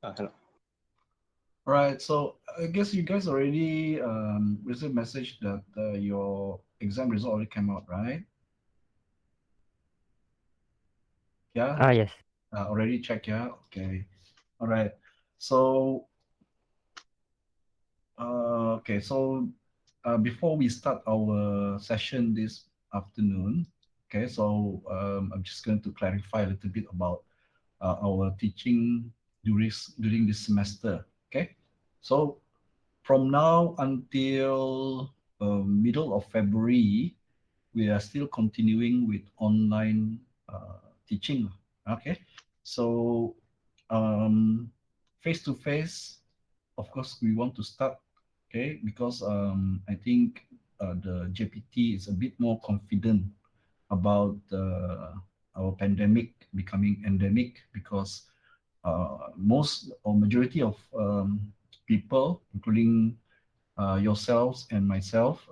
Hello. All right, so I guess you guys already received message that your exam result already came out, right? Yeah, Ah, yes. already checked, yeah? Okay. All right. So, before we start our session this afternoon, okay, so I'm just going to clarify a little bit about our teaching during this semester, okay? So, from now until middle of February, we are still continuing with online teaching. Okay, so face to face, of course, we want to start. Okay, because I think the JPT is a bit more confident about our pandemic becoming endemic because most or majority of people, including yourselves and myself,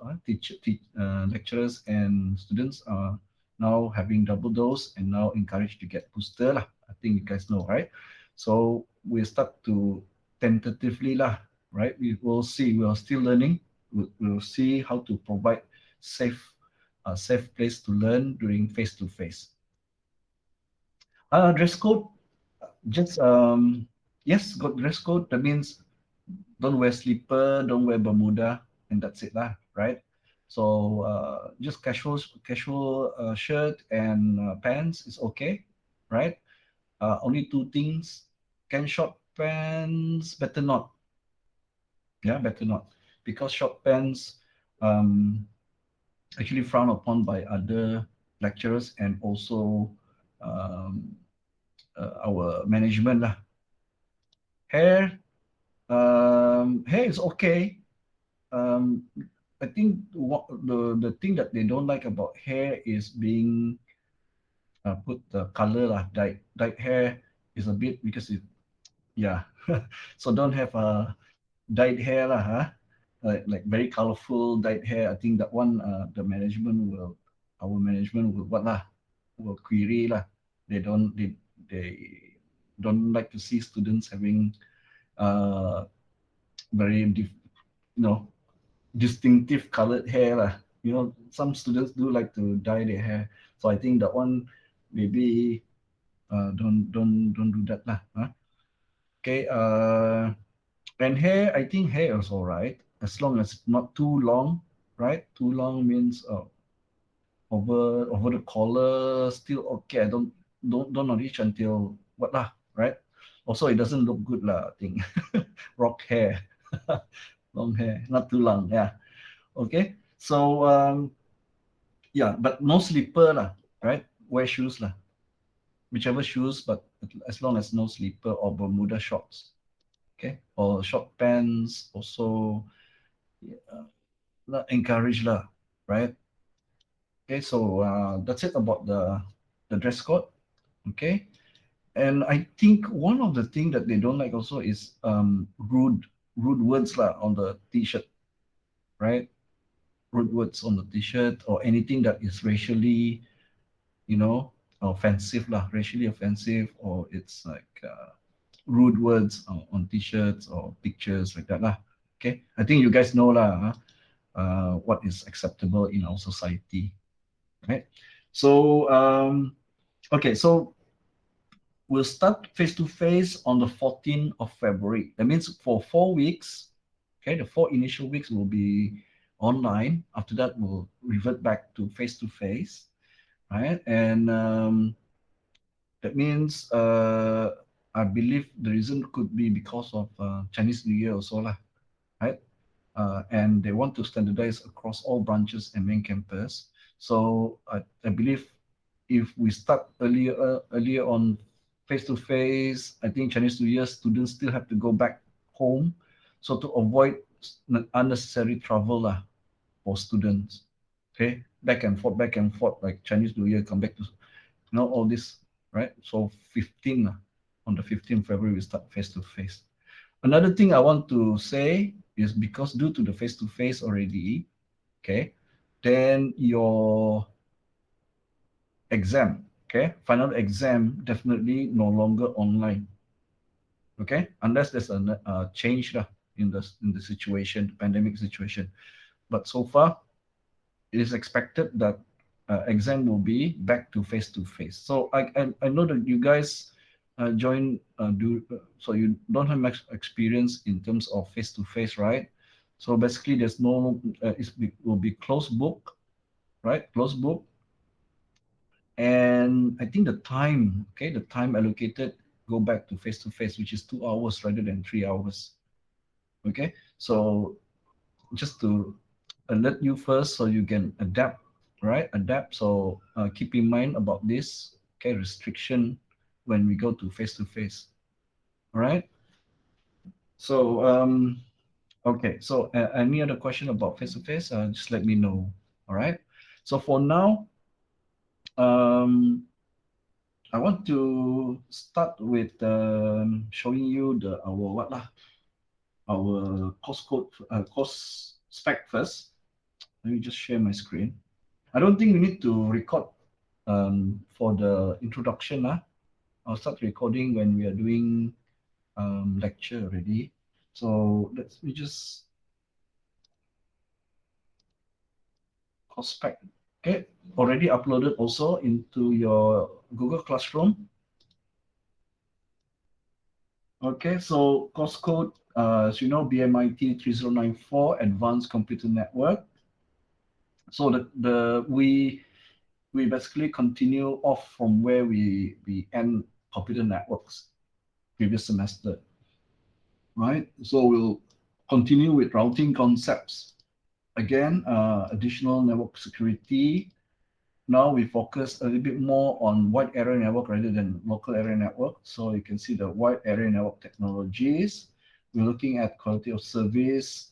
lecturers and students are now having double dose and now encouraged to get booster lah. I think you guys know, right? So we start to tentatively lah, right? We will see. We are still learning. We'll see how to provide safe, a safe place to learn during face to face. Dress code, just yes, got dress code. That means don't wear slipper, don't wear Bermuda, and that's it lah, right? So just casual shirt and pants is okay, right? Only two things: can short pants better not, yeah, better not, because short pants um, actually frowned upon by other lecturers and also um, our management lah. Hair, hair is okay. um, I think what the thing that they don't like about hair is being put the color lah, dyed hair is a bit because it, yeah. So don't have a dyed hair lah, huh? Like very colorful dyed hair. I think that one our management will what lah, will query lah. They don't like to see students having uh very you know distinctive colored hair lah. You know, some students do like to dye their hair, so I think that one maybe don't do that lah. Huh? Okay. And hair, I think hair is all right as long as not too long. Right? Too long means over the collar still okay. I don't reach until what lah. Right? Also, it doesn't look good lah. I think rock hair, long hair, not too long. Yeah. Okay. So yeah, but no slipper lah, right? Wear shoes lah, whichever shoes, but as long as no slipper or Bermuda shorts, okay, or short pants also, yeah, not encouraged lah, right? Okay, so that's it about the dress code, okay. And I think one of the thing that they don't like also is rude words lah on the t-shirt, right? Rude words on the t-shirt or anything that is racially, you know, offensive lah, racially offensive, or it's like rude words on t-shirts or pictures like that lah. Okay, I think you guys know lah, what is acceptable in our society, right? So okay, so we'll start face to face on the 14th of February. That means for 4 weeks. Okay, the 4 initial weeks will be online. After that, we'll revert back to face, right? And that means I believe the reason could be because of Chinese New Year also lah, right? And they want to standardize across all branches and main campus. So I believe if we start earlier on face to face, I think Chinese New Year students still have to go back home. So to avoid unnecessary travel lah for students, okay, back and forth, like Chinese New Year come back to all this, right? So 15 on the 15th February we start face to face. Another thing I want to say is because due to the face to face already, okay, then your exam, okay, final exam definitely no longer online, Okay, unless there's a change in the situation, pandemic situation. But so far, it is expected that exam will be back to face to face. So I know that you guys join do so you don't have much experience in terms of face to face, right? So basically, there's no will be closed book, right? Closed book, and I think the time, okay, the time allocated go back to face, which is 2 hours rather than 3 hours. Okay, so just to alert you first so you can adapt, right? Adapt. So keep in mind about this, okay, restriction when we go to face. All right. So okay. So any other question about face to face? Just let me know. All right. So for now, um, I want to start with showing you the our what lah, our course code, course spec first. Let me just share my screen. I don't think we need to record for the introduction. I'll start recording when we are doing lecture already. So let me just course spec. Okay, already uploaded also into your Google Classroom. Okay, so course code, as you know, BMIT 3094 Advanced Computer Network. So we basically continue off from where we end computer networks previous semester, right? So we'll continue with routing concepts. Again, additional network security. Now we focus a little bit more on wide area network rather than local area network. So you can see the wide area network technologies. We're looking at quality of service,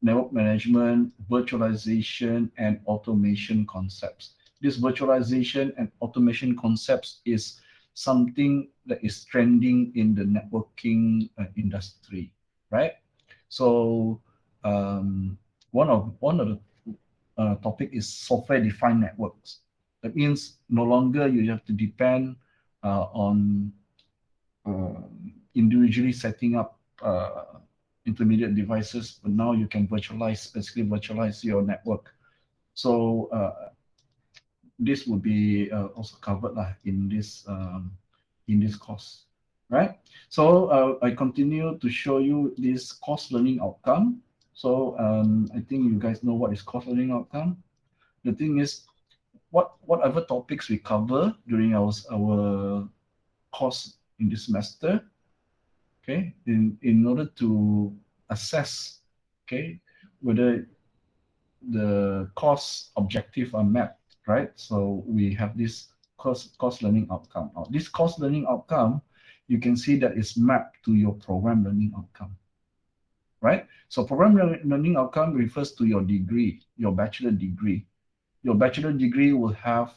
network management, virtualization, and automation concepts. This virtualization and automation concepts is something that is trending in the networking industry, right? So one of the topic is software-defined networks. That means no longer you have to depend on individually setting up intermediate devices, but now you can virtualize, basically virtualize your network. So this will be also covered in this course, right? So I continue to show you this course learning outcome. So I think you guys know what is course learning outcome. The thing is, whatever topics we cover during our course in this semester, okay, in order to assess, okay, whether the course objective are met, right? So we have this course learning outcome. Now, this course learning outcome, you can see that is mapped to your program learning outcome, right? So program learning outcome refers to your degree, your bachelor degree. Your bachelor degree will have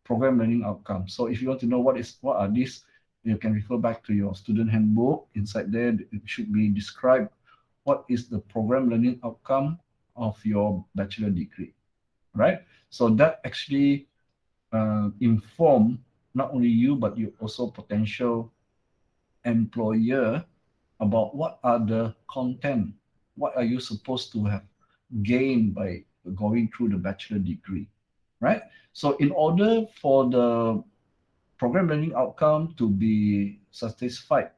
program learning outcomes. So if you want to know what are these, you can refer back to your student handbook. Inside there, it should be described what is the program learning outcome of your bachelor degree, right? So that actually inform not only you but you also potential employer about what are the content, what are you supposed to have gained by going through the bachelor degree, right? So in order for the program learning outcome to be satisfied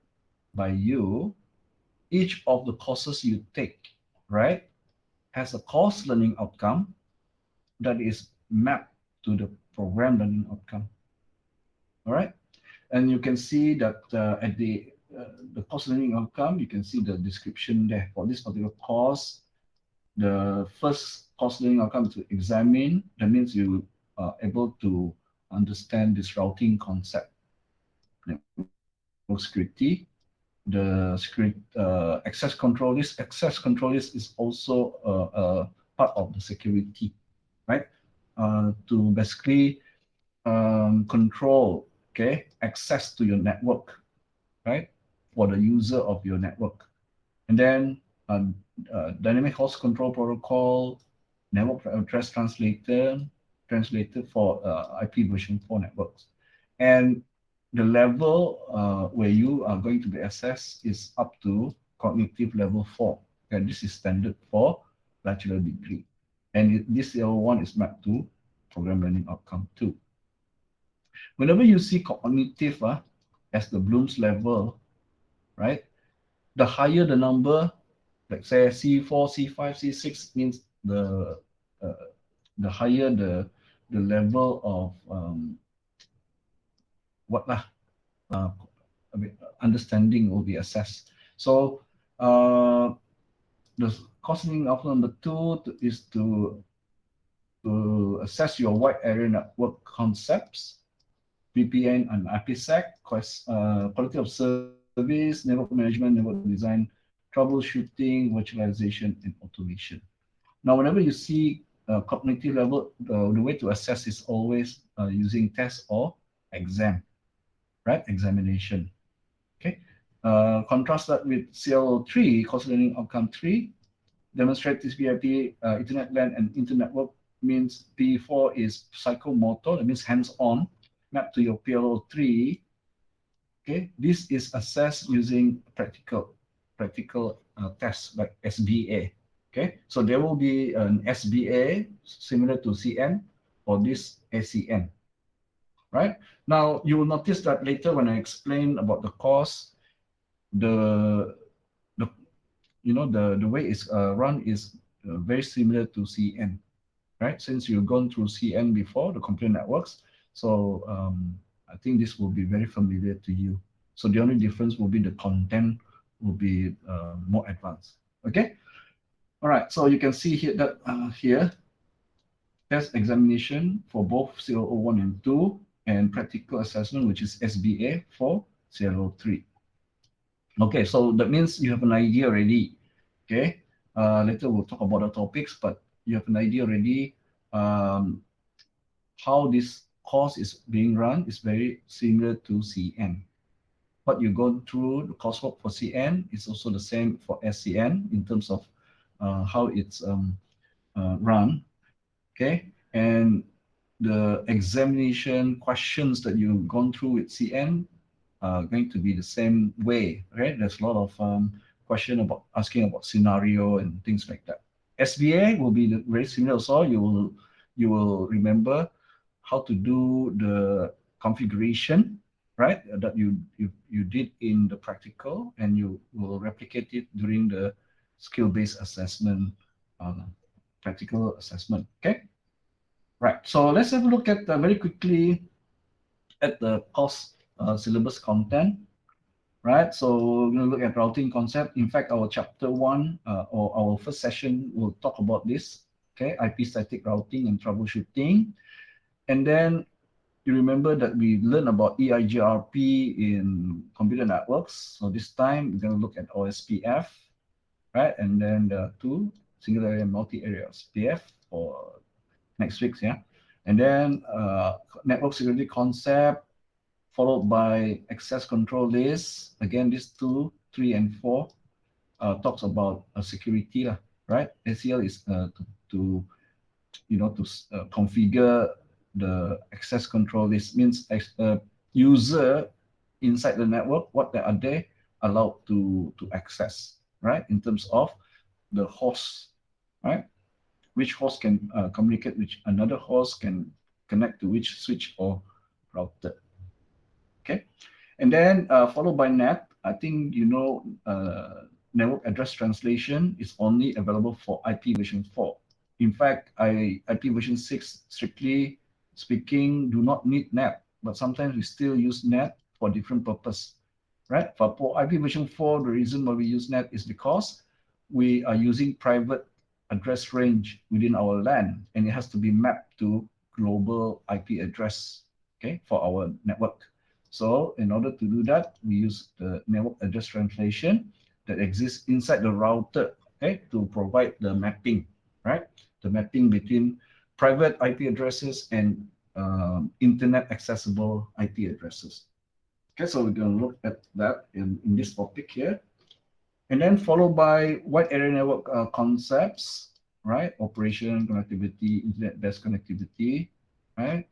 by you, each of the courses you take, right, has a course learning outcome that is mapped to the program learning outcome. All right, and you can see that at the course learning outcome, you can see the description there for this particular course. The first course learning outcome is to examine. That means you are able to understand this routing concept, network security, the security access control. This access control is also part of the security, right? To basically control, okay, access to your network, right, for the user of your network. And then dynamic host control protocol, network address translator for IP version 4 networks. And the level where you are going to be assessed is up to cognitive level 4. Okay, this is standard for bachelor degree. And this level 1 is mapped to program learning outcome 2. Whenever you see cognitive as the Bloom's level, right, the higher the number, like say C4, C5, C6 means uh, the higher the level of what lah uh, understanding will be assessed. So the course learning outcome number 2 is to assess your wide area network concepts, VPN and IPsec, quality of service, network management, network design, troubleshooting, virtualization, and automation. Now, whenever you see cognitive level, the way to assess is always using test or exam, right? Examination. Okay. Contrast that with CL3, course learning outcome 3, demonstrate TCP/IP, Internet LAN, and Internet Network means P4 is psychomotor, that means hands-on, mapped to your PLO3. Okay, this is assessed using practical tests like SBA. Okay, so there will be an SBA similar to CN or this ACN. Right now, you will notice that later when I explain about the course, the the way it's run is very similar to CN, right? Since you've gone through CN before, the computer networks, so I think this will be very familiar to you. So the only difference will be the content will be more advanced. Okay. All right. So you can see here that here test examination for both CLO1 and 2 and practical assessment, which is SBA for CLO3. Okay, so that means you have an idea already. Okay, later we'll talk about the topics, but you have an idea already how this course is being run is very similar to CN. What you go through the coursework for CN is also the same for SCN in terms of how it's run. Okay, and the examination questions that you've gone through with CN going to be the same way, right? There's a lot of question about asking about scenario and things like that. SBA will be very similar. So you will remember how to do the configuration, right? That you did in the practical, and you will replicate it during the skill-based assessment, practical assessment. Okay, right. So let's have a look at very quickly at the course syllabus content, right? So we're going to look at routing concept. In fact, our chapter 1 or our first session will talk about this, okay? IP static routing and troubleshooting. And then you remember that we learned about EIGRP in computer networks. So this time we're going to look at OSPF, right? And then the 2 single area and multi-area SPF for next week, yeah? And then network security concept, followed by access control list. Again, these 2, 3, and 4 talks about security, right? ACL is to configure the access control list, means user inside the network, what are they allowed to access, right? In terms of the host, right? Which host can communicate with another host, can connect to which switch or router. Okay, and then followed by NAT. I think network address translation is only available for IP version 4. In fact, IP version 6, strictly speaking, do not need NAT, but sometimes we still use NAT for different purpose, right? For IP version 4, the reason why we use NAT is because we are using private address range within our LAN, and it has to be mapped to global IP address, okay, for our network. So in order to do that, we use the network address translation that exists inside the router, okay, to provide the mapping, right? The mapping between private IP addresses and internet accessible IP addresses. Okay, so we're going to look at that in this topic here. And then followed by wide area network concepts, right? Operation, connectivity, internet-based connectivity, right?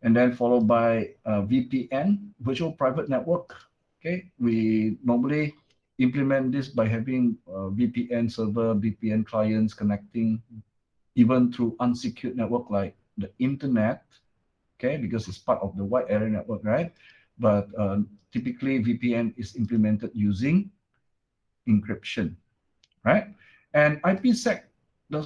and then followed by VPN, virtual private network. Okay, we normally implement this by having VPN server, VPN clients connecting even through unsecured network like the internet. Okay, because it's part of the wide area network, right? But typically VPN is implemented using encryption, right? And IPsec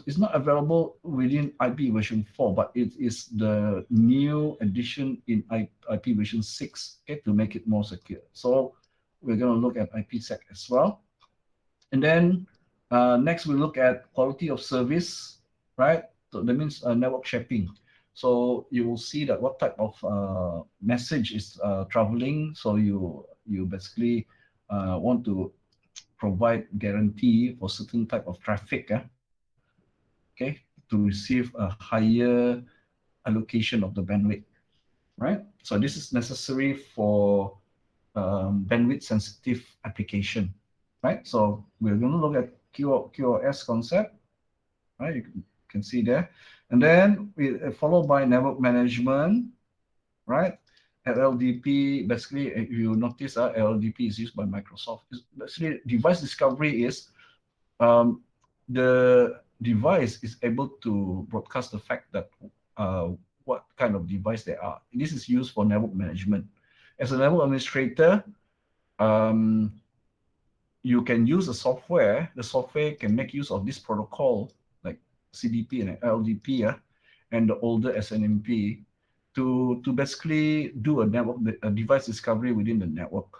is not available within IP version 4, but it is the new addition in IP version 6, okay, to make it more secure. So we're going to look at IPsec as well. And then next we look at quality of service, right? So that means network shaping. So you will see that what type of message is traveling. So you basically want to provide guarantee for certain type of traffic, okay, to receive a higher allocation of the bandwidth, right? So this is necessary for bandwidth sensitive application, right? So we're going to look at QoS concept, right? You can see there. And then we followed by network management, right? LLDP, basically, if you notice, LLDP is used by Microsoft. Basically, device discovery is um, the device is able to broadcast the fact that what kind of device they are. This is used for network management. As a network administrator, um, you can use a software. The software can make use of this protocol like CDP and LDP, and the older SNMP to basically do a device discovery within the network,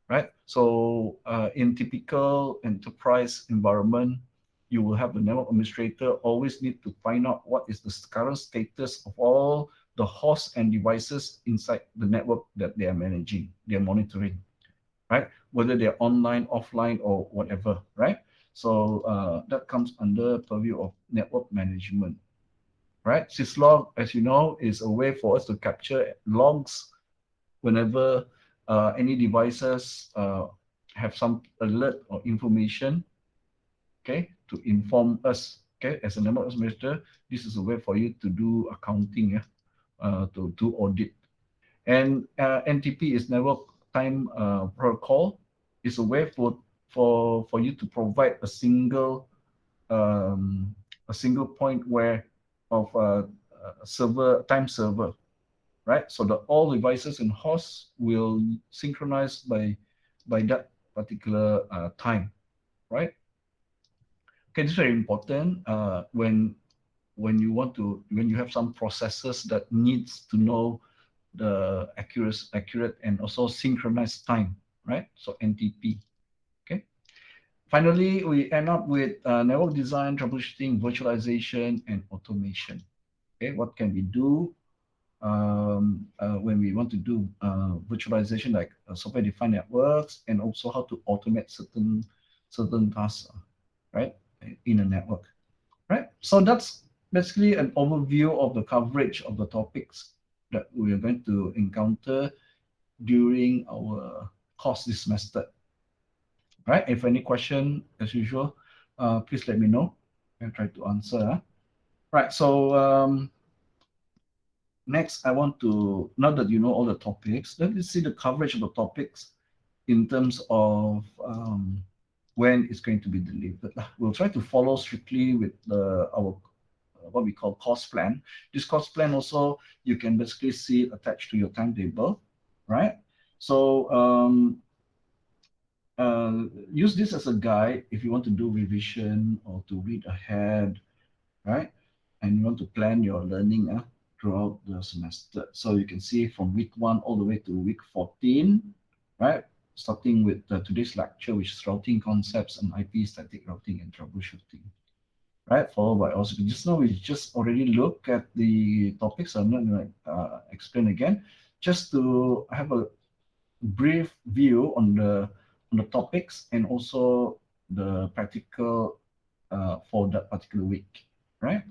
right? So in typical enterprise environment, you will have the network administrator always need to find out what is the current status of all the hosts and devices inside the network that they are managing, they are monitoring, right? Whether they're online, offline, or whatever, right? So that comes under purview of network management, right? Syslog, as you know, is a way for us to capture logs whenever any devices have some alert or information, okay, to inform us, okay, as a network administrator. This is a way for you to do accounting, yeah, to do audit. And NTP is network time protocol. It's a way for you to provide um, a single point where of a server time server, right? So that all devices and hosts will synchronize by that particular time, right? Okay, this is very important when you have some processes that needs to know the accurate and also synchronized time, right? So NTP. Okay. Finally, we end up with network design, troubleshooting, virtualization, and automation. Okay, what can we do when we want to do virtualization, like software-defined networks, and also how to automate certain tasks, right, in a network, right? So that's basically an overview of the coverage of the topics that we are going to encounter during our course this semester, right? If any question, as usual, please let me know and try to answer. Right. So next, I want to, now that you know all the topics, let me see the coverage of the topics in terms of when it's going to be delivered. We'll try to follow strictly with our what we call course plan. This course plan also, you can basically see it attached to your timetable, right? So use this as a guide if you want to do revision or to read ahead, right? And you want to plan your learning throughout the semester. So you can see from week 1 all the way to week 14, right? Starting with today's lecture, which is routing concepts and IP static routing and troubleshooting, right? Followed by also, just now we just already look at the topics. I'm not going to explain again, just to have a brief view on the topics and also the practical for that particular week, right?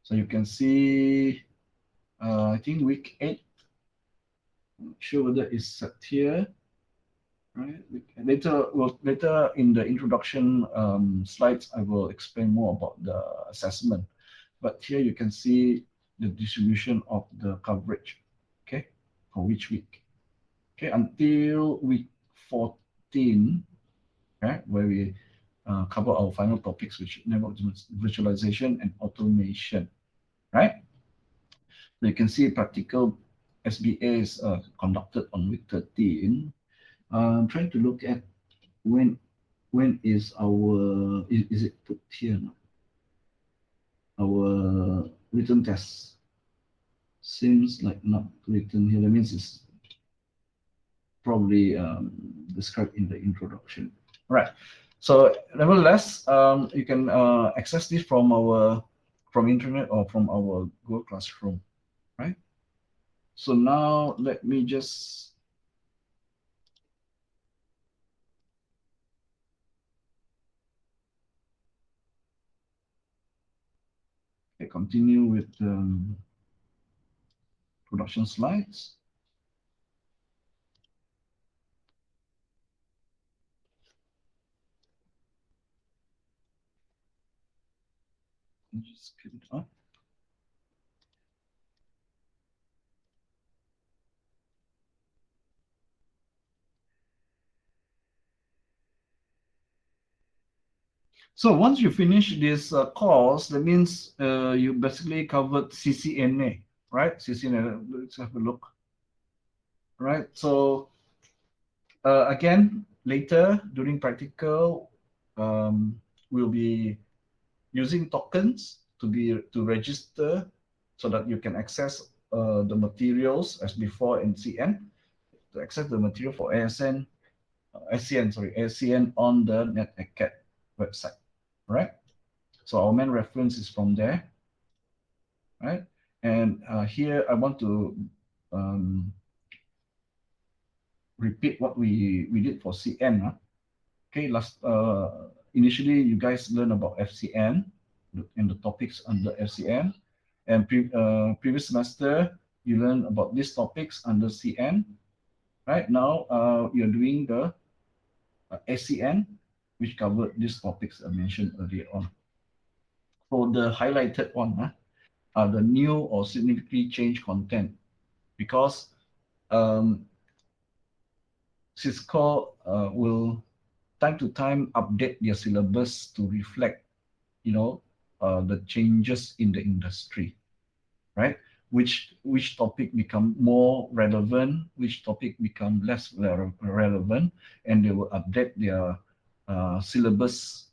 So you can see, I think week 8, I'm not sure whether it's set here, right? Later in the introduction slides, I will explain more about the assessment. But here you can see the distribution of the coverage, okay, for which week. Okay, until week 14, okay, where we cover our final topics, which network virtualization and automation, right? So you can see practical SBA is conducted on week 13. I'm trying to look at when is our is it put here now? Our written test seems like not written here. That means it's probably described in the introduction. All right. So nevertheless, you can access this from our internet or from our Google Classroom, right? So now let me just continue with production slides. Just get it up. So once you finish this course, that means you basically covered CCNA, right? CCNA, let's have a look. Right, so again, later during practical, we'll be using tokens to register so that you can access the materials as before in CN, to access the material for ASN, ACN on the NetAcad website, right? So our main reference is from there, right? And here I want to repeat what we did for CN. Okay, initially you guys learned about FCN and the topics under FCN, and previous semester you learned about these topics under CN. Right now, you're doing the ACN, which covered these topics I mentioned earlier on. For the highlighted one, are the new or significantly changed content, because Cisco will time to time update their syllabus to reflect, the changes in the industry, right? Which topic become more relevant, which topic become less relevant, and they will update their syllabus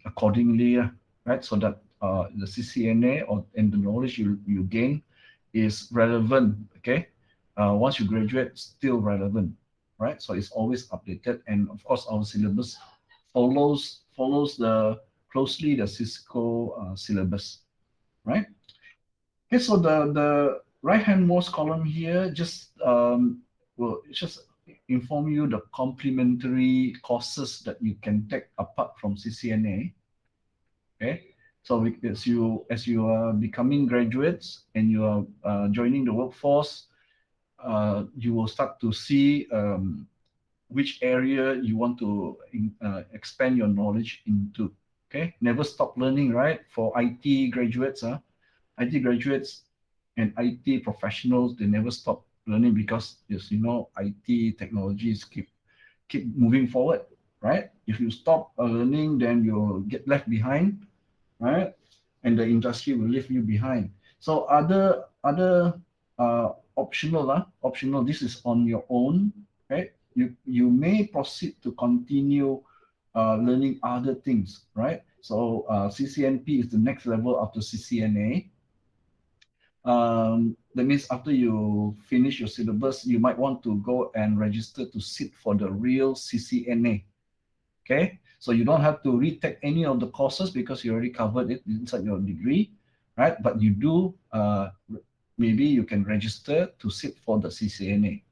accordingly, right? So that the CCNA and the knowledge you gain is relevant, okay? Once you graduate, still relevant, right? So it's always updated, and of course our syllabus follows the closely the Cisco syllabus, right? Okay, so the right handmost column here will just inform you the complementary courses that you can take apart from CCNA. Okay, so as you are becoming graduates and you are joining the workforce, you will start to see which area you want to expand your knowledge into. Okay, never stop learning, right? For IT graduates, IT graduates and IT professionals, they never stop learning, because as you know, IT technologies keep moving forward, right? If you stop learning, then you'll get left behind, right? And the industry will leave you behind. So other optional. This is on your own, right? You may proceed to continue learning other things, right? So CCNP is the next level after CCNA. That means after you finish your syllabus, you might want to go and register to sit for the real CCNA. Okay, so you don't have to retake any of the courses because you already covered it inside your degree, right? But you do, maybe you can register to sit for the CCNA,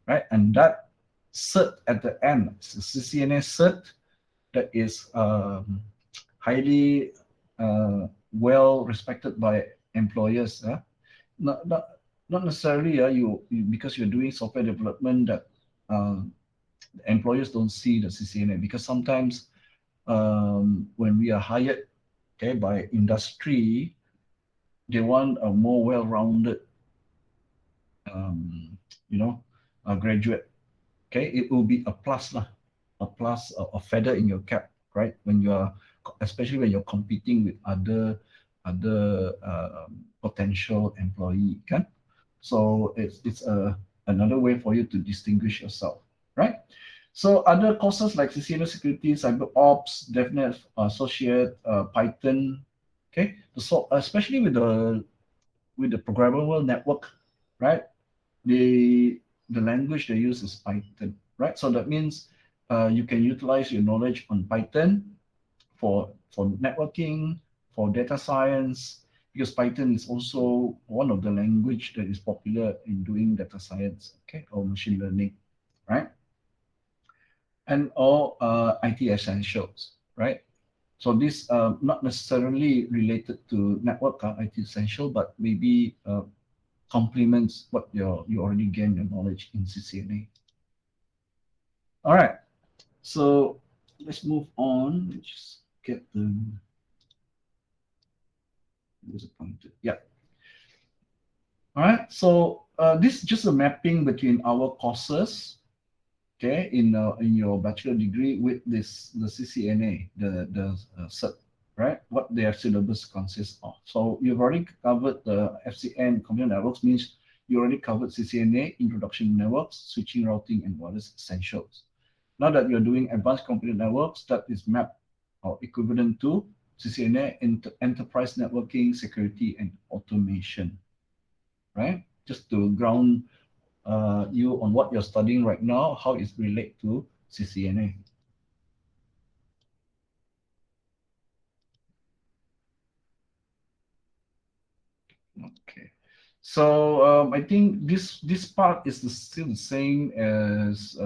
right? And that cert at the end, CCNA cert, that is highly well respected by employers. Not, not, not necessarily because you're doing software development that employers don't see the CCNA, because sometimes when we are hired, okay, by industry, they want a more well-rounded, um, you know, graduate. Okay, it will be a plus lah, a plus, a feather in your cap, right? When you are, especially when you're competing with other potential employee, kan? So it's another way for you to distinguish yourself, right? So other courses like CCNA Security, Cyber Ops, DevNet Associate, Python, okay. So especially with the programmable network, right? The language they use is Python, right? So that means you can utilize your knowledge on Python for networking, for data science, because Python is also one of the language that is popular in doing data science, okay, or machine learning, right? And all IT essentials, right? So this not necessarily related to network IT essential, but maybe complements what you already gained your knowledge in CCNA. All right, so let's move on. Let's just get the disappointed. Yeah. All right. So this is just a mapping between our courses, okay, in your bachelor degree with the CCNA, the cert, right? What their syllabus consists of. So you've already covered the FCN computer networks, means you already covered CCNA, introduction to networks, switching, routing, and wireless essentials. Now that you're doing advanced computer networks, that is mapped or equivalent to CCNA enterprise networking, security, and automation, right? Just to ground you on what you're studying right now, how it relates to CCNA. Okay. So I think this part is still the same as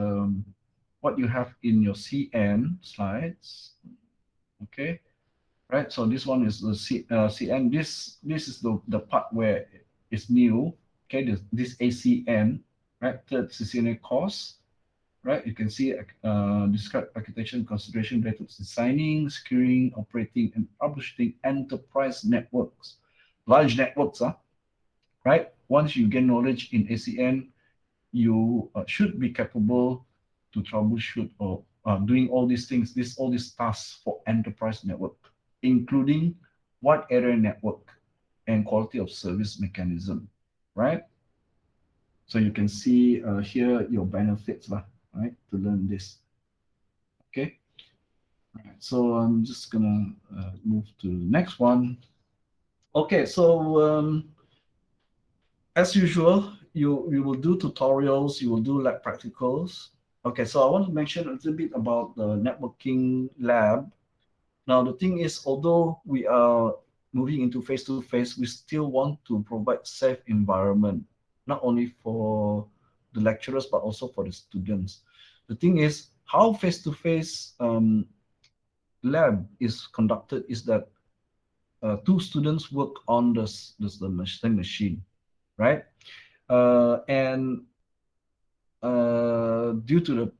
what you have in your CN slides. Okay. Right. So this one is the CN. This is the part where it's new. Okay. This ACN, right? Third CCNA course, right? You can see describe architecture and consideration related to designing, securing, operating, and troubleshooting enterprise networks, large networks, right? Once you gain knowledge in ACN, you should be capable to troubleshoot or doing all these things, all these tasks for enterprise network, including wide area network and quality of service mechanism, right? So you can see here your benefits, right, to learn this. Okay. All right. So I'm just gonna move to the next one. Okay. So as usual, you will do tutorials, you will do lab practicals. Okay. So I want to mention a little bit about the networking lab. Now the thing is, although we are moving into face-to-face, we still want to provide safe environment, not only for the lecturers but also for the students. The thing is, how face-to-face lab is conducted is that two students work on the same machine, right? And due to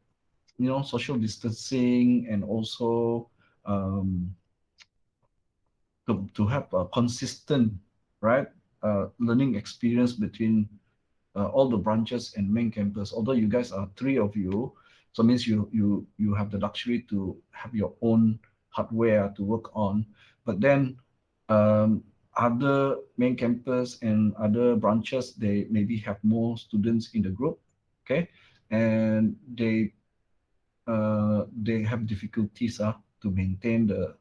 the social distancing and also um, to have a consistent, right, learning experience between all the branches and main campus. Although you guys are three of you, so it means you have the luxury to have your own hardware to work on. But then other main campus and other branches, they maybe have more students in the group, okay, and they have difficulties to maintain the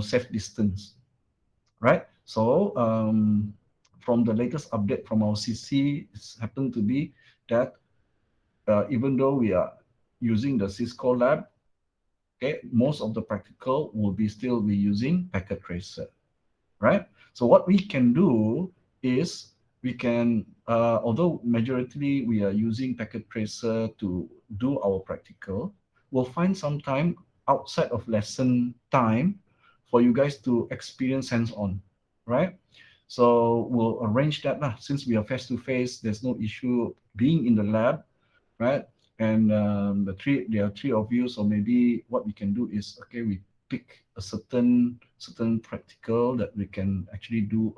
safe distance, right? So from the latest update from our CC, it's happened to be that even though we are using the Cisco lab, okay, most of the practical will still be using packet tracer, right? So what we can do is we can, although majority we are using packet tracer to do our practical, we'll find some time outside of lesson time for you guys to experience hands-on, right? So we'll arrange that lah. Since we are face-to-face, there's no issue being in the lab, right? And there are three of you, so maybe what we can do is, okay, pick a certain practical that we can actually do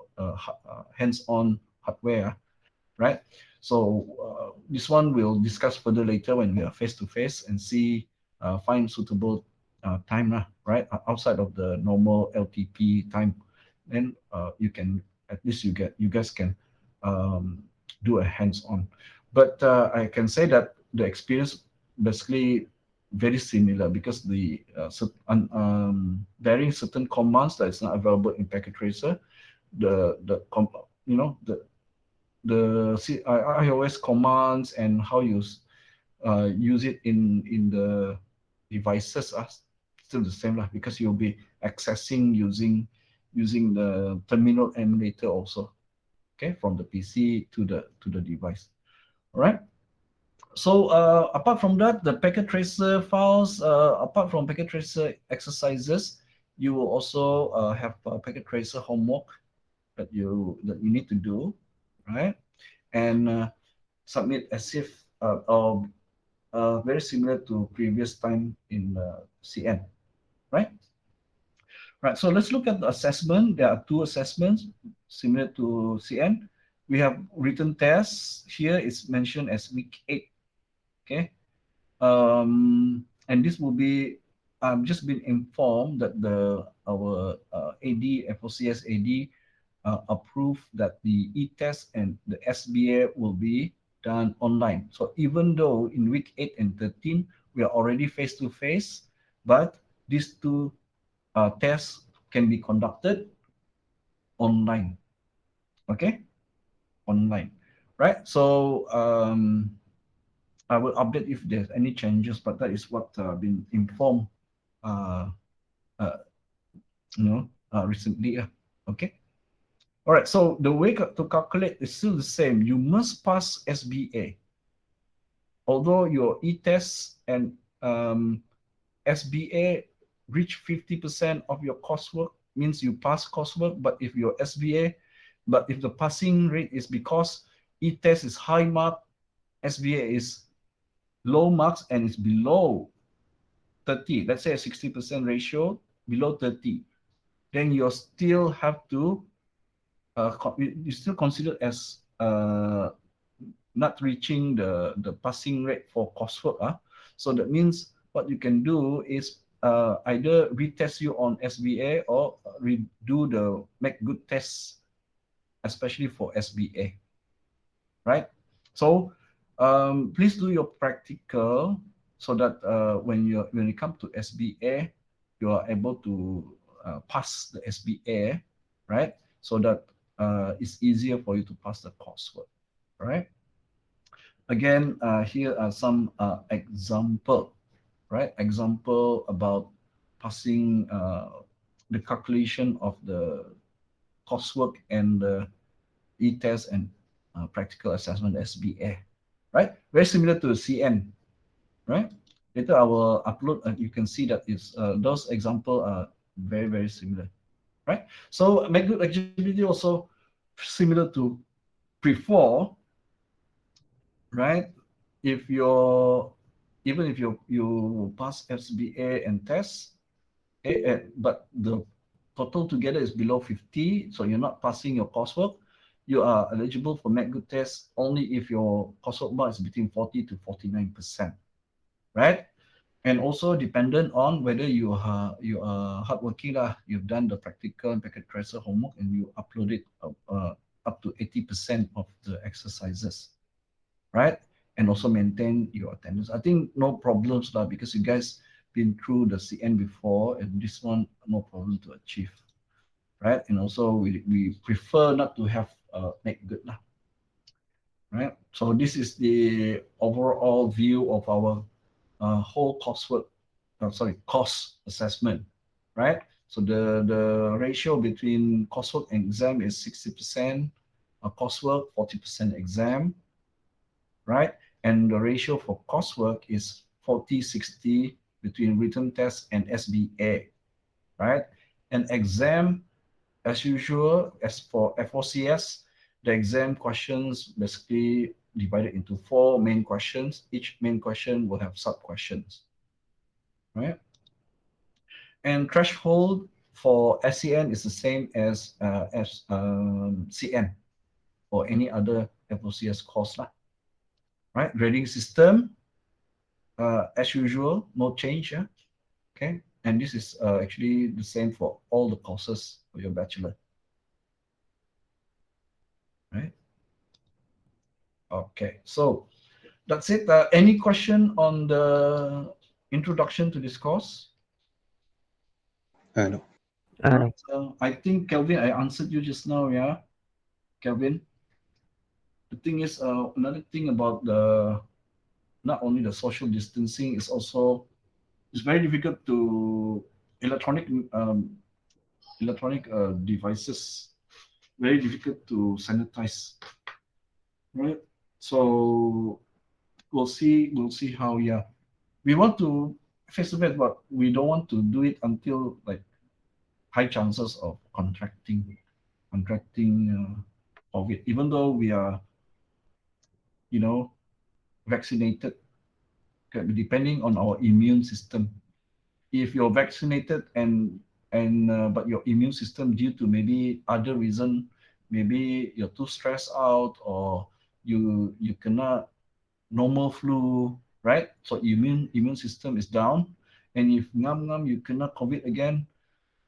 hands-on hardware, right? So this one we'll discuss further later when we are face to face and see find suitable time, right? Outside of the normal LTP time, then you can at least you guys can um, do a hands-on. But I can say that the experience basically very similar because the varying certain commands that is not available in packet tracer, you know the iOS commands and how you use it in the devices are still the same lah, because you'll be accessing using the terminal emulator also, okay, from the PC to the device. All right. So apart from that, the packet tracer files, apart from packet tracer exercises, you will also have packet tracer homework that you need to do, right? And submit as if very similar to previous time in CN, right? Right. So let's look at the assessment. There are two assessments similar to CN. We have written tests. Here it's mentioned as week 8. Okay. And this will be, I've just been informed that our AD, FOCS AD approved that the e-test and the SBA will be done online. So even though in week 8 and 13, we are already face to face, but these two tests can be conducted online. Okay, online, right? So I will update if there's any changes, but that is what been informed, uh, uh, recently. Okay. All right. So the way to calculate is still the same. You must pass SBA. Although your e-tests and SBA reach 50% of your coursework, means you pass coursework. But if your SBA, but if the passing rate is because e-test is high mark, SBA is low marks and it's below 30, let's say a 60% ratio, below 30, then you still have to, you still consider as not reaching the passing rate for coursework. So that means what you can do is either retest you on SBA or redo the make good tests, especially for SBA, right? So please do your practical so that when you come to SBA, you are able to pass the SBA, right? So that it's easier for you to pass the coursework, right? Again, here are some example, right? Example about passing the calculation of the coursework and the e-test and practical assessment SBA, right? Very similar to CN, right? Later I will upload. You can see that is those example are very similar, right? So make good legibility also similar to before, right? If you're even if you pass SBA and test, but the total together is below 50, so you're not passing your coursework, you are eligible for make good test only if your coursework mark is between 40 to 49%, right? And also dependent on whether you are hardworking lah. You've done the practical and packet tracer homework and you upload it up to 80% of the exercises, right? And also maintain your attendance. I think no problems lah, because you guys been through the CN before, and this one no problem to achieve, right? And also we prefer not to have make good lah, right? So this is the overall view of our whole coursework, course assessment, right? So the ratio between coursework and exam is 60% coursework, 40% exam, right? And the ratio for coursework is 40-60 between written test and SBA, right? And exam, as usual, as for FOCS, the exam questions basically divided into 4 main questions. Each main question will have sub questions, right? And threshold for ACN is the same as CN or any other FOCS course lah. Right? Grading system, as usual, no change. Yeah? Okay. And this is actually the same for all the courses for your bachelor. Right? Okay. So that's it. Any question on the introduction to this course? No. Right. I think Kelvin, I answered you just now. Yeah, Kelvin. The thing is, another thing about the not only the social distancing is also it's very difficult to electronic electronic devices very difficult to sanitize, right? So we'll see how. Yeah, we want to face to face, but we don't want to do it until like high chances of contracting COVID, even though we are, you know, vaccinated. Okay, depending on our immune system. If you're vaccinated and but your immune system, due to maybe other reason, maybe you're too stressed out or you cannot normal flu, right? So immune system is down, and if ngam you cannot COVID again,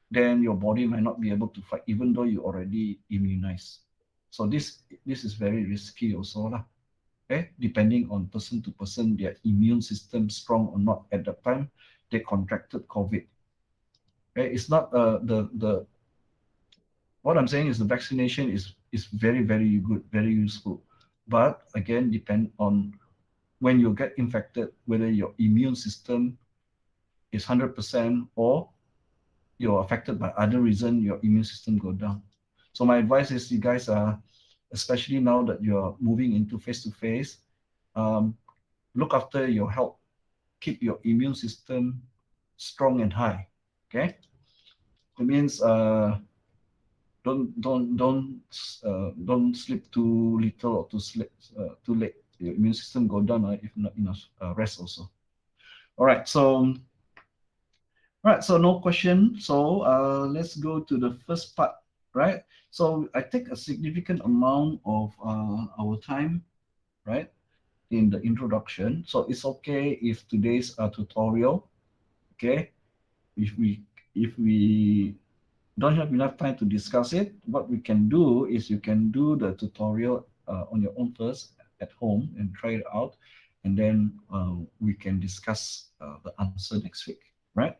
then your body might not be able to fight, even though you already immunized. So this is very risky also lah. Okay, depending on person to person, their immune system strong or not at that time they contracted COVID. Okay, it's not the what I'm saying is the vaccination is very good, very useful, but again depend on when you get infected, whether your immune system is 100% or you're affected by other reason, your immune system go down. So my advice is you guys are, especially now that you're moving into face to face, look after your health, keep your immune system strong and high. Okay, it means don't sleep too little or too late. Your immune system go down if not enough rest also. All right, so no question. So let's go to the first part, right? So I take a significant amount of our time, right, in the introduction. So it's okay if today's tutorial, okay, if we don't have enough time to discuss it, what we can do is you can do the tutorial on your own first at home and try it out, and then we can discuss the answer next week, right?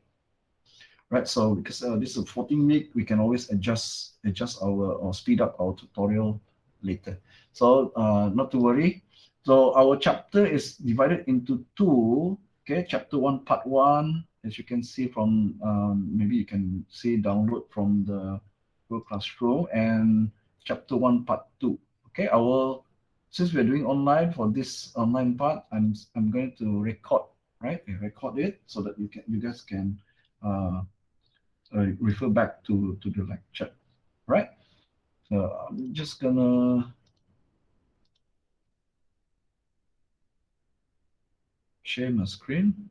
Right. So because this is a 14 week, we can always adjust our or speed up our tutorial later. So not to worry. So our chapter is divided into two. Okay, chapter one, part one. As you can see from maybe you can see download from the Google Classroom, and chapter one, part two. Okay, our since we're doing online for this online part, I'm going to record, right? I record it so that you guys can uh, refer back to the lecture, right? So I'm just gonna share my screen.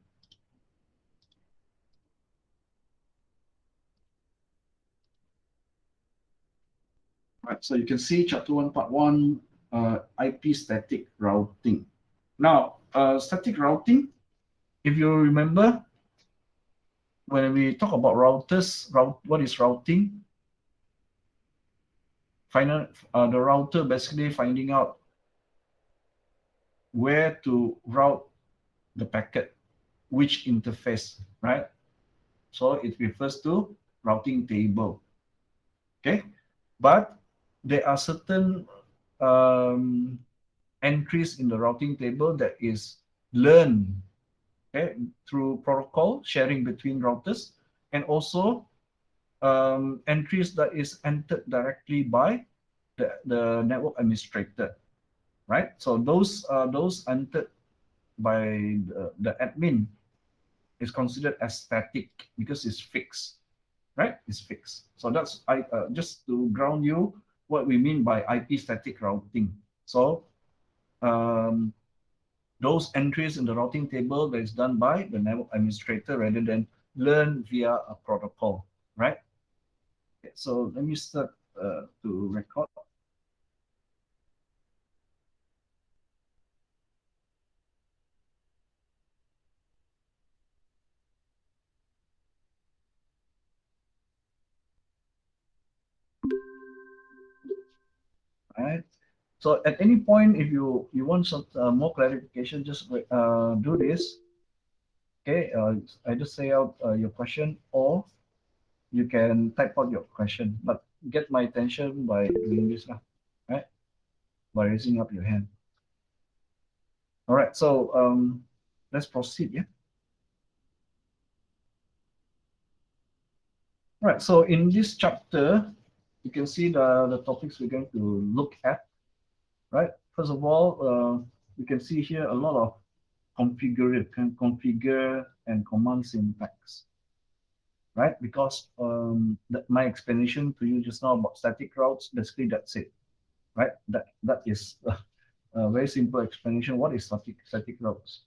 Right, so you can see chapter one, part one, IP static routing. Now, static routing, if you remember, when we talk about routers, what is routing? The router basically finding out where to route the packet, which interface, right? So it refers to routing table. Okay, but there are certain entries in the routing table that is learned, okay, through protocol sharing between routers, and also entries that is entered directly by the network administrator, right? So those entered by the admin is considered as static because it's fixed, right? It's fixed. So that's just to ground you what we mean by IP static routing. So um, those entries in the routing table that is done by the network administrator rather than learn via a protocol, right? Okay, so let me start to record. Right. So at any point, if you want some more clarification, just do this. Okay. I just say out your question, or you can type out your question. But get my attention by doing this, lah, right? By raising up your hand. All right. So let's proceed. Yeah. All right. So in this chapter, you can see the topics we're going to look at. Right. First of all, you can see here a lot of configure and command syntax, right? Because my explanation to you just now about static routes, basically that's it, right? That is a very simple explanation. What is static routes?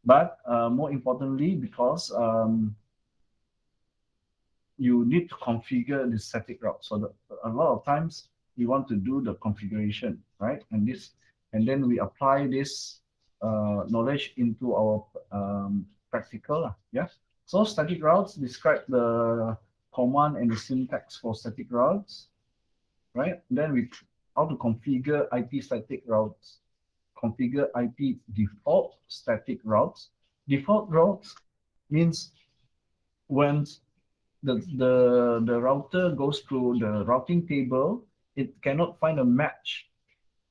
But more importantly, because you need to configure the static route. So a lot of times you want to do the configuration, right? And then we apply this knowledge into our practical, yeah. So static routes describe the command and the syntax for static routes, right? Then we how to configure IP static routes, configure IP default static routes. Default routes means when the router goes through the routing table, it cannot find a match,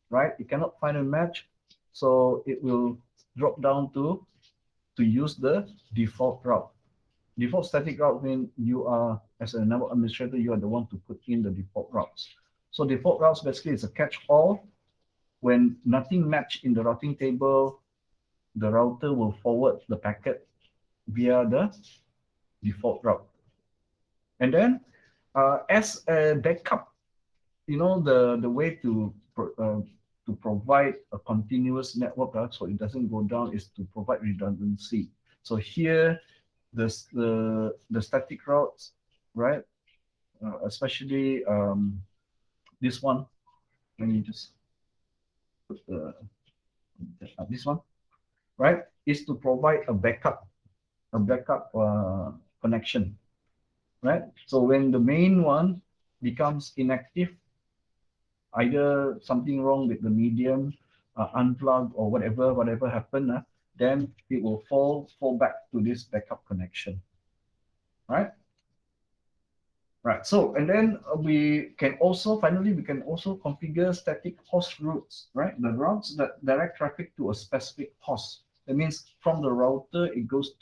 right? It cannot find a match, so it will drop down to use the default route. Default static route means you are, as a network administrator, you are the one to put in the default routes. So default routes basically is a catch-all. When nothing match in the routing table, the router will forward the packet via the default route. And then as a backup, the way to provide a continuous network, so it doesn't go down, is to provide redundancy. So here, the static routes, right? Especially this one. Let me just put this one, right? Is to provide a backup connection, right? So when the main one becomes inactive, either something wrong with the medium, unplugged or whatever happened, then it will fall back to this backup connection, right? Right. So and then we can also configure static host routes, right? The routes that direct traffic to a specific host. That means from the router it goes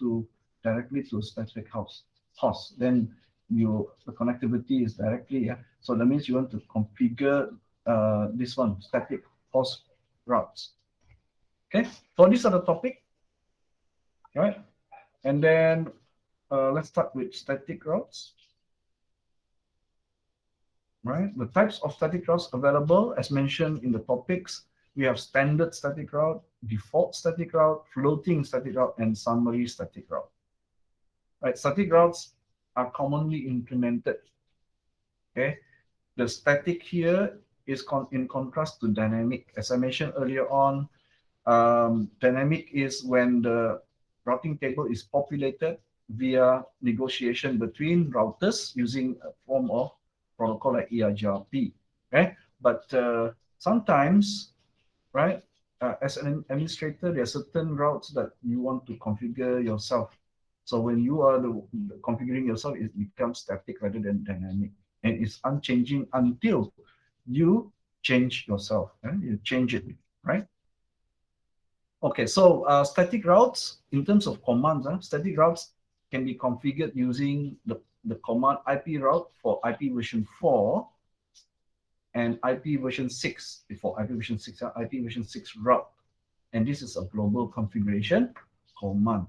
directly to a specific host. Then the connectivity is directly, yeah. So that means you want to configure this one, static host routes. Okay. So these are the topic, right? And then let's start with static routes. Right? The types of static routes available, as mentioned in the topics, we have standard static route, default static route, floating static route, and summary static route. Right? Static routes are commonly implemented. Okay, the static here is in contrast to dynamic. As I mentioned earlier on, dynamic is when the routing table is populated via negotiation between routers using a form of protocol like EIGRP. Okay, but sometimes, right, as an administrator, there are certain routes that you want to configure yourself. So when you are the configuring yourself, it becomes static rather than dynamic, and it's unchanging until you change yourself. You change it, right? Okay, so static routes, in terms of commands, static routes can be configured using the command IP route for IP version 4 and IP version 6, before IP version 6, IP version 6 route. And this is a global configuration command,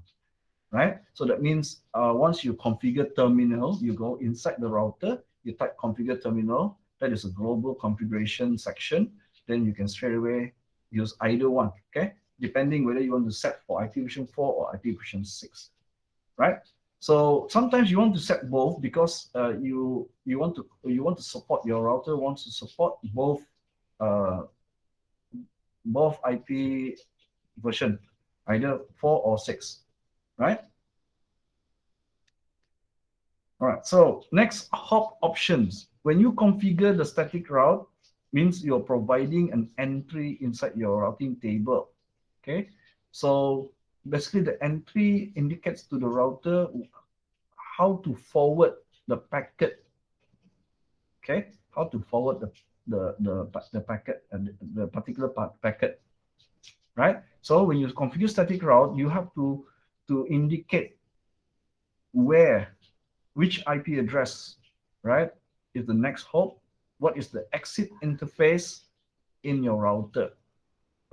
right? So that means once you configure terminal, you go inside the router, you type configure terminal, that is a global configuration section. Then you can straight away use either one, okay? Depending whether you want to set for IP version 4 or IP version 6, right? So sometimes you want to set both because you want to support your router wants to support uh, both IP version, either 4 or 6, right? All right. So next, hop options. When you configure the static route, means you're providing an entry inside your routing table. Okay. So basically, the entry indicates to the router how to forward the packet. Okay, how to forward the packet and the particular packet, right? So when you configure static route, you have to indicate where which IP address, right, is the next hop, what is the exit interface in your router,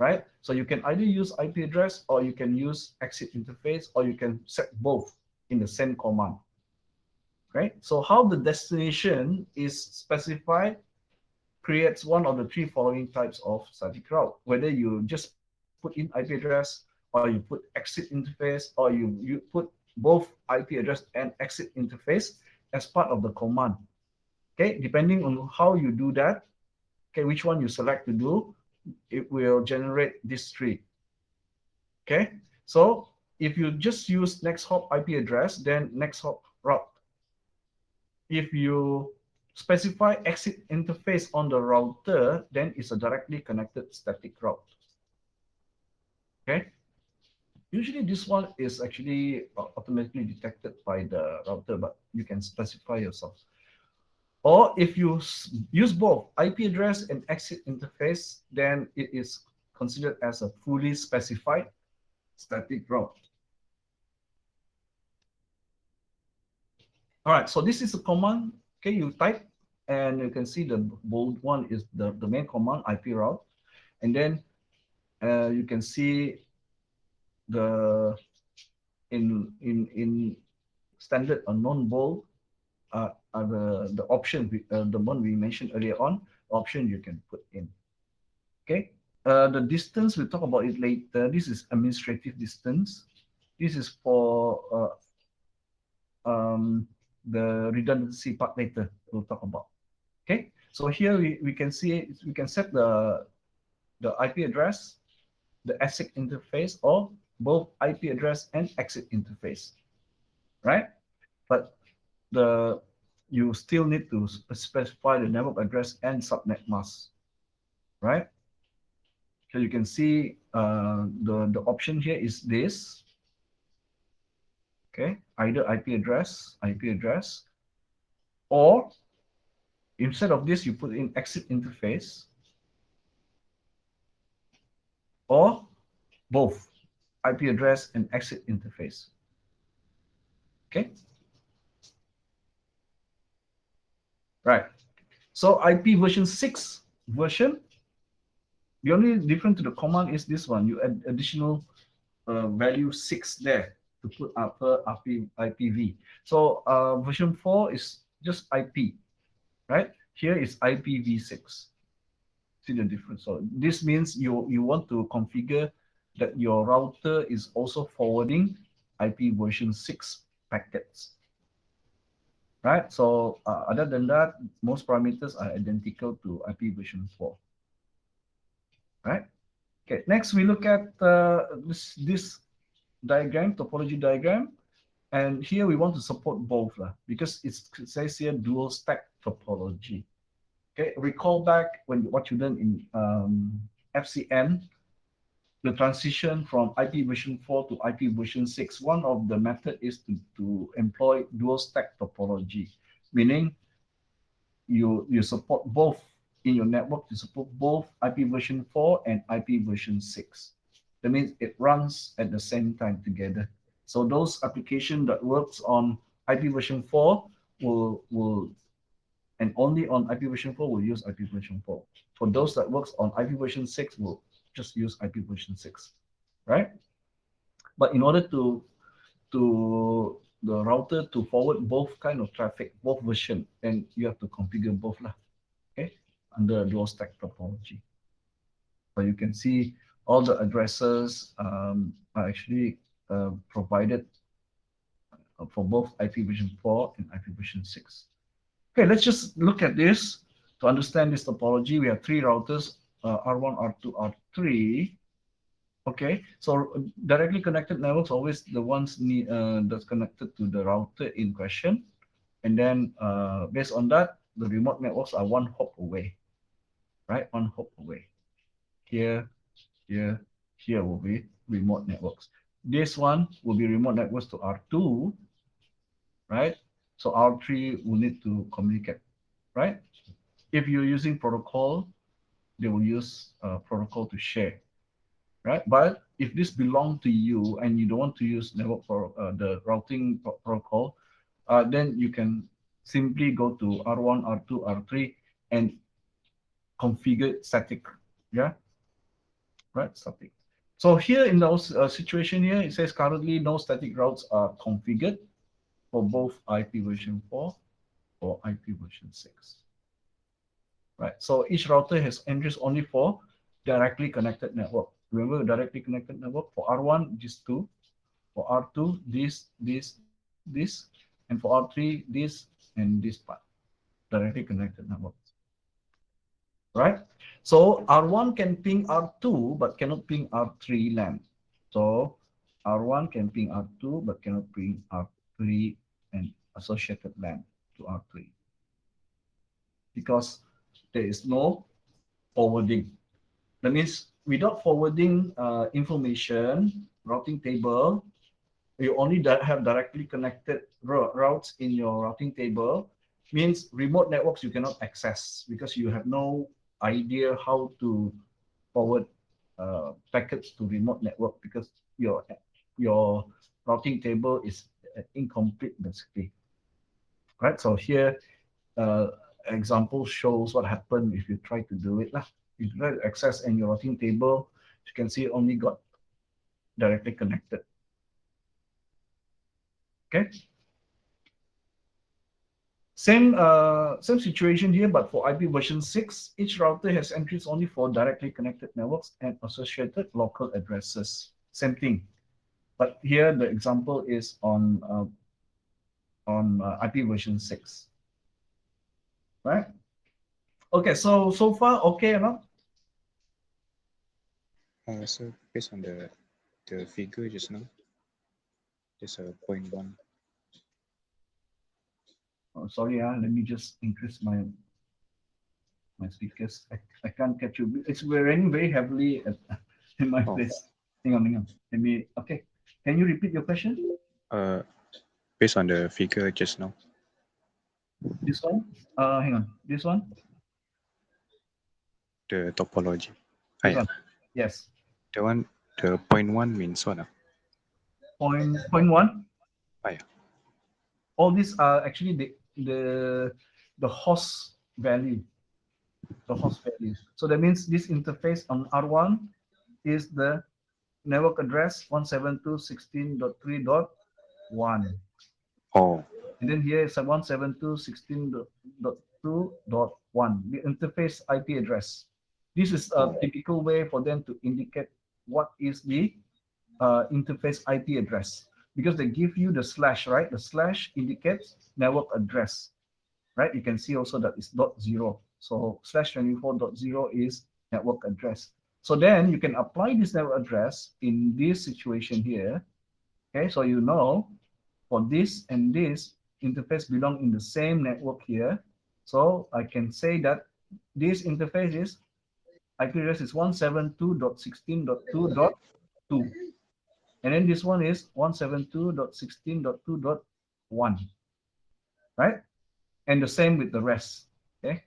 right? So you can either use IP address or you can use exit interface or you can set both in the same command, right? So how the destination is specified creates one of the three following types of static route, whether you just put in IP address or you put exit interface or you put both IP address and exit interface as part of the command. Okay, depending on how you do that, okay, which one you select to do, it will generate these three. Okay, so if you just use next hop IP address, then next hop route. If you specify exit interface on the router, then it's a directly connected static route. Okay. Usually this one is actually automatically detected by the router, but you can specify yourself. Or if you use both IP address and exit interface, then it is considered as a fully specified static route. All right, so this is a command. Okay, you type and you can see the bold one is the main command, IP route. And then you can see the in standard or non-bold are the option the one we mentioned earlier on, option you can put in. Okay, the distance we'll talk about it later. This is administrative distance. This is for the redundancy part later we'll talk about. Okay, so here we can see we can set the IP address, the exit interface, or both IP address and exit interface, right? But the you still need to specify the network address and subnet mask, right? So you can see the option here is this, okay? Either IP address, or instead of this, you put in exit interface, or both IP address and exit interface, okay? Right. So IP version 6 version, the only difference to the command is this one. You add additional value 6 there to put upper IPv. So version 4 is just IP, right? Here is IPv6. See the difference. So this means you want to configure that your router is also forwarding IP version 6 packets, right? So other than that, most parameters are identical to IP version 4, right? Okay, next we look at this diagram, topology diagram. And here we want to support both because it says here dual stack topology. Okay, recall back when what you done in FCN, the transition from IP version 4 to IP version 6. One of the method is to employ dual stack topology, meaning you support both in your network. You support both IP version 4 and IP version 6. That means it runs at the same time together. So those application that works on IP version 4 will and only on IP version 4 will use IP version 4. For those that works on IP version 6 will just use IP version 6, right? But in order to the router to forward both kind of traffic, both version, then you have to configure both lah, okay, under dual stack topology. So you can see all the addresses are actually provided for both IP version 4 and IP version 6. Okay, let's just look at this to understand this topology. We have three routers, R1, R2, R3. Okay, so directly connected networks always the ones that's connected to the router in question. And then based on that, the remote networks are one hop away, right? One hop away. Here, here, here will be remote networks. This one will be remote networks to R2, right? So R3 will need to communicate, right? If you're using protocol, they will use protocol to share, right? But if this belong to you and you don't want to use network for the routing protocol, then you can simply go to R1, R2, R3 and configure static, yeah, right? Static. So here in those situation here, it says currently no static routes are configured for both IP version 4 or IP version 6. Right. So each router has entries only for directly connected network. Remember directly connected network for R1, this two, for R2, this, and for R3, this and this part. Directly connected network. Right? So R1 can ping R2 but cannot ping R3 LAN. So R1 can ping R2 but cannot ping R3 and associated LAN to R3 because there is no forwarding. That means without forwarding information, routing table, you only have directly connected routes in your routing table, means remote networks you cannot access because you have no idea how to forward packets to remote network because your routing table is incomplete basically. Right, so here uh, example shows what happened if you try to do it. If you try to access in your routing table, you can see it only got directly connected. Okay. Same situation here, but for IP version 6, each router has entries only for directly connected networks and associated local addresses. Same thing. But here the example is on IP version 6. Right? Okay, so far okay or not? So based on the figure just now, there's a point one. Oh, sorry, let me just increase my speakers. I can't catch you. It's raining very heavily in my Oh, place. Hang on. Let me. Okay. Can you repeat your question? uh, based on the figure just now, This one. Hang on. This one. the topology. Ah, This yeah, one. Yes. the one, the point one means what? Point one. Ah, yeah. All these are actually the host value. The host value. So that means this interface on R1 is the network address 172.16.3.1. Oh, And then here is 172.16.2.1, the interface IP address. This is a oh, typical way for them to indicate what is the interface IP address because they give you the slash, right? The slash indicates network address, right? You can see also that it's dot zero. So slash 24.0 is network address. So then you can apply this network address in this situation here. Okay, so you know for this and this interface belong in the same network here. So I can say that this interface is IP address is 172.16.2.2. And then this one is 172.16.2.1, right? And the same with the rest. Okay.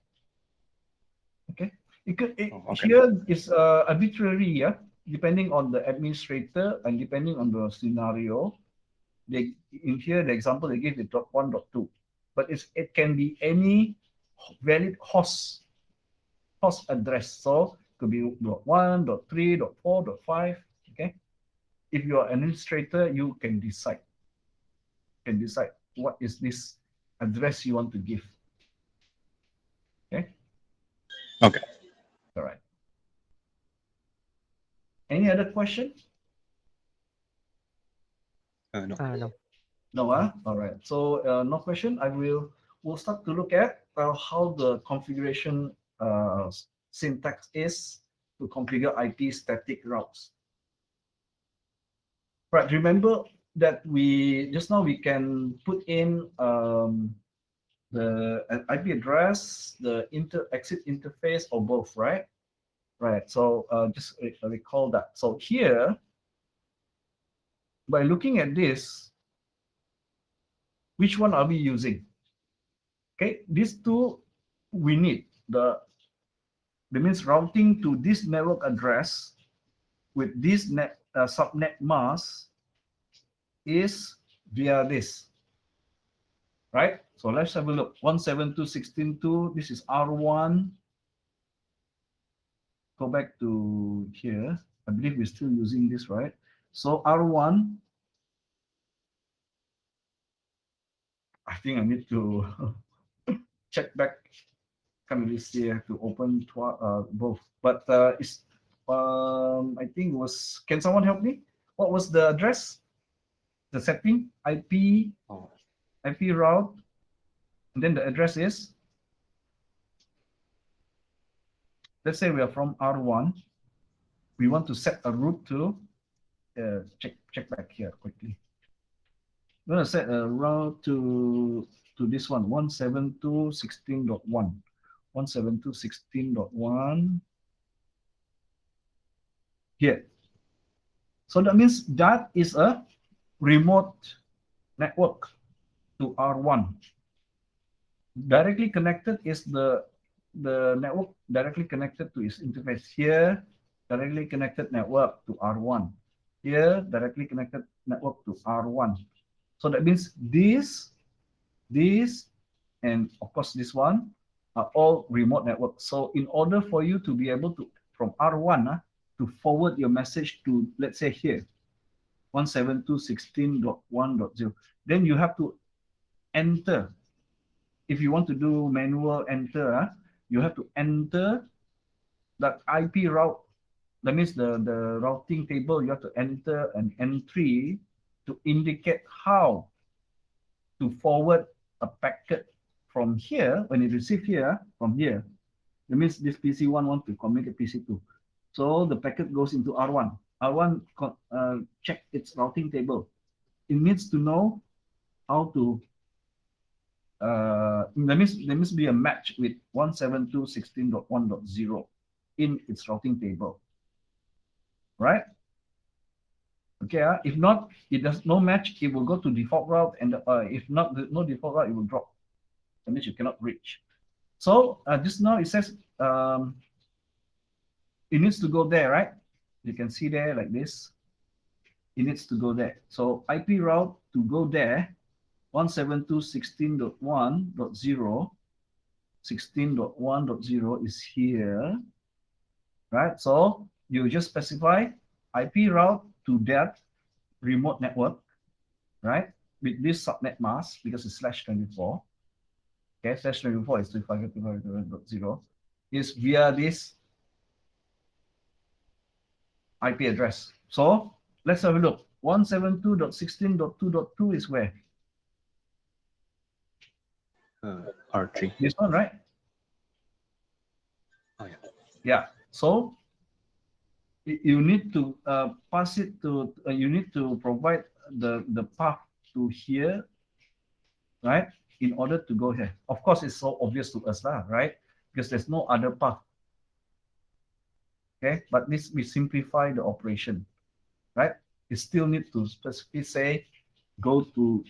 Okay. oh, okay. Here is arbitrary, yeah, depending on the administrator and depending on the scenario. They in here the example they give is dot one dot two, but it can be any valid host address. So it could be dot one, dot three, dot four, dot five. Okay, if you are an administrator, you can decide what is this address you want to give. Okay, Okay. all right. Any other question? No. No. No, all right. So no question. We'll start to look at how the configuration syntax is to configure IP static routes. Right. Remember that we just now we can put in the IP address, the exit interface, or both, right? Right. So just recall that. So here, by looking at this, which one are we using? Okay, these two we need. That means routing to this network address with this subnet mask is via this, right? So let's have a look. 172.16.2. This is R1. Go back to here. I believe we're still using this, right? So R1. I think I need to check back. Can't really see. I have to open both. But it's I think it was. Can someone help me? What was the address? The setting IP Oh, IP route, and then the address is. Let's say we are from R1. We want to set a route to. Check back here quickly. We're gonna set a route to this one 172.16.1. 172.16.1 here. So that means that is a remote network to R1. Directly connected is the network directly connected to its interface here. Directly connected network to R1. Here, directly connected network to R1. So that means this, and of course this one are all remote networks. So in order for you to be able to, from R1 to forward your message to, let's say here, 172.16.1.0, then you have to enter. If you want to do manual enter, you have to enter that IP route. That means the routing table, you have to enter an entry to indicate how to forward a packet from here, when you receive here, from here. That means this PC1 wants to communicate PC2. So the packet goes into R1. R1 check its routing table. It needs to know how to, there must be a match with 172.16.1.0 in its routing table, right? Okay, if not, it does no match, it will go to default route, and if not, no default route, it will drop. That means you cannot reach. So just now it says it needs to go there, right? You can see there like this. It needs to go there. So IP route to go there, 172.16.1.0, 16.1.0 is here, right? So you just specify IP route to that remote network, right? With this subnet mask because it's /24. Okay, /24 is 355.25.0 is via this IP address. So let's have a look. 172.16.2.2 is where? R3. This one, right? Oh, yeah. Yeah. So you need to pass it to. You need to provide the path to here, right? In order to go here. Of course, it's so obvious to us, lah, right? Because there's no other path. Okay, but this we simplify the operation, right? You still need to specifically say go to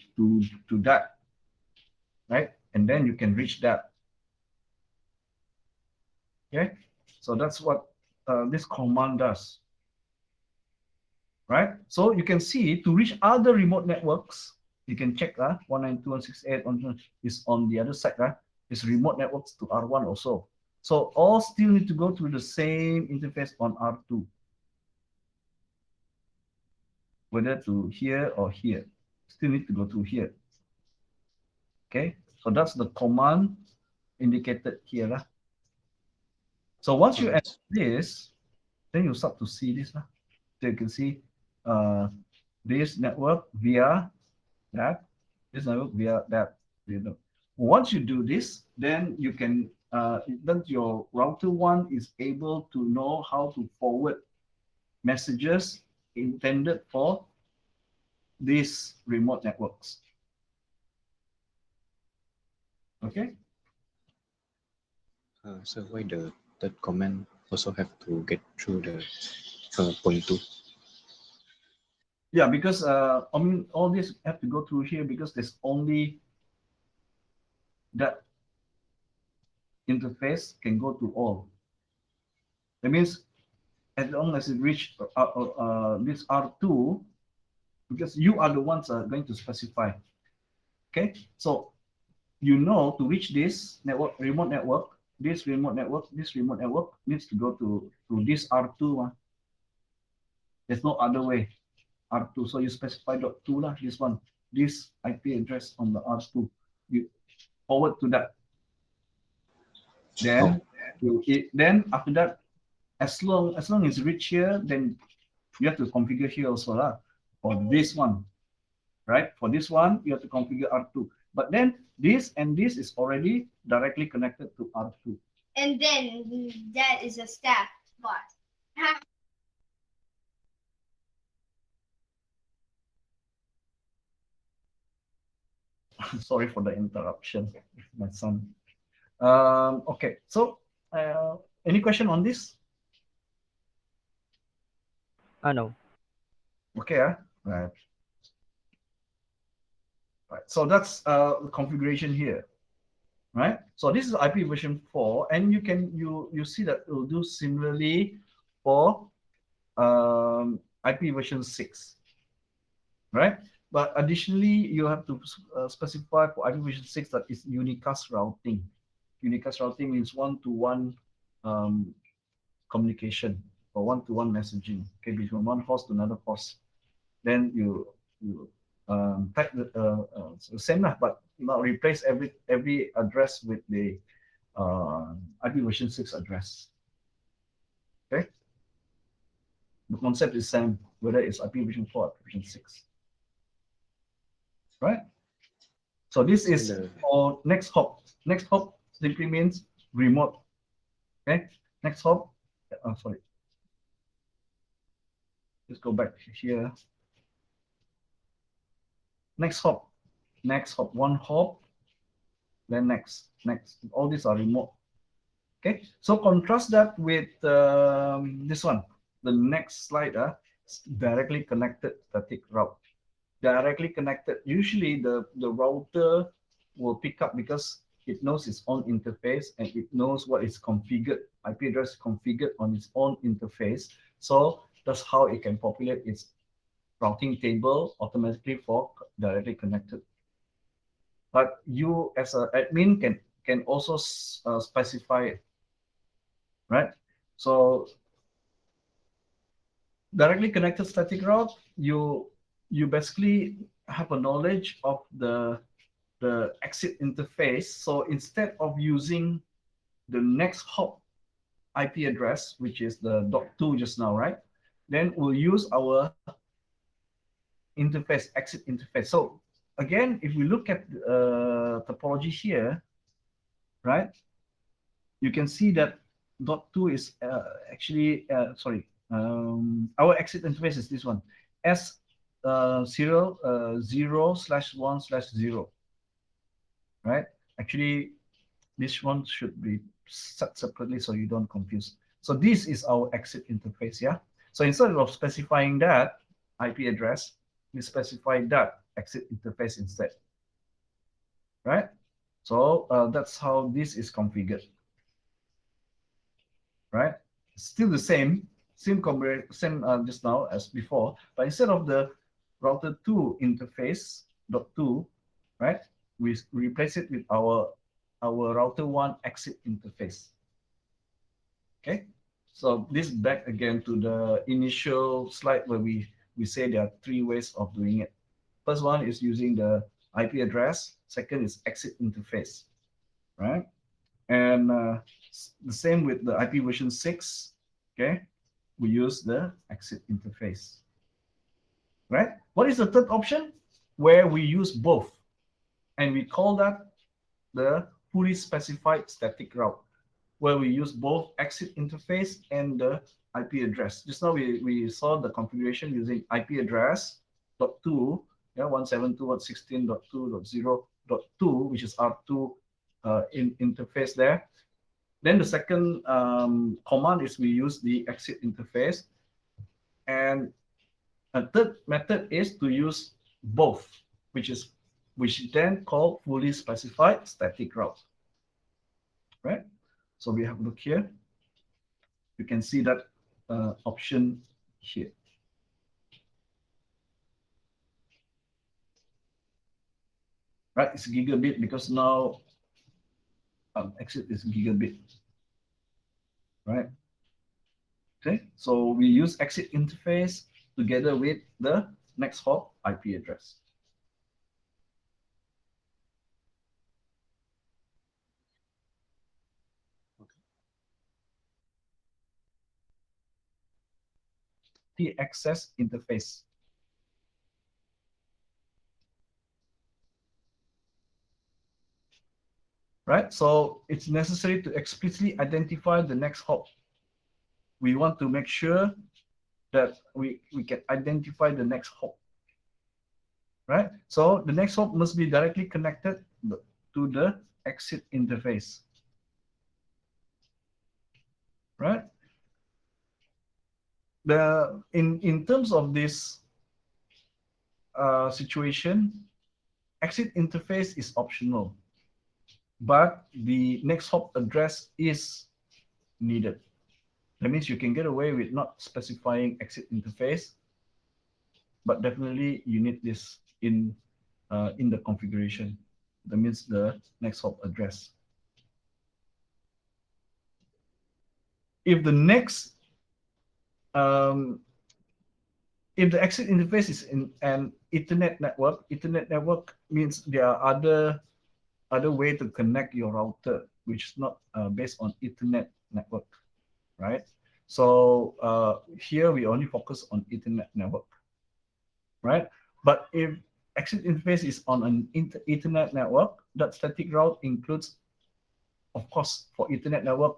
that, right? And then you can reach that. Okay, so that's what this command does, right? So you can see to reach other remote networks, you can check 192.168 is on the other side, right? It's remote networks to R1 also. So all still need to go through the same interface on R2, whether to here or here, still need to go through here. Okay, so that's the command indicated here. So once you add this, then you start to see this. So you can see this network via that This network via that. Once you do this, then you can then your router one is able to know how to forward messages intended for these remote networks. Okay. So why the third command also have to get through the point 2? Yeah, because I mean all this have to go through here because there's only that interface can go to all. That means as long as it reach this R2, because you are the ones going to specify. Okay, so you know to reach this network, remote network, this remote network, this remote network needs to go to this R2. There's no other way. R2. So you specify .2 lah, this one. This IP address on the R2. You forward to that. Then then after that, as long as it's reach here, then you have to configure here also lah. For this one, right? For this one, you have to configure R2. But then this and this is already directly connected to R2. And then that is a staff bot. Sorry for the interruption, my son. Okay, so any question on this? No. Okay, right. Right. So that's the configuration here, right? So this is IP version 4, and you can you see that it will do similarly for IP version 6, right? But additionally, you have to specify for IP version 6 that is unicast routing. Unicast routing means one-to-one communication or one-to-one messaging, okay, between one host to another host. Then you type the same lah, but now replace every address with the IP version 6 address. Okay, the concept is same whether it's IP version 4 or IP version 6. Right? So this is for next hop. Next hop simply means remote. Okay? Next hop. Sorry. Let's go back here. Next hop. Next hop. One hop. Then next. All these are remote. Okay? So contrast that with this one. The next slide. Directly connected static route. Directly connected. Usually the router will pick up because it knows its own interface and it knows what is configured, IP address configured on its own interface. So that's how it can populate its routing table automatically for directly connected. But you as an admin can also specify it, right? So directly connected static route, you basically have a knowledge of the exit interface. So instead of using the next hop IP address, which is the .2 just now, right? Then we'll use our interface, exit interface. So again, if we look at topology here, right? You can see that .2 is actually, sorry, our exit interface is this one, S0/1/0, right? Actually, this one should be set separately so you don't confuse. So this is our exit interface, yeah? So instead of specifying that IP address, we specify that exit interface instead, right? So that's how this is configured, right? Still the same just now as before, but instead of the router 2 interface .2, right? We replace it with our router 1 exit interface. Okay, so this back again to the initial slide where we say there are 3 ways of doing it. First one is using the IP address. Second is exit interface, right? And the same with the IP version 6. Okay, we use the exit interface, right? What is the third option? Where we use both. And we call that the fully specified static route, where we use both exit interface and the IP address. Just now we saw the configuration using IP address .2, yeah, 172.16.2.0.2, which is R2 in interface there. Then the second command is we use the exit interface. And a third method is to use both, which then called fully specified static route. Right? So we have a look here. You can see that option here. Right? It's gigabit because now exit is gigabit. Right? Okay. So we use exit interface together with the next hop IP address. The access interface. Right? So it's necessary to explicitly identify the next hop. We want to make sure that we can identify the next hop. Right? So the next hop must be directly connected to the exit interface. Right? In terms of this situation, exit interface is optional, but the next hop address is needed. That means you can get away with not specifying exit interface, but definitely you need this in the configuration. That means the next hop address. If the next if the exit interface is in an Ethernet network means there are other way to connect your router, which is not based on Ethernet network, right? So here we only focus on Ethernet network, right? But if exit interface is on an Ethernet network, that static route includes, of course, for Ethernet network,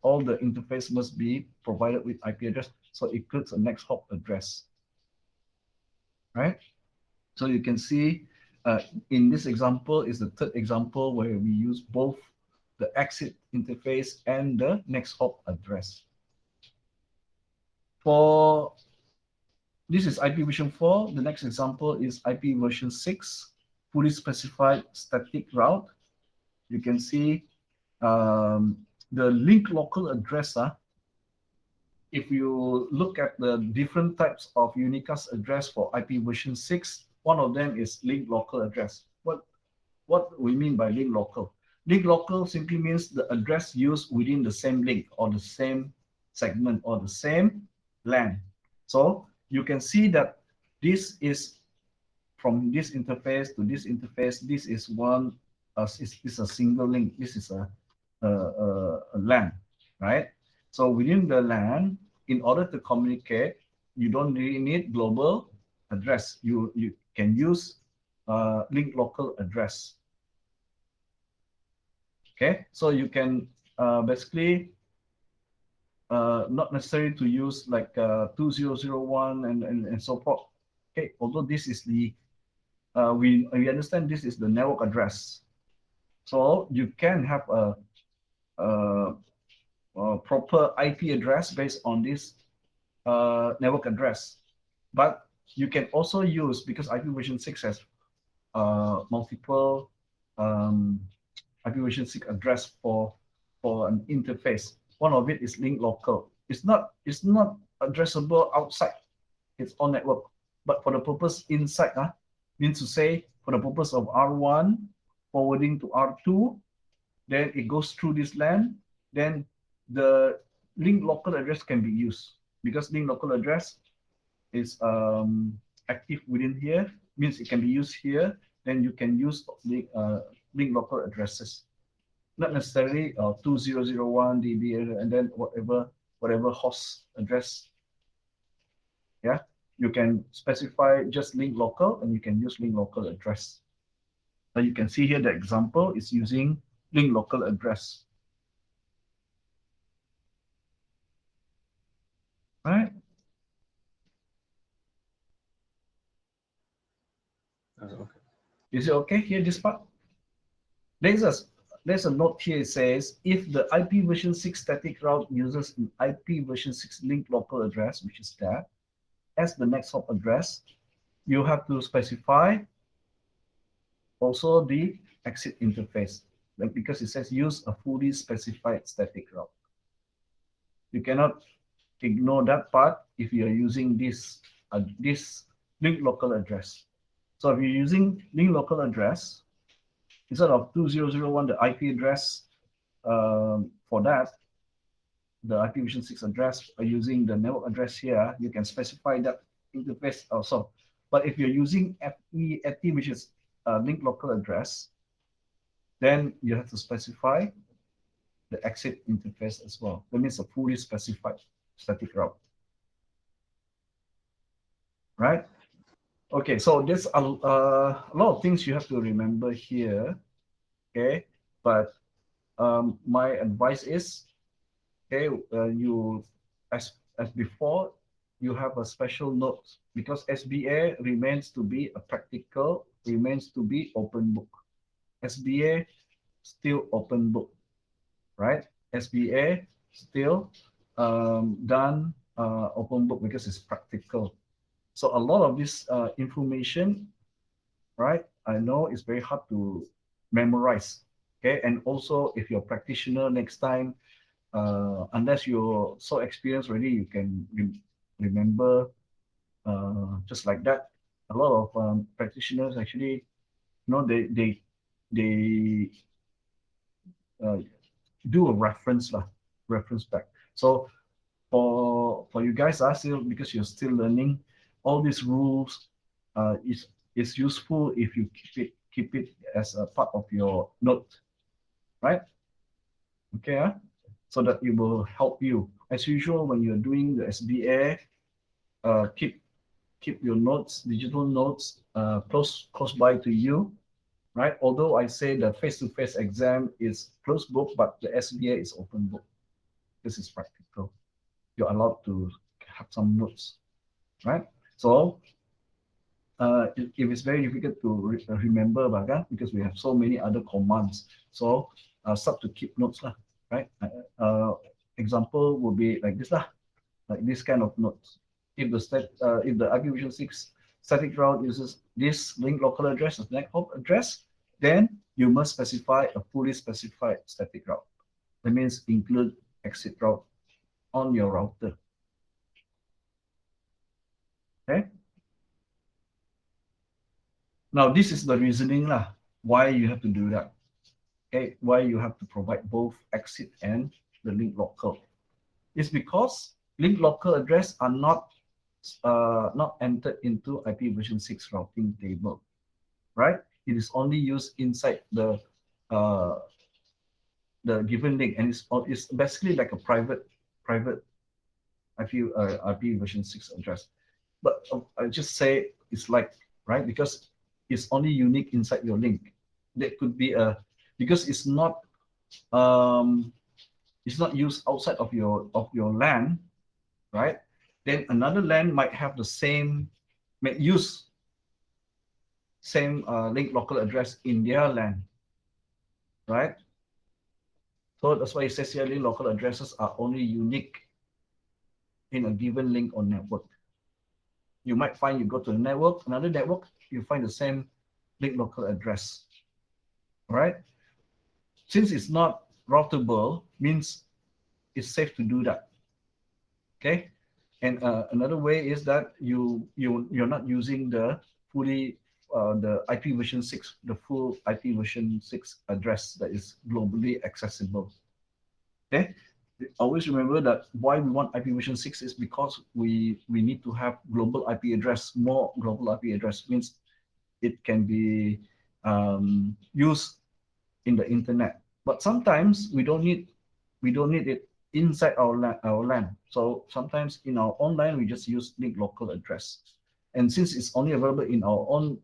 all the interface must be provided with IP address. So it includes a next hop address, right? So you can see in this example is the third example where we use both the exit interface and the next hop address. For this is IP version 4. The next example is IP version 6, fully specified static route. You can see the link local address. If you look at the different types of unicast address for IP version 6, one of them is link local address. What we mean by link local? Link local simply means the address used within the same link or the same segment or the same LAN. So you can see that this is from this interface to this interface. This is one is a single link. This is a LAN, right? So within the LAN, in order to communicate, you don't really need global address. You can use link local address. Okay, so you can basically not necessary to use like 2001 and so forth. Okay, although this is the we understand this is the network address, so you can have a proper IP address based on this network address, but you can also use, because IP version 6 has multiple IP version 6 address for an interface. One of it is link local. It's not addressable outside its own network, but for the purpose inside, means to say for the purpose of R1 forwarding to R2, then it goes through this LAN, then the link local address can be used, because link local address is active within here, means it can be used here. Then you can use the link local addresses, not necessarily 2001 DB and then whatever host address. Yeah, you can specify just link local and you can use link local address. you can see here the example is using link local address. Right? Okay. Is it okay here, this part? There's a note here. It says, if the IP version 6 static route uses an IP version 6 link local address, which is that, as the next hop address, you have to specify also the exit interface, like because it says use a fully specified static route. You cannot ignore that part if you are using this link local address. So if you're using link local address, instead of 2001, the IP address for that, the IPv6 address using the network address here, you can specify that interface also. But if you're using FE, which is link local address, then you have to specify the exit interface as well. That means a fully specified static route. Right? Okay, so there's a lot of things you have to remember here. Okay, but my advice is, okay, you as before, you have a special note because SBA remains to be a practical, remains to be open book. SBA still open book, right? SBA still done open book because it's practical. So a lot of this information, right? I know it's very hard to memorize. Okay, and also if you're a practitioner next time, unless you're so experienced already, you can remember just like that. A lot of practitioners actually, they uh, do a reference back. So for you guys are still, because you're still learning, all these rules is useful if you keep it as a part of your note, right? Okay, so that it will help you. As usual, when you're doing the SBA, keep your notes, digital notes, close by to you, right? Although I say the face-to-face exam is closed book, but the SBA is open book. This is practical. You're allowed to have some notes, right? So if it's very difficult to remember, because we have so many other commands, so start to keep notes, right? Example would be like this, like this kind of notes. If the IPv6 static route uses this link local address as next hop address, then you must specify a fully specified static route. That means include exit route on your router. Okay. Now this is the reasoning why you have to do that. Okay, why you have to provide both exit and the link local. It's because link local address are not entered into IPv6 routing table, right? It is only used inside the given link, and it's basically like a private IPv6 address. But I just say it's like, right, because it's only unique inside your link. That could be because it's not used outside of your LAN, right? Then another LAN might have the same, may use same link local address in their LAN, right? So that's why it says here link local addresses are only unique in a given link or network. You might find you go to another network, you find the same link local address, right? Since it's not routable, means it's safe to do that. Okay, and another way is that you're not using the fully the IP version 6, the full IP version 6 address that is globally accessible. Okay, always remember that why we want IP version 6 is because we need to have global IP address. More global IP address means it can be used in the internet. But sometimes we don't need it inside our LAN. So sometimes in our online we just use link local address. And since it's only available in our own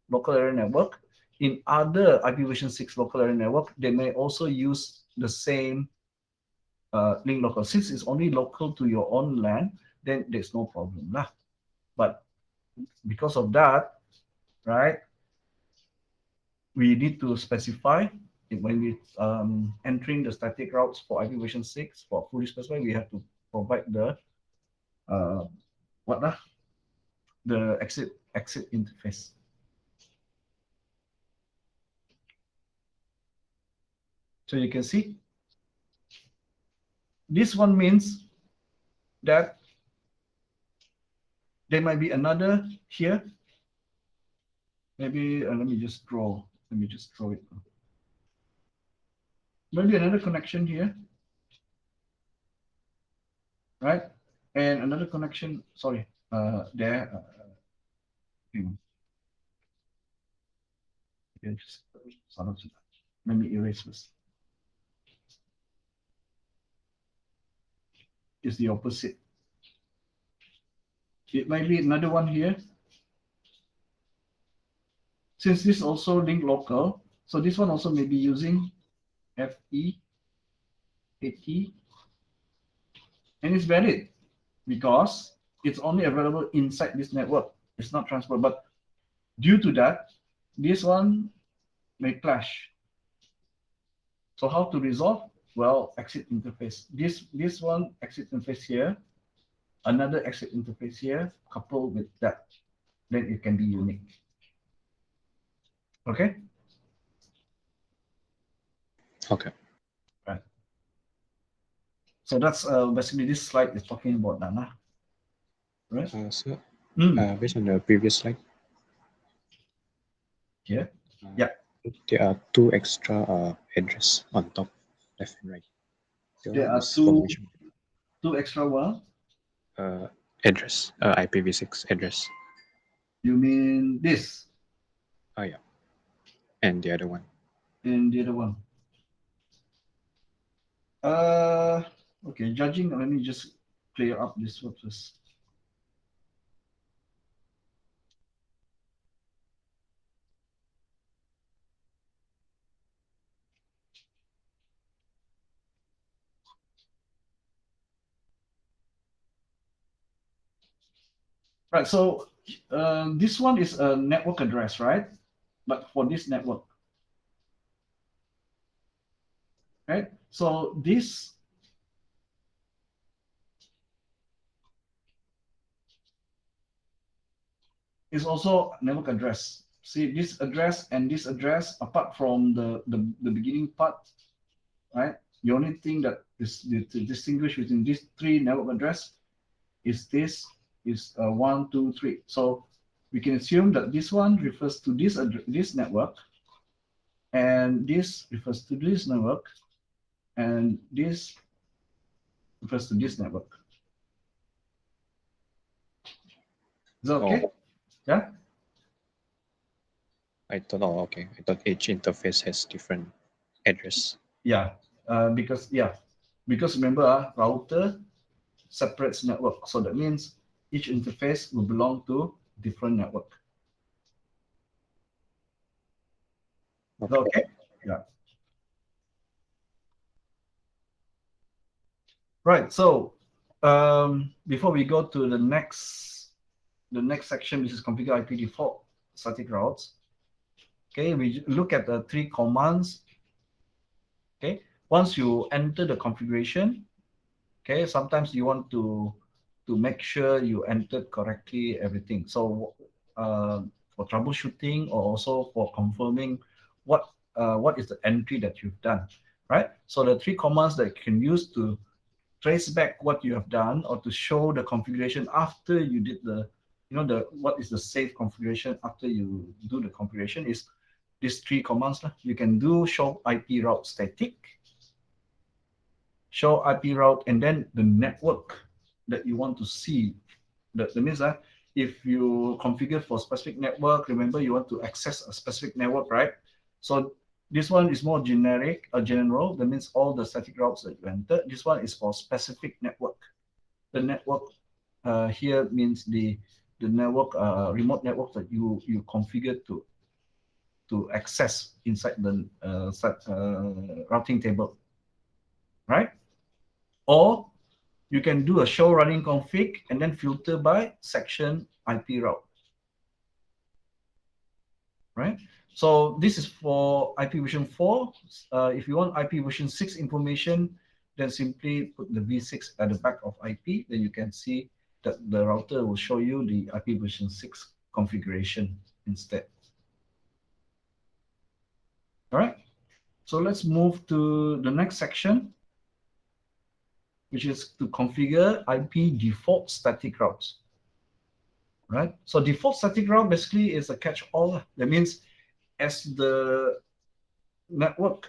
local area network, in other IPv6 local area network, they may also use the same link local. Since it's only local to your own LAN, then there's no problem lah. But because of that, right, we need to specify when we entering the static routes for IPv6 for fully specified, we have to provide the the exit interface. So you can see this one means that there might be another here. Maybe let me just draw it. Maybe another connection here, right? And another connection, sorry, there. Let me erase this. It's the opposite. It might be another one here. Since this also link local, so this one also may be using FE, AT, and it's valid because it's only available inside this network. It's not transferred, but due to that, this one may clash. So how to resolve? Well, exit interface. This one exit interface here, another exit interface here, coupled with that, then it can be unique. Okay. Okay. Right. So that's basically this slide is talking about that, right? So based on the previous slide, here, yeah, there are two extra address on top, left and right. there are two extra what? Address, IPv6 address. You mean this? Oh yeah, and the other one. And the other one. Okay, judging. Let me just clear up this one first. Right, so this one is a network address, right? But for this network, right? So this is also network address. See, this address and this address, apart from the beginning part, right? The only thing that is to distinguish between these three network address is this is 1, 2, 3. So we can assume that this one refers to this network, and this refers to this network, and this refers to this network. Is that okay? Oh. Yeah. I thought, oh, okay. I thought each interface has different address. Yeah, because remember, router separates network, so that means each interface will belong to different network. Okay. Okay. Yeah. Right. So before we go to the next section, which is configure IP default static routes. Okay, we look at the 3 commands. Okay, once you enter the configuration, okay, sometimes you want to make sure you entered correctly everything. So for troubleshooting or also for confirming what is the entry that you've done, right? So the 3 commands that you can use to trace back what you have done or to show the configuration after you did what is the safe configuration after you do the configuration is these 3 commands. You can do show IP route static, show IP route, and then the network that you want to see. That means that if you configure for specific network, remember you want to access a specific network, right? So this one is more generic, general. That means all the static routes that you enter. This one is for specific network. The network here means the network remote network that you configure to. to access inside the routing table, right? Or you can do a show running config and then filter by section IP route, right? So this is for IP version 4. If you want IP version 6 information, then simply put the v6 at the back of IP. Then you can see that the router will show you the IP version 6 configuration instead. All right. So let's move to the next section, which is to configure IP default static routes. Right. So default static route basically is a catch-all. That means as the network,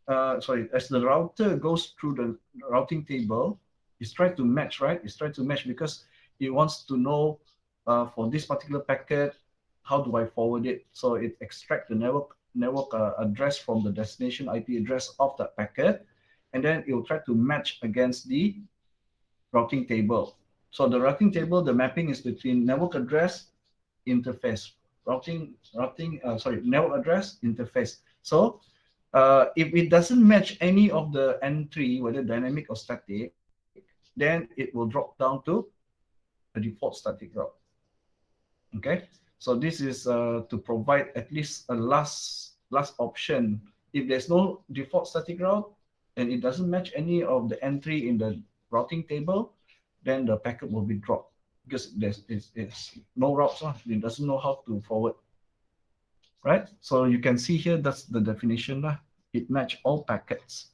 as the router goes through the routing table, it's trying to match, right? It's trying to match because it wants to know for this particular packet, how do I forward it? So it extracts the network address from the destination IP address of that packet, and then it will try to match against the routing table. So the routing table, the mapping is between network address interface, network address interface. So if it doesn't match any of the entry, whether dynamic or static, then it will drop down to a default static route. Okay, so this is to provide at least a last option. If there's no default static route and it doesn't match any of the entry in the routing table, then the packet will be dropped because it's no routes. It doesn't know how to forward. Right? So you can see here, that's the definition. It match all packets.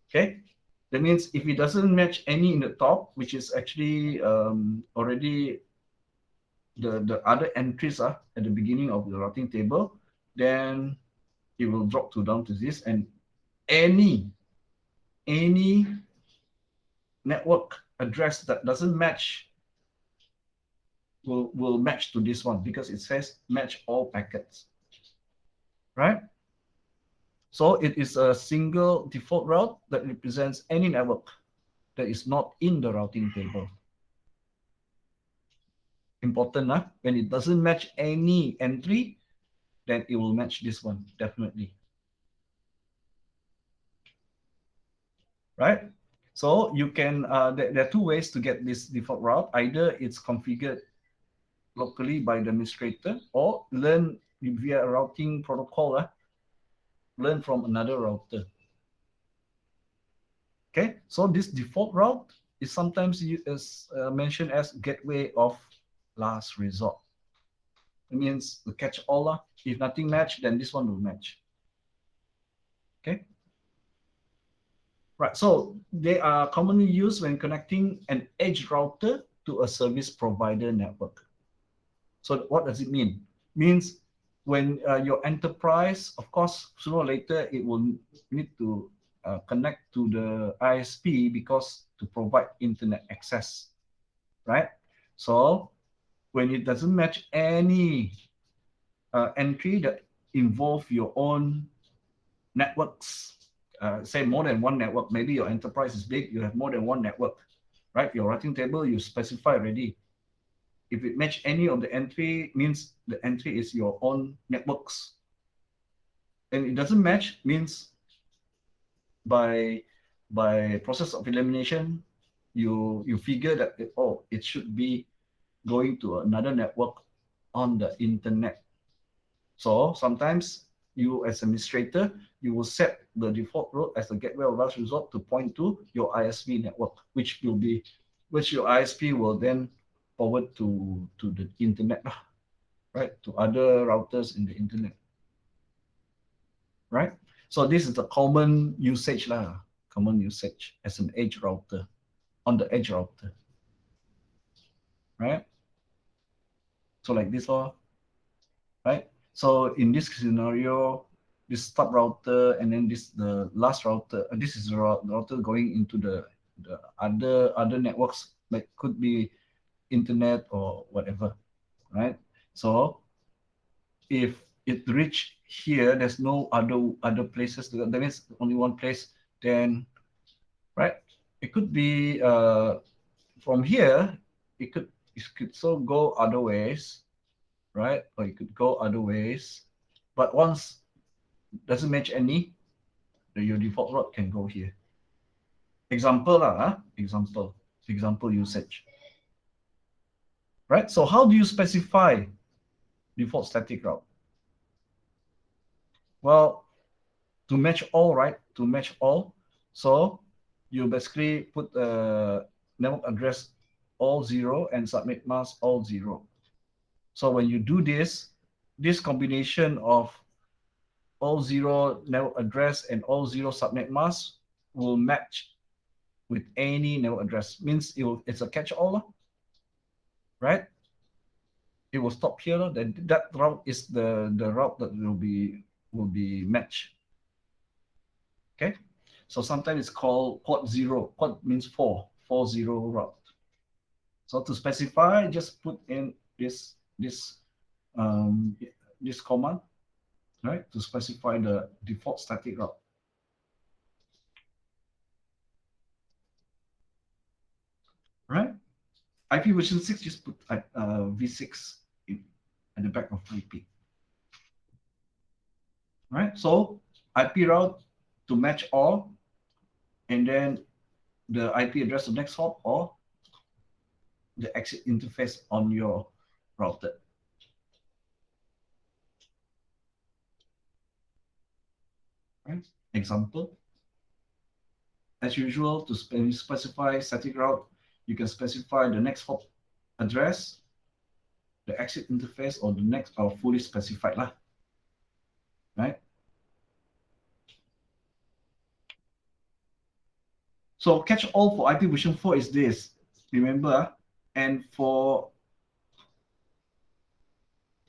Okay? That means if it doesn't match any in the top, which is actually already the other entries are at the beginning of the routing table, then it will drop down to this, and any network address that doesn't match will match to this one because it says match all packets. Right? So it is a single default route that represents any network that is not in the routing table. Important, huh? When it doesn't match any entry, then it will match this one, definitely. Right? So you can, there are two ways to get this default route. Either it's configured locally by the administrator or learn via a routing protocol, learn from another router. Okay, so this default route is sometimes mentioned as gateway of last resort. It means the catch-all. If nothing match, then this one will match. Okay. Right. So they are commonly used when connecting an edge router to a service provider network. So what does it mean? Means when your enterprise, of course, sooner or later it will need to connect to the ISP because to provide internet access, right? So when it doesn't match any entry that involve your own networks, say more than one network, maybe your enterprise is big, you have more than one network, right? Your routing table, you specify already. If it match any of the entry, means the entry is your own networks. And it doesn't match, means by process of elimination, you figure that, it should be going to another network on the internet. So sometimes you as administrator, you will set the default route as the gateway of last resort to point to your ISP network, which your ISP will then forward to the internet, right? To other routers in the internet, right? So this is the common usage as an edge router, on the edge router, right? So like this, right? So in this scenario, this top router and then the last router. This is the router going into the other networks, like could be internet or whatever, right? So if it reach here, there's no other places. That means only one place. Then, right? It could be from here. It could so go other ways, right? Or it could go other ways. But once doesn't match any, your default route can go here. Example example usage. Right? So how do you specify default static route? Well, to match all, right? To match all. So you basically put network address all 0 and subnet mask all 0. So when you do this, this combination of all 0 network address and all 0 subnet mask will match with any network address. Means it's a catch-all, right? It will stop here. Then that route is the route that will be matched. Okay, so sometimes it's called port 0. Port means 40 route. So to specify, just put in this command, right, to specify the default static route. Right? IP version 6, just put v6 at the back of IP. Right? So IP route to match all, and then the IP address of next hop or the exit interface on your router. Right? Example. As usual, to specify static route, you can specify the next hop address, the exit interface, or the next, or fully specified lah. Right? So catch all for IP version 4 is this. Remember, and for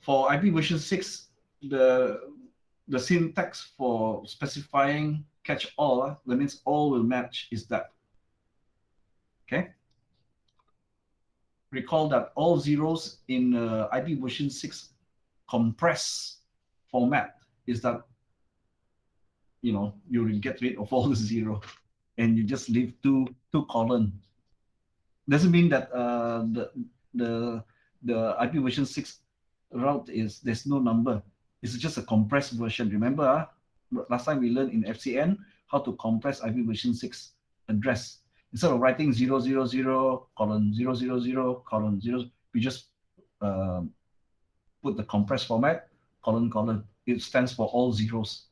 IP version 6, the syntax for specifying catch all, that means all will match, is that. Okay. Recall that all zeros in IP version 6 compress format is that, you know, you will get rid of all the zero and you just leave two column. Doesn't mean that the IP version 6 route is there's no number. It's just a compressed version. Remember, last time we learned in FCN how to compress IP version 6 address. Instead of writing 000 colon 000 colon 0, we just put the compressed format colon. It stands for all zeros.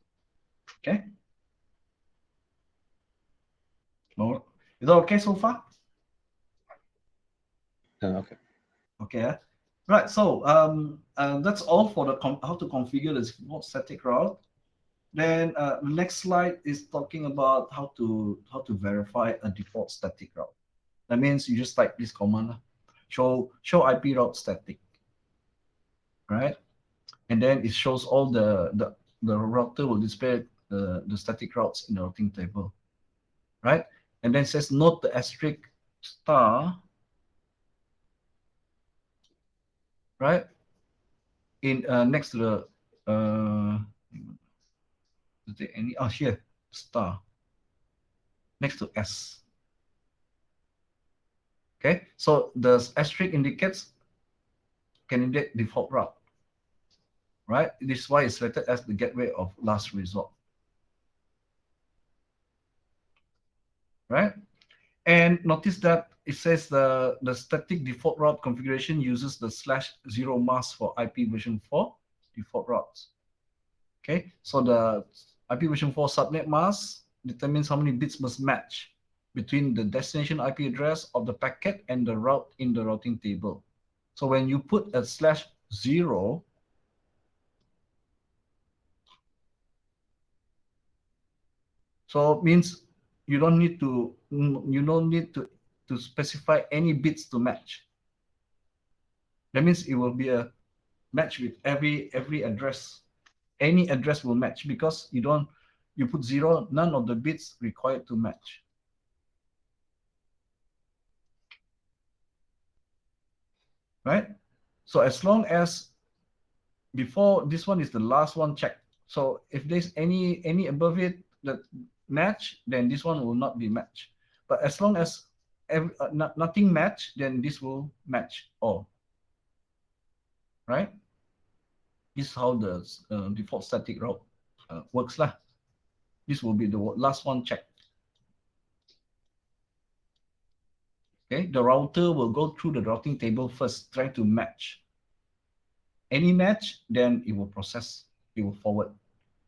Okay. Is that okay so far? Okay. Okay. Right. So that's all for the how to configure the default static route. Then the next slide is talking about how to verify a default static route. That means you just type this command, show IP route static, right? And then it shows all the router will display the static routes in the routing table, right? And then it says note the asterisk star, right? In next to the is there any here star next to S. Okay, so the asterisk indicates candidate default route, right? This is why it's selected as the gateway of last resort, right? And notice that it says the static default route configuration uses the /0 mask for IP version 4 default routes. Okay, so the IP version 4 subnet mask determines how many bits must match between the destination IP address of the packet and the route in the routing table. So when you put a /0, so it means you don't need to specify any bits to match. That means it will be a match with every address. Any address will match because you put 0, none of the bits required to match. Right? So as long as before this one is the last one checked. So if there's any above it that match, then this one will not be matched. But as long as nothing match, then this will match all. Right? This is how the default static route works lah. This will be the last one checked. Okay, the router will go through the routing table first, trying to match. Any match, then it will process, it will forward.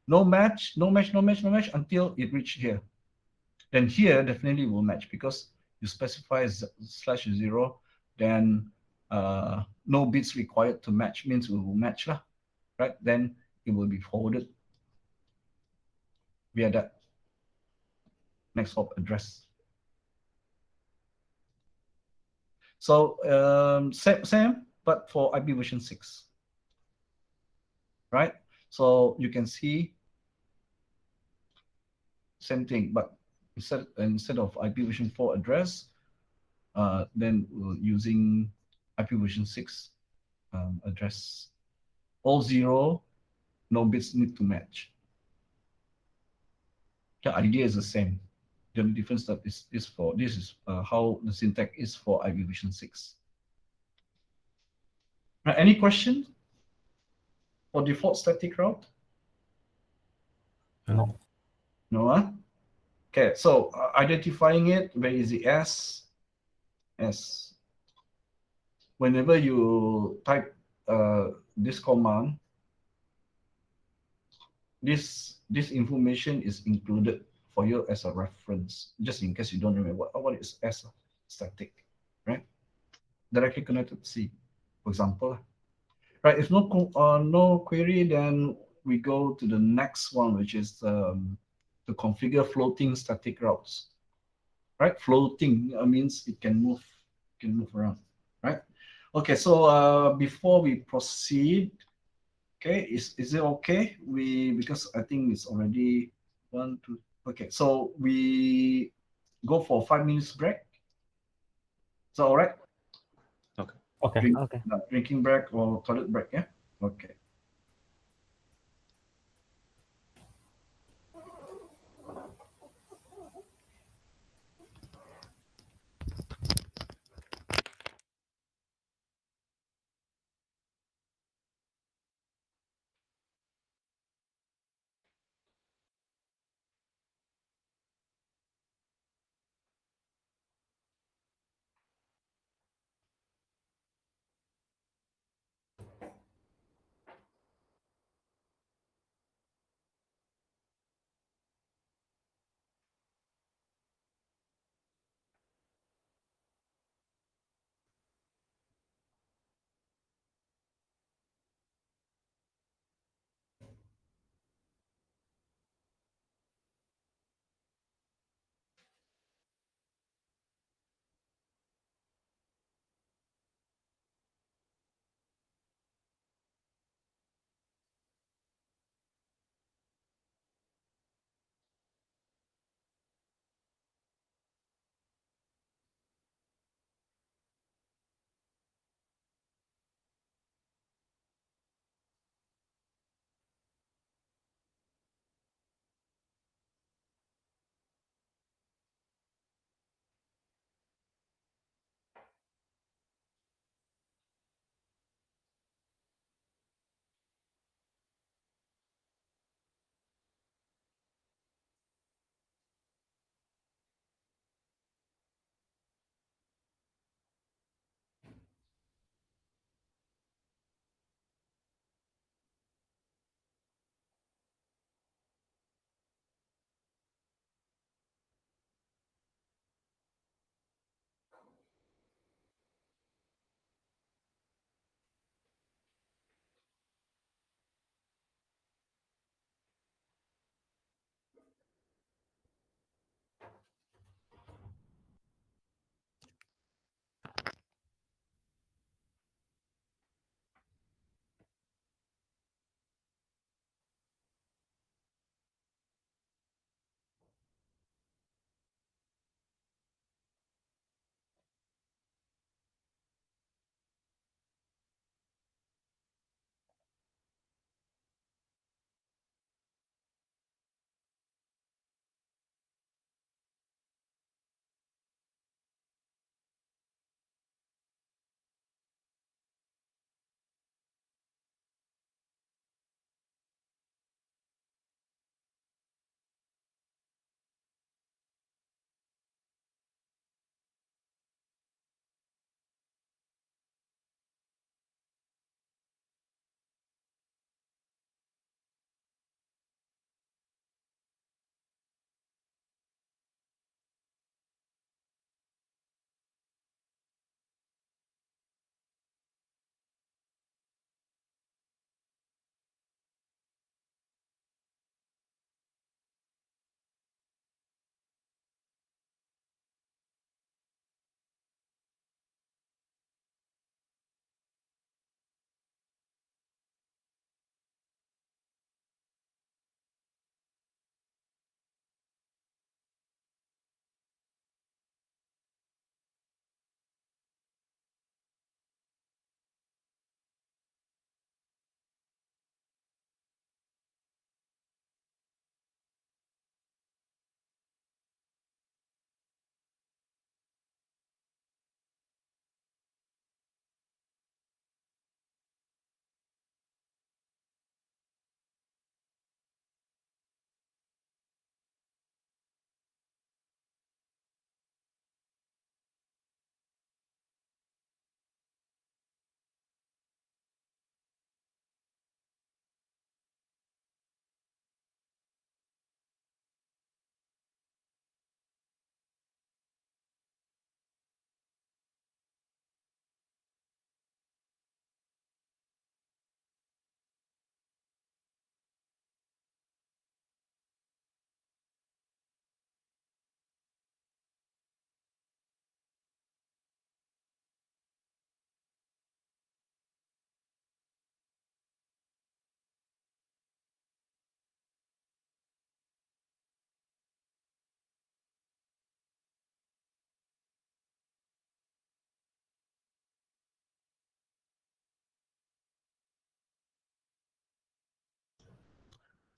No match, no match, no match, no match until it reach here. Then here definitely will match because you specify /0, then no bits required to match means we will match lah, right? Then it will be forwarded via that next hop address. So same, but for IP version 6, right? So you can see same thing, but instead of IP version 4 address, then we're using IP version 6 address. All 0, no bits need to match. The idea is the same. The only difference that is for this is how the syntax is for IP version 6. Any questions for default static route? No. No, huh? Okay, so identifying it, where is the S? Whenever you type this command, this information is included for you as a reference, just in case you don't remember what is S static, right? Directly connected to C, for example. Right, if no query, then we go to the next one, which is to configure floating static routes. Right, floating means it can move around. Right. Okay, so before we proceed, okay, is it okay? Because I think it's already 1, 2. Okay, so we go for 5 minutes break. Is that all right? Okay. Okay. Okay. Drinking break or toilet break, yeah? Okay.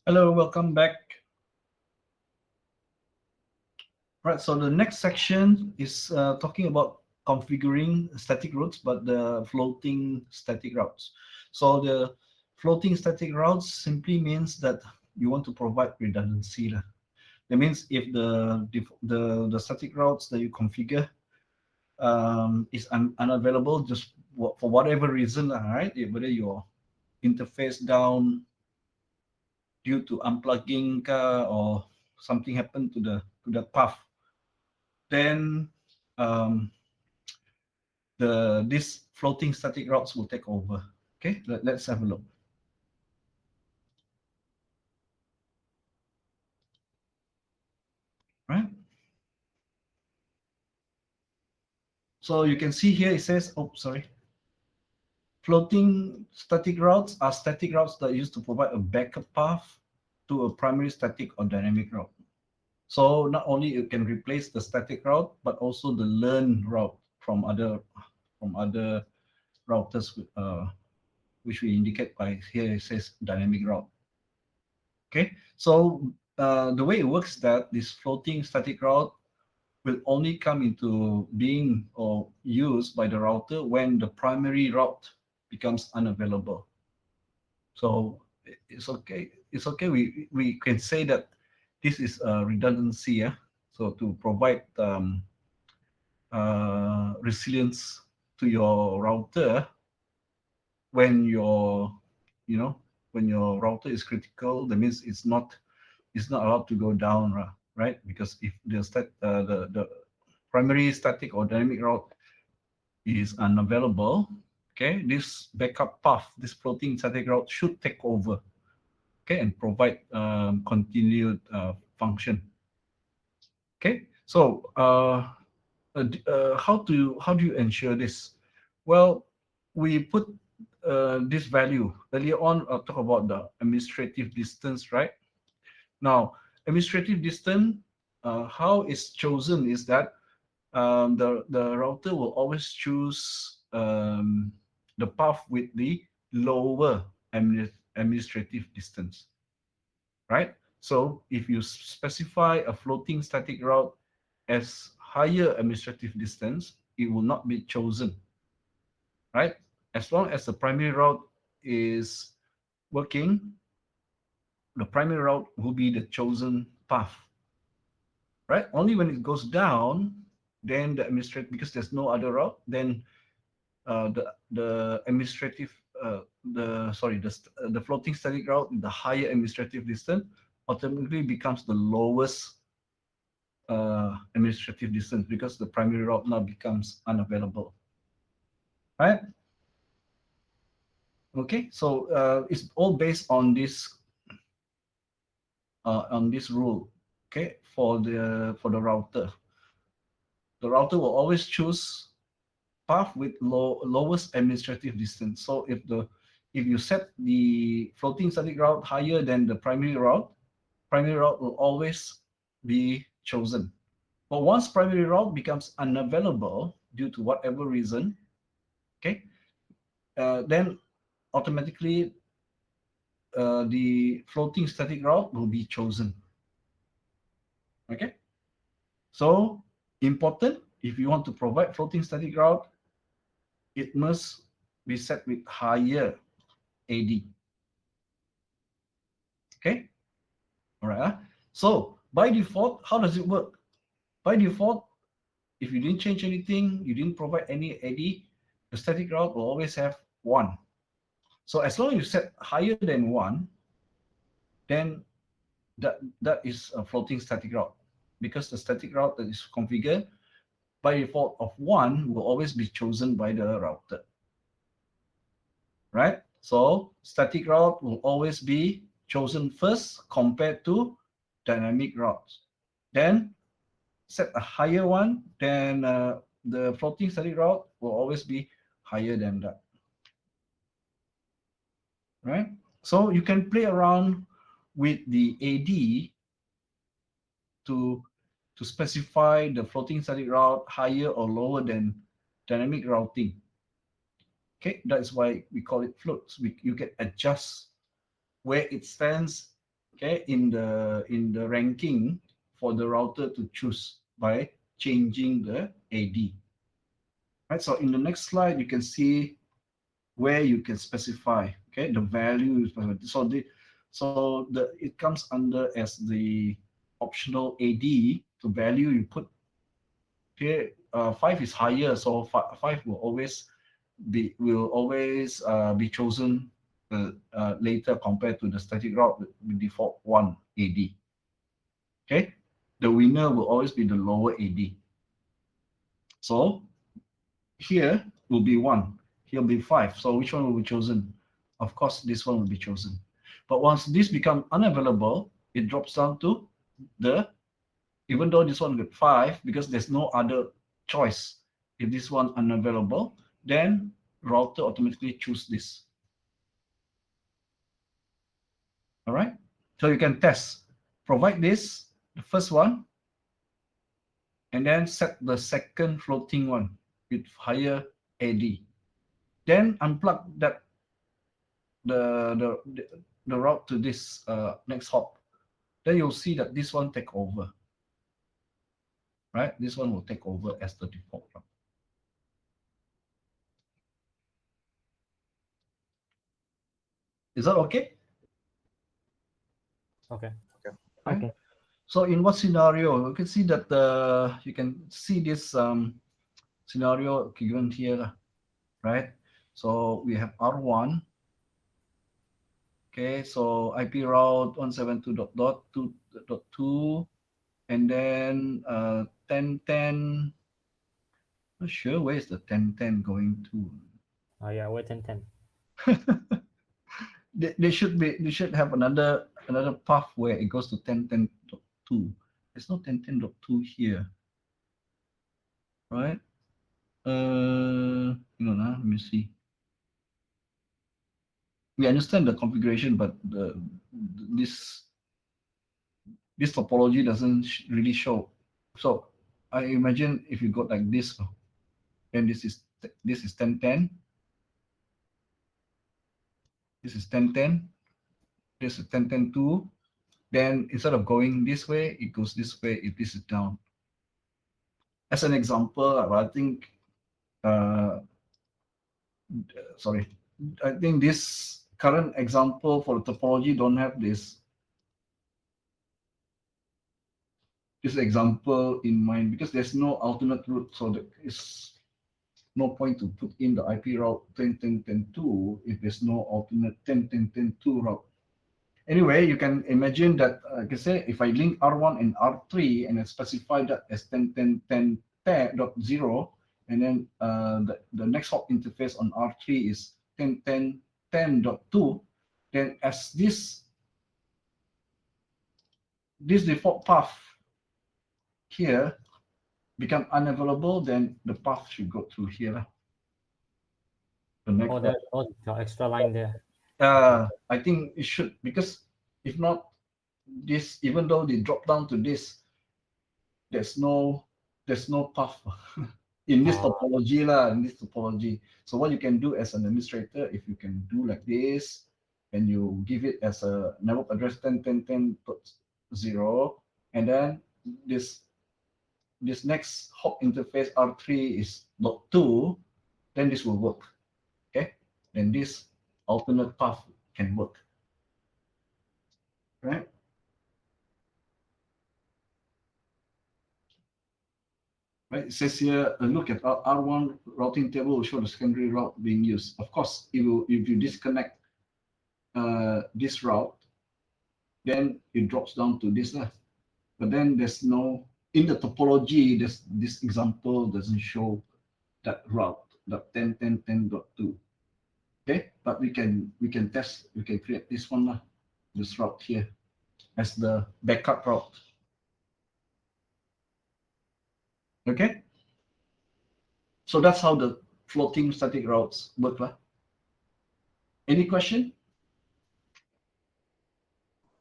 Hello, welcome back. Right, so the next section is talking about configuring static routes, but the floating static routes. So the floating static routes simply means that you want to provide redundancy. That means if the static routes that you configure is unavailable just for whatever reason, right? Whether your interface down due to unplugging or something happened to the path, then this floating static routes will take over. Okay, let's have a look. Right. So you can see here it says, oh, sorry. Floating static routes are static routes that are used to provide a backup path to a primary static or dynamic route. So not only you can replace the static route, but also the learn route from other routers, which we indicate by here it says dynamic route. Okay, so the way it works is that this floating static route will only come into being or used by the router when the primary route becomes unavailable. So it's okay. It's okay. We can say that this is a redundancy. Yeah. So to provide resilience to your router when when your router is critical, that means it's not allowed to go down, right? Because if the primary static or dynamic route is unavailable, okay, this backup path, this floating static route should take over, okay, and provide continued function. Okay, so how do you ensure this? Well, we put this value earlier on. I'll talk about the administrative distance, right? Now, administrative distance, how it's chosen is that the router will always choose the path with the lower administrative distance, right? So if you specify a floating static route as higher administrative distance, it will not be chosen, right? As long as the primary route is working, the primary route will be the chosen path, right? Only when it goes down, then the administrative, because there's no other route, then the administrative, the floating static route, the higher administrative distance, automatically becomes the lowest administrative distance because the primary route now becomes unavailable, right? Okay, so it's all based on this rule. Okay, for the router, the router will always choose path with lowest administrative distance. So if you set the floating static route higher than the primary route will always be chosen. But once primary route becomes unavailable due to whatever reason, okay, then automatically the floating static route will be chosen. Okay, so important, if you want to provide floating static route, it must be set with higher AD. Okay, all right. So by default, how does it work? By default, if you didn't change anything, you didn't provide any AD, the static route will always have 1. So as long as you set higher than 1, then that is a floating static route, because the static route that is configured by default of 1 will always be chosen by the router, right? So static route will always be chosen first compared to dynamic routes. Then set a higher one, then the floating static route will always be higher than that, right? So you can play around with the AD to specify the floating static route higher or lower than dynamic routing. Okay, that's why we call it floats. You can adjust where it stands okay, in the ranking for the router to choose by changing the AD. Right. So in the next slide, you can see where you can specify, okay, the value. So it comes under as the optional AD. The value you put here, 5 is higher, so 5 will always be chosen later compared to the static route with default 1 AD. Okay, the winner will always be the lower AD. So here will be 1, here will be 5. So which one will be chosen? Of course, this one will be chosen. But once this becomes unavailable, it drops down to even though this one got 5, because there's no other choice. If this one unavailable, then router automatically choose this. All right. So you can test. Provide this, the first one, and then set the second floating one with higher AD. Then unplug that the route to this next hop. Then you'll see that this one take over. Right? This one will take over as the default route. Is that okay? Okay. Right? Okay. So in what scenario? You can see that you can see this scenario given here, right? So we have R1. Okay, so IP route 172.2.2, and then 1010. Not sure where is the 1010 going to. Oh yeah, wait 1010. They should have another path where it goes to 1010.2. There's no 1010.2 here, right? Hang on, let me see. We understand the configuration, but this topology doesn't really show. So I imagine if you got like this, then this is 1010. This is 1010. This is 1010.2. Then instead of going this way, it goes this way if this is down. As an example, I think, sorry, I think this current example for the topology don't have this example in mind because there's no alternate route, so there is no point to put in the IP route 10.10.2 if there's no alternate 10.10.2 route. Anyway, you can imagine that, like I say, if I link R1 and R3 and I specify that as 10.10.10.0, and then the next hop interface on R3 is 10.10.10.2, then as this default path here become unavailable, then the path should go through here. The next the extra line there. I think it should, because if not, this, even though they drop down to this, there's no path in this topology So what you can do as an administrator, if you can do like this, and you give it as a network address 10.10.10.0, and then this next hop interface R3 is .2, then this will work. Okay, then this alternate path can work, right? Right, it says here, look at R1 routing table will show the secondary route being used. Of course, if you disconnect this route, then it drops down to this left. But then there's no, in the topology, this example doesn't show that route, that 10.10.10.2. Okay, but we can test, we can create this one, this route here as the backup route. Okay, so that's how the floating static routes work. Any question?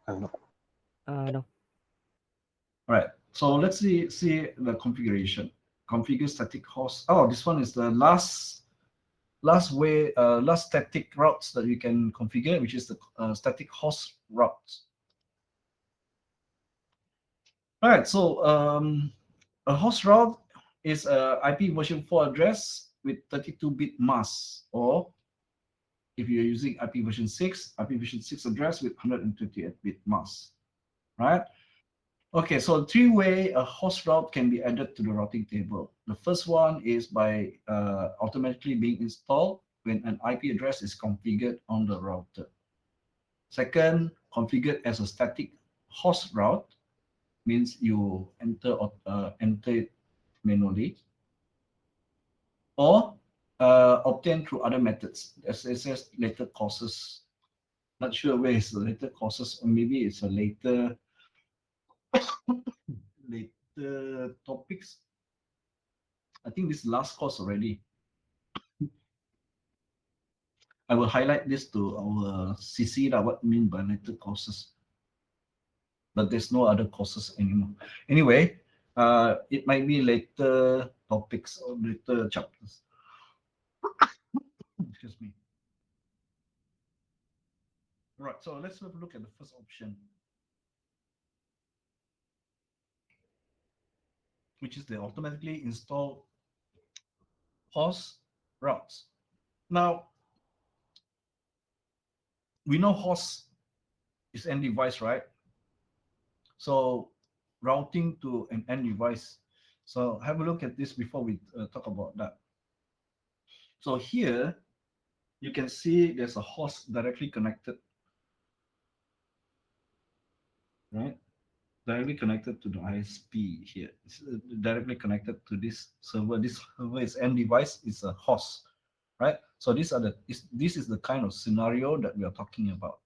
No. No. All right, so let's see the configuration. Configure static host. Oh, this one is the last static routes that we can configure, which is the static host routes. All right, so a host route is a IP version 4 address with 32-bit mask, or if you're using IP version 6, IP version 6 address with 128-bit mask, right? Okay, so three-way a host route can be added to the routing table. The first one is by automatically being installed when an IP address is configured on the router. Second, configured as a static host route means you enter it manually, or obtained through other methods. As it says, later courses. Not sure where is the later courses, or maybe it's a later topics. I think this last course already. I will highlight this to our CC that what mean by later courses. But there's no other courses anymore. Anyway, it might be later topics or later chapters. Excuse me. Right, so let's have a look at the first option, which is the automatically install host routes. Now, we know host is end device, right? So routing to an end device. So have a look at this before we talk about that. So here, you can see there's a host directly connected, right? Directly connected to the ISP here. It's directly connected to this server. This server is end device, is a host, right? So this is the kind of scenario that we are talking about.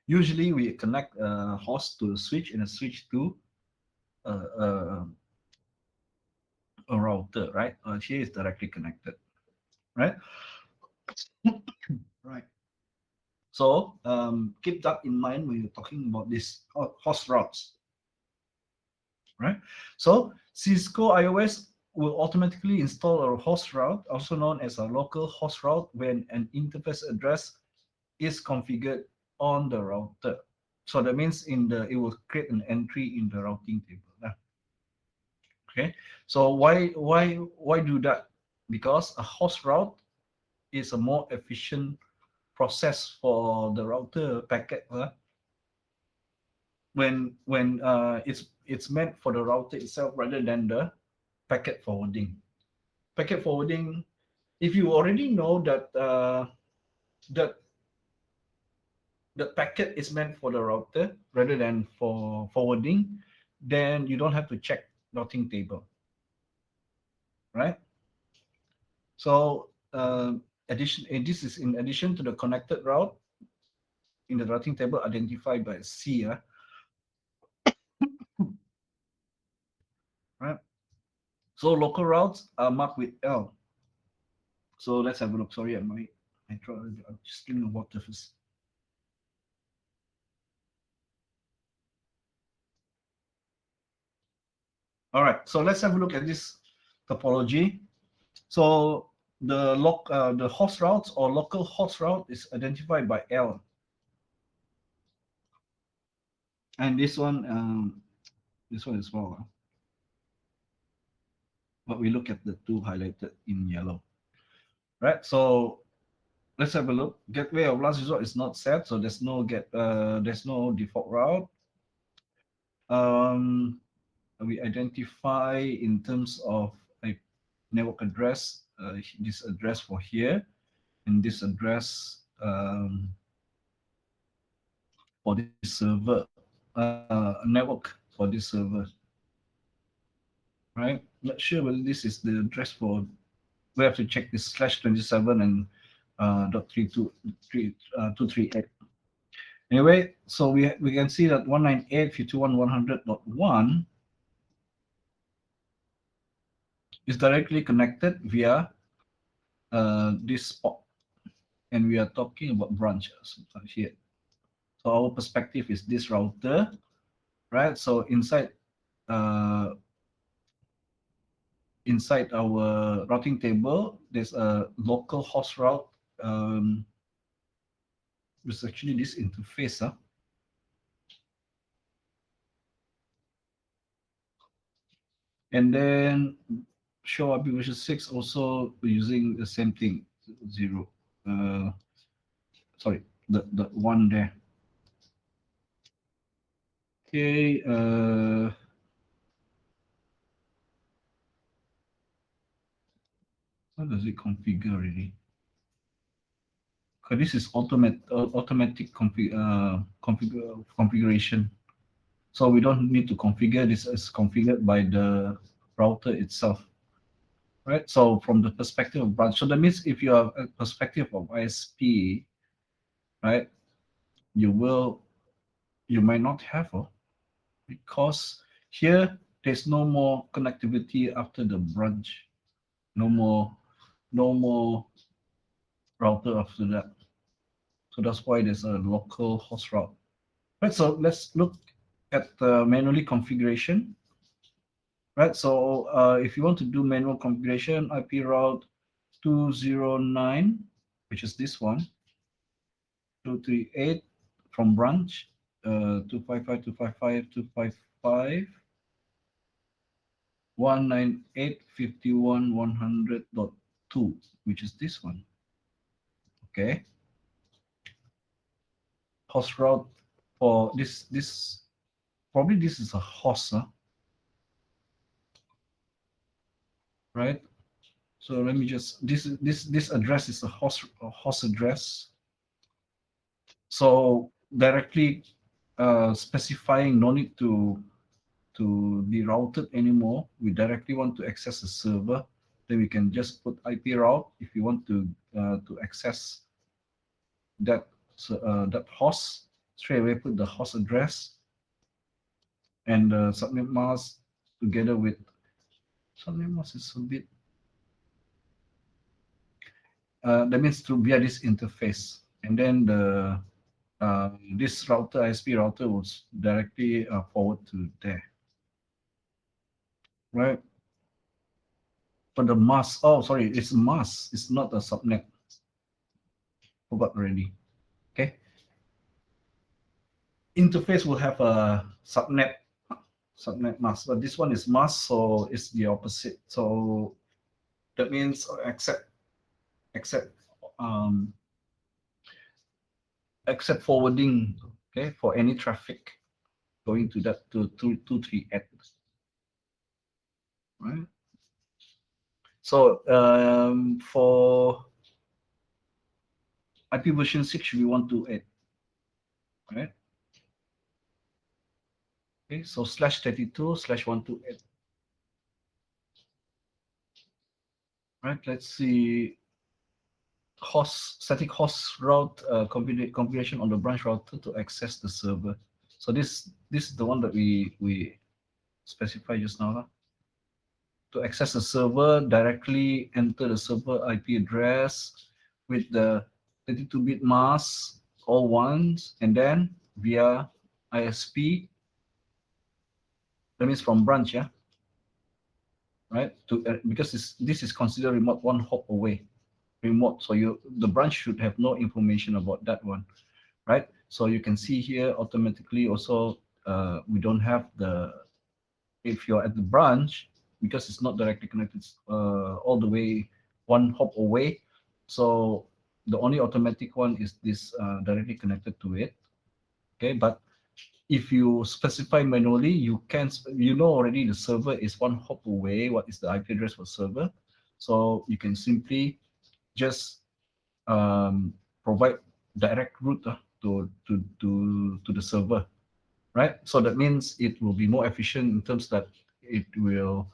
Usually we connect a host to a switch and a switch to a router, right? Here is directly connected, right? Right. So keep that in mind when you're talking about this host routes, right? So Cisco iOS will automatically install a host route, also known as a local host route, when an interface address is configured on the router. So that means it will create an entry in the routing table. Okay, so why do that? Because a host route is a more efficient process for the router packet. When it's meant for the router itself rather than the packet forwarding. Packet forwarding, if you already know that that the packet is meant for the router rather than for forwarding, then you don't have to check routing table, right? So this is in addition to the connected route in the routing table identified by C, right? So local routes are marked with L. So let's have a look. Sorry, I'm just getting the water first. All right, so let's have a look at this topology. So the host routes or local host route is identified by L, and this one as well. But we look at the two highlighted in yellow, right? So let's have a look. Gateway of last resort is not set, so there's no default route. We identify in terms of a network address, this address for here, and this address for this server, network for this server, right? Not sure whether this is the address for. We have to check this /27 and .323.238. Anyway, so we can see that 198.51.100.1 is directly connected via this port, and we are talking about branches here. So our perspective is this router, right? So inside our routing table, there's a local host route. There's actually this interface. And then show IP version 6 also using the same thing, 0. Sorry, the one there. Okay, how does it configure already? Because this is automatic configuration. So we don't need to configure this as configured by the router itself. Right? So from the perspective of branch, so that means if you have a perspective of ISP, right, you might not have, because here there's no more connectivity after the branch, no more router after that. So that's why there's a local host route. Right, so let's look at the manually configuration. Right, so if you want to do manual configuration, IP route 209, which is this one, 238 from branch, 255, 255, 255, 198, 51, 100.2, which is this one. Okay. Host route for this probably this is a host, right? So let me just this address is a host address. So directly specifying no need to be routed anymore. We directly want to access the server, then we can just put IP route if you want to access that that host. Straight away put the host address and subnet mask together with subnet mask is a bit that means through via this interface, and then the this router ISP router will directly forward to there, right? For the mask, oh sorry, it's mask, it's not a subnet. Forgot already. Okay. Interface will have a subnet mask, but this one is mask, so it's the opposite. So that means accept forwarding, okay, for any traffic going to that to 238, right? So for IP version 6 we want to add, right? Okay, so /32/128. Right, let's see. Static host route configuration on the branch router to access the server. So this is the one that we specify just now. To access the server, directly enter the server IP address with the 32-bit mask, all ones, and then via ISP. That means from branch, yeah, right? To because this is considered remote, one hop away. Remote, so the branch should have no information about that one, right? So you can see here automatically also we don't have the, if you're at the branch, because it's not directly connected all the way one hop away, so the only automatic one is this directly connected to it. Okay, but if you specify manually, you can, you know already the server is one hop away, what is the IP address for server, so you can simply just provide direct route to the server, right? So that means it will be more efficient in terms that it will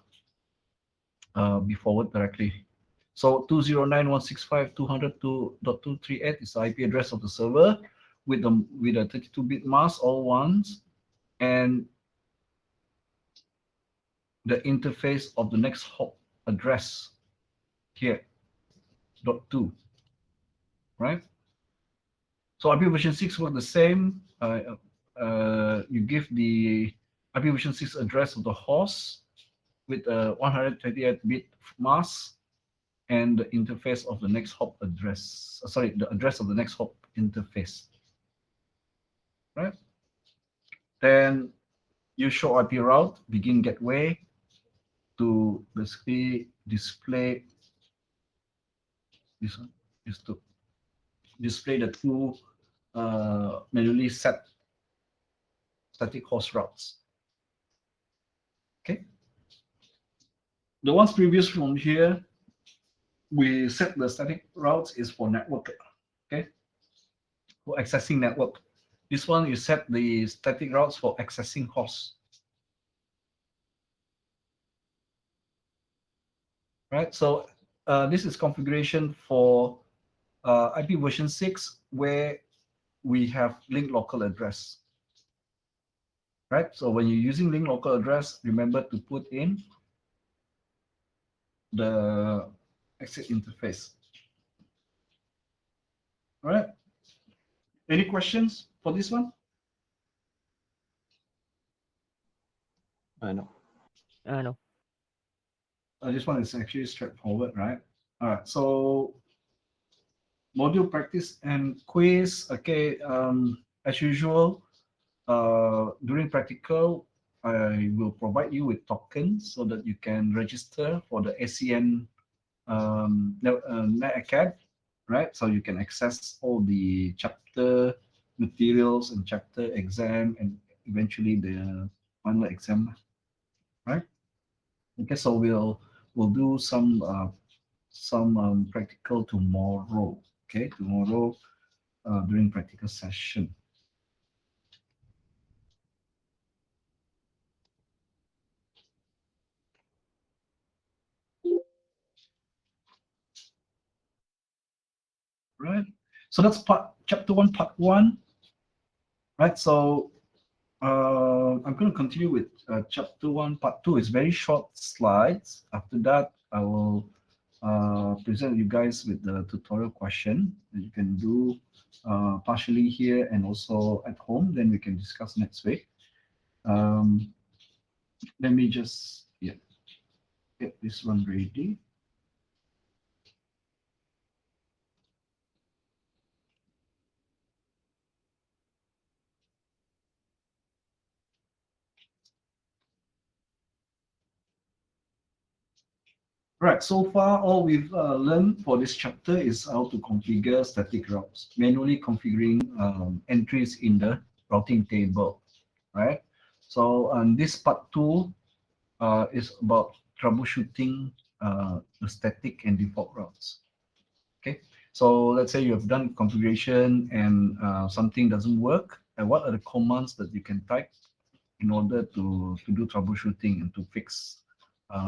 be forwarded directly. So 209.165.200.238 is the IP address of the server with a 32-bit mask, all ones, and the interface of the next hop address here, .2, right? So IP version 6 work the same. You give the IP version 6 address of the host with a 128-bit mask and the interface of the next hop address. Sorry, the address of the next hop interface. Right? Then you show IP route, begin gateway. to basically display this one is to display the two manually set static host routes. Okay. The ones previous from here, we set the static routes is for network. Okay. For accessing network. This one you set the static routes for accessing hosts. Right. So this is configuration for IP version 6 where we have link local address. Right. So when you're using link local address, remember to put in the exit interface. All right. Any questions for this one? No. No. This one is actually straightforward, right? All right. So module practice and quiz. Okay. As usual, during practical, I will provide you with tokens so that you can register for the ACN NetAcad, right? So you can access all the chapter materials and chapter exam and eventually the final exam, right? Okay, so we'll do some practical tomorrow. Okay, tomorrow during practical session. Right. So that's chapter 1, part 1. Right. So I'm going to continue with chapter 1, part 2. It's very short slides. After that, I will present you guys with the tutorial question that you can do partially here and also at home. Then we can discuss next week. Let me just get this one ready. Right, so far all we've learned for this chapter is how to configure static routes, manually configuring entries in the routing table, right? So this part 2 is about troubleshooting the static and default routes. Okay, so let's say you have done configuration and something doesn't work, and what are the commands that you can type in order to do troubleshooting and to fix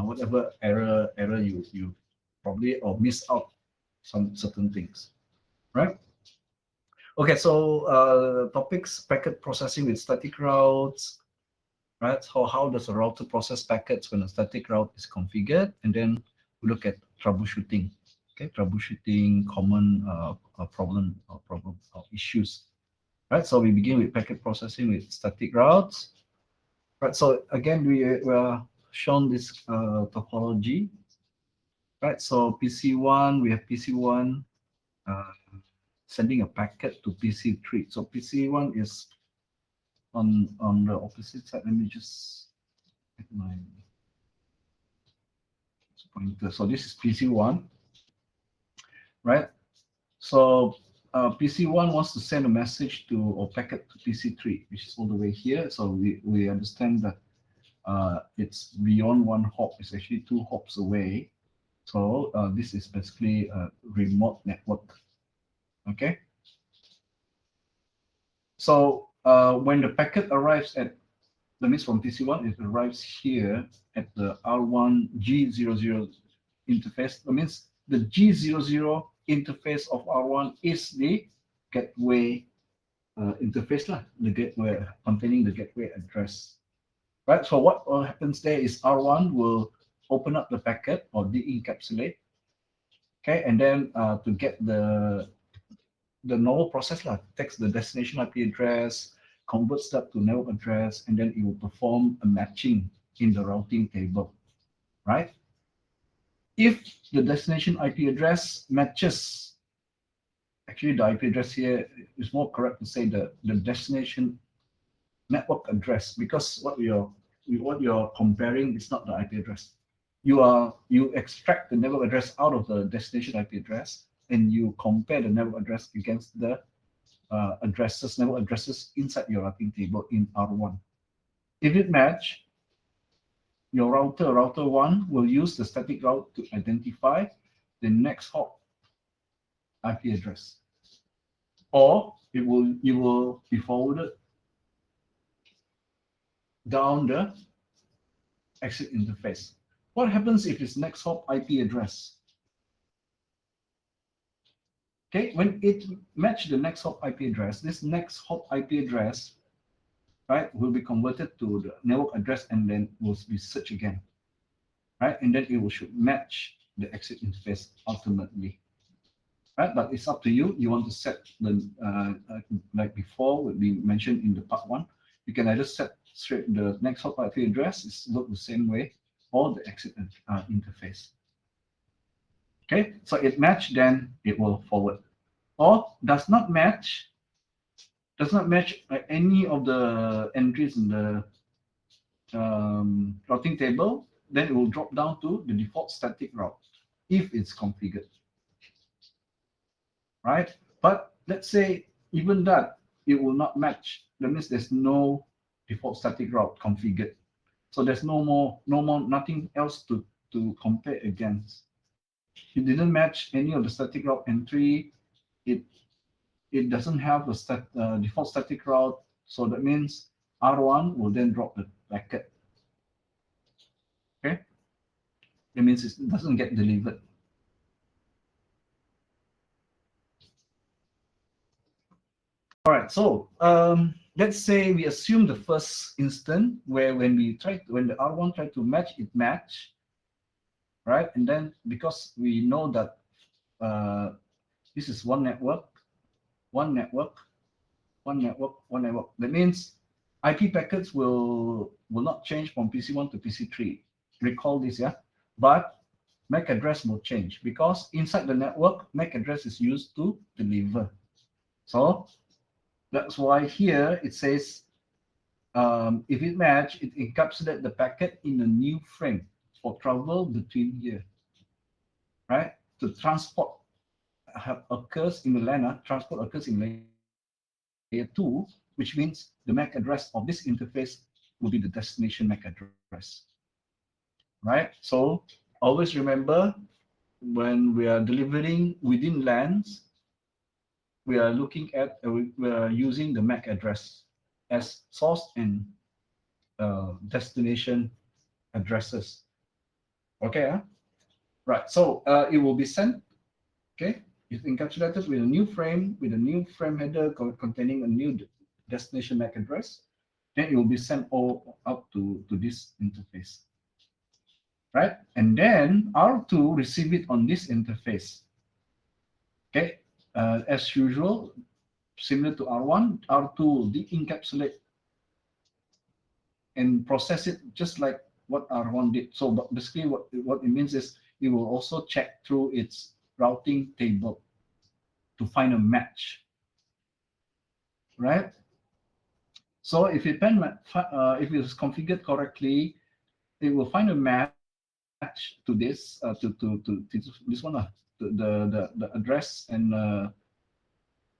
whatever error you probably or miss out some certain things, right? Okay, so topics: packet processing with static routes, right? So how does a router process packets when a static route is configured? And then we look at troubleshooting. Okay, troubleshooting common problem or issues, right? So we begin with packet processing with static routes. Right, so again, we are shown this topology, right? So PC1, we have PC1 sending a packet to PC3. So PC1 is on the opposite side. Let me just get my pointer. So this is PC1, right? So PC1 wants to send a message to or packet to PC3, which is all the way here. So we understand that it's beyond one hop. It's actually 2 hops away. So this is basically a remote network. Okay. So when the packet arrives at, that means from PC1, it arrives here at the R1 G00 interface. That means the G00 interface of R1 is the gateway interface, the gateway containing the gateway address. Right. So what happens there is R1 will open up the packet or de-encapsulate. Okay, and then to get the normal process takes the destination IP address, converts that to network address, and then it will perform a matching in the routing table, right? If the destination IP address matches, actually the IP address here is more correct to say the destination network address, because what you're comparing is not the IP address. you extract the network address out of the destination IP address, and you compare the network address against the network addresses inside your routing table in R1. If it match, your router 1 will use the static route to identify the next hop IP address, or you will be forwarded down the exit interface. What happens if it's next hop IP address? Okay, when it match the next hop IP address, this next hop IP address, right, will be converted to the network address and then will be searched again, right, and then it will should match the exit interface ultimately, right? But it's up to you. You want to set the like before we mentioned in the part 1, you can either set straight the next hop IP address is look the same way, or the exit interface. Okay, so it match, then it will forward, or does not match any of the entries in the routing table, then it will drop down to the default static route if it's configured, right? But let's say even that it will not match. That means there's no default static route configured, so there's nothing else to compare against. It didn't match any of the static route entry. It doesn't have a default static route, so that means R1 will then drop the packet. Okay, it means it doesn't get delivered. All right, so let's say we assume the first instant where when the R1 tried to match, it matched, right? And then because we know that this is one network, that means IP packets will not change from PC1 to PC3. Recall this, yeah? But MAC address will change because inside the network, MAC address is used to deliver. So that's why here it says if it match, it encapsulates the packet in a new frame for travel between here, right? The transport occurs in the LAN, transport occurs in layer 2, which means the MAC address of this interface will be the destination MAC address, right? So always remember, when we are delivering within LANs, we are looking at we are using the MAC address as source and destination addresses. Okay, right. So it will be sent. Okay, it's encapsulated with a new frame header containing a new destination MAC address. Then it will be sent all out to this interface, right? And then R2 receive it on this interface. Okay, as usual, similar to R1, R2 will de-encapsulate and process it just like what R1 did. So basically what it means is it will also check through its routing table to find a match, right? So if it is configured correctly, it will find a match to this this one, the address, and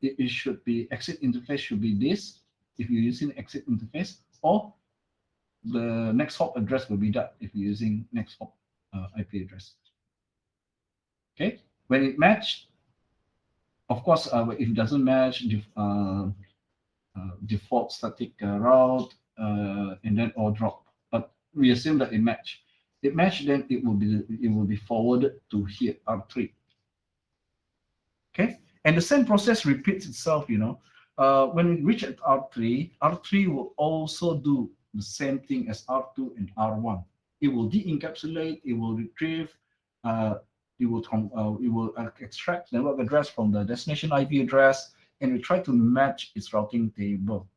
it should be exit interface should be this if you're using exit interface, or the next hop address will be that if you're using next hop IP address. Okay, when it matched, of course, if it doesn't match, default static route, and then all drop. But we assume that it matched. It matched, then it will be forwarded to here R3. Okay, and the same process repeats itself. When we reach at R3, R3 will also do the same thing as R2 and R1. It will de-encapsulate. It will retrieve. It will extract the network address from the destination IP address, and we try to match its routing table,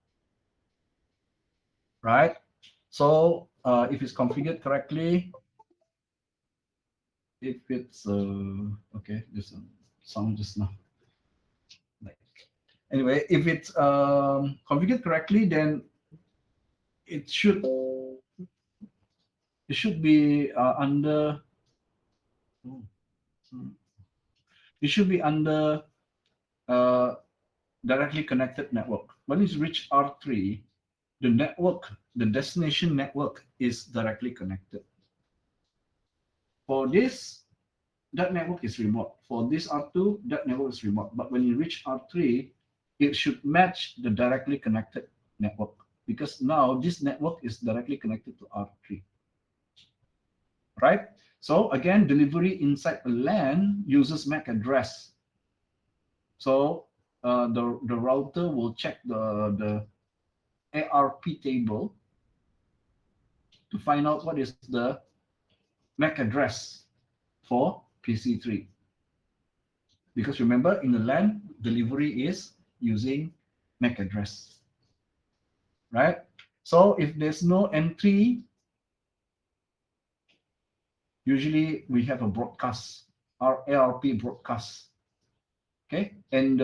right? So if it's configured correctly, if it's okay, there's a sound just now. Anyway, if it's configured correctly, then it should it should be under. It should be under directly connected network. When it's reached R3, the network, the destination network is directly connected. For this, that network is remote. For this R2, that network is remote. But when you reach R3, it should match the directly connected network, because now this network is directly connected to R3. Right? So again, delivery inside a LAN uses MAC address. So the router will check the ARP table to find out what is the MAC address for PC3. Because remember, in the LAN, delivery is using MAC address. Right? So if there's no entry, usually we have a broadcast, our ARP broadcast. Okay, and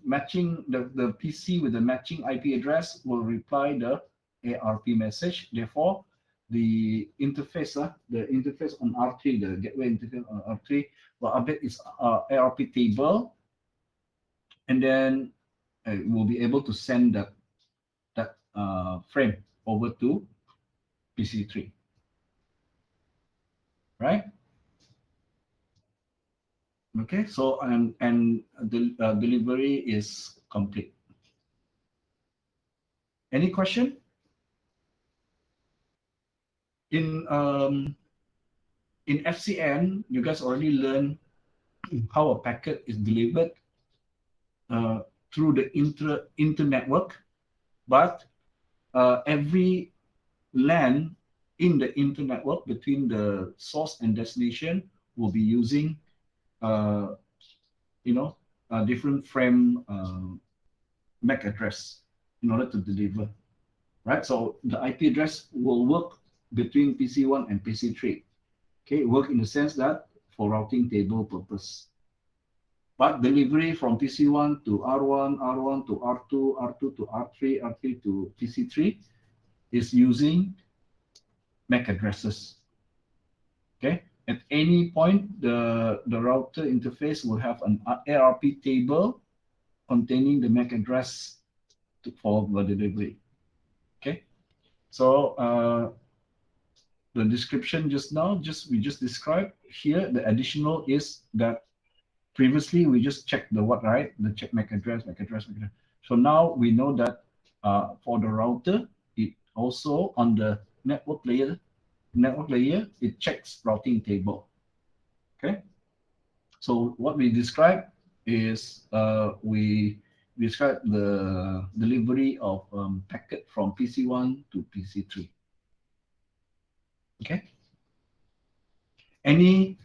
matching the PC with the matching IP address will reply the ARP message. Therefore, the interface on R3, the gateway interface on R3 will update its ARP table, and then we'll be able to send that frame over to PC3. Right? Okay, so and the delivery is complete. Any question? In FCN, you guys already learned how a packet is delivered through the inter-network, but every LAN in the inter-network between the source and destination will be using different frame MAC address in order to deliver, right? So the IP address will work between PC1 and PC3. Okay, work in the sense that for routing table purpose. But delivery from PC1 to R1, R1 to R2, R2 to R3, R3 to PC3 is using MAC addresses. Okay, at any point, the router interface will have an ARP table containing the MAC address for the delivery. Okay, so the description just now, we just described here. The additional is that previously we just checked the what, right? The check MAC address, MAC address, MAC address. So now we know that for the router, it also on the network layer, it checks routing table. Okay. So what we describe is we describe the delivery of packet from PC1 to PC3. Okay. Any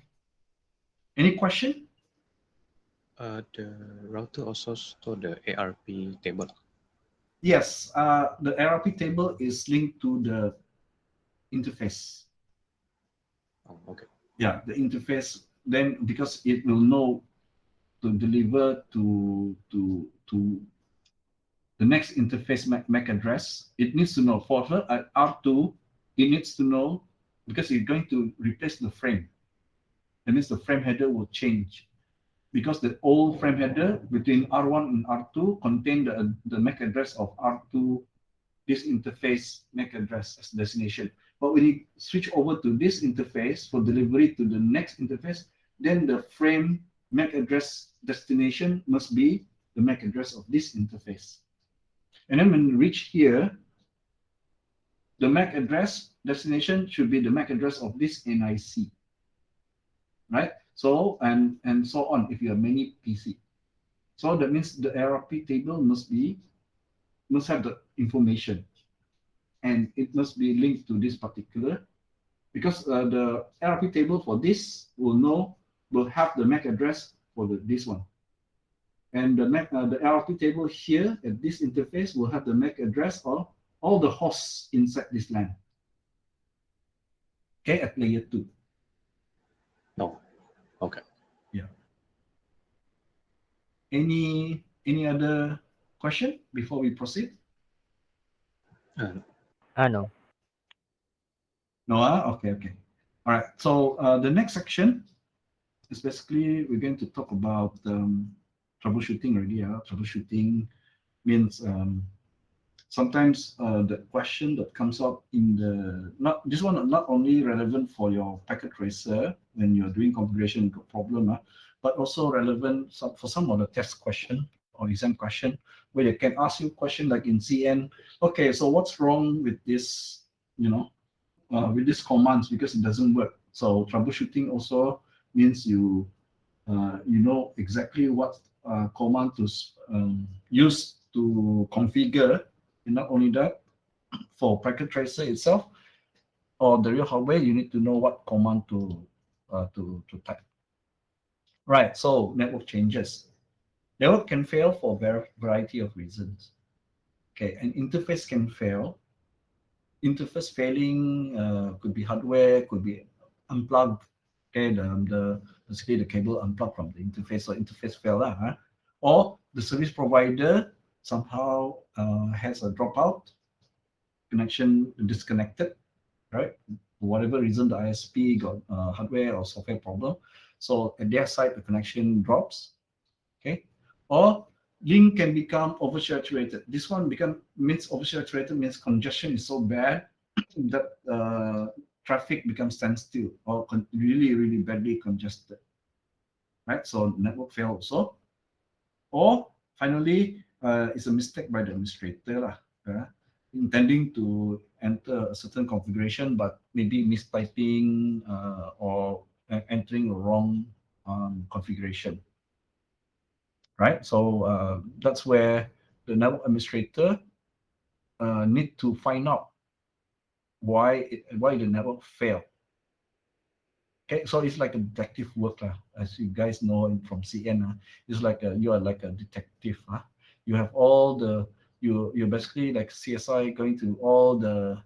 question? The router also store the ARP table. Yes, the ARP table is linked to the interface. Oh, okay. Yeah, the interface, then because it will know to deliver to the next interface MAC address, it needs to know for her at R2, it needs to know because it's going to replace the frame. That means the frame header will change because the old frame header between R1 and R2 contain the MAC address of R2, this interface MAC address as destination. But when you switch over to this interface for delivery to the next interface, then the frame MAC address destination must be the MAC address of this interface. And then when you reach here, the MAC address destination should be the MAC address of this NIC, right? So and so on if you have many PC. So that means the ARP table must have the information, and it must be linked to this particular, because the ARP table for this will have the MAC address for this one, and the ARP table here at this interface will have the MAC address of all the hosts inside this LAN. Okay, at layer 2. No. Okay. Yeah. Any other question before we proceed? No. No, okay. All right. So the next section is basically we're going to talk about troubleshooting already. Troubleshooting means sometimes the question that comes up in the not only relevant for your packet tracer when you're doing configuration problem, but also relevant for some of the test question or exam question where they can ask you question like in CN. Okay, so what's wrong with this? With this commands because it doesn't work. So troubleshooting also means you know exactly what command to use to configure. And not only that, for packet tracer itself or the real hardware, you need to know what command to type. Right. So network changes. Network can fail for a variety of reasons. Okay, an interface can fail. Interface failing could be hardware, could be unplugged. Okay, basically the cable unplugged from the interface, so interface fail, or the service provider somehow has a dropout, connection disconnected, right? For whatever reason, the ISP got hardware or software problem, so at their side the connection drops. Okay, or link can become oversaturated. This one means oversaturated means congestion is so bad that traffic becomes standstill or really badly congested, right? So network fail also. Or finally, it's a mistake by the administrator lah, intending to enter a certain configuration but maybe mistyping or entering a wrong configuration. Right, so that's where the network administrator need to find out why the network failed. Okay, so it's like a detective work, as you guys know from CN. It's like you are like a detective. You have all the you're basically like CSI going to all the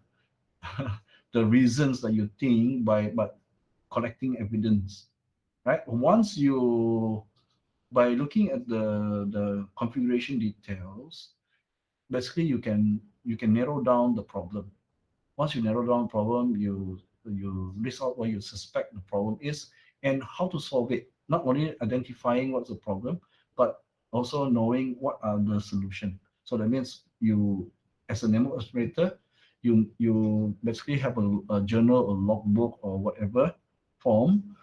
the reasons that you think by collecting evidence, right? Once you by looking at the configuration details, basically you can narrow down the problem. Once you narrow down the problem, you list out what you suspect the problem is and how to solve it. Not only identifying what's the problem, but also knowing what are the solution. So that means you, as a network administrator, you basically have a journal, a logbook, or whatever form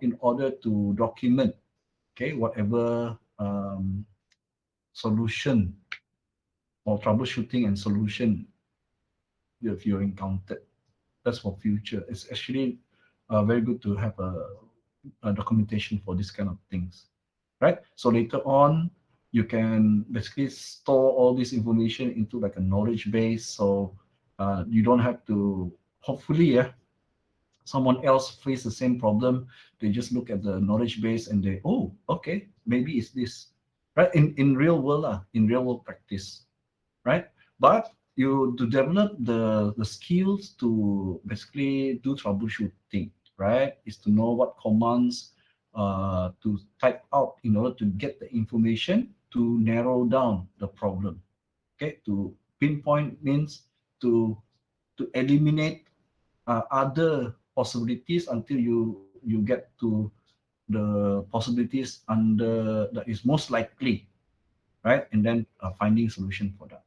in order to document, okay, whatever solution or troubleshooting and solution if you encountered. That's for future. It's actually very good to have a documentation for this kind of things, right? So later on, you can basically store all this information into like a knowledge base. So you don't have to, hopefully, someone else face the same problem. They just look at the knowledge base and they, oh, okay, maybe it's this, right? In real world, in real world practice, right? But you to develop the skills to basically do troubleshooting, right? Is to know what commands to type out in order to get the information to narrow down the problem. Okay, to pinpoint means to eliminate other possibilities until you get to the possibilities under that is most likely, right? And then finding solution for that.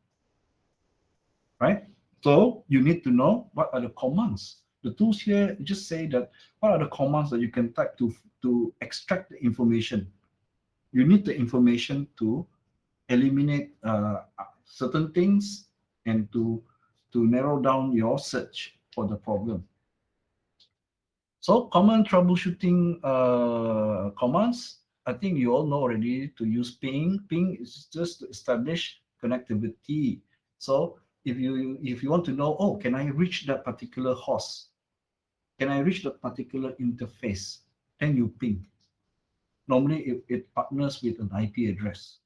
Right? So you need to know what are the commands. The tools here just say that what are the commands that you can type to extract the information. You need the information to eliminate certain things and to narrow down your search for the problem. So common troubleshooting commands, I think you all know already to use ping. Ping is just to establish connectivity. So if you want to know, oh, can I reach that particular host? Can I reach that particular interface? Then you ping. Normally it partners with an IP address.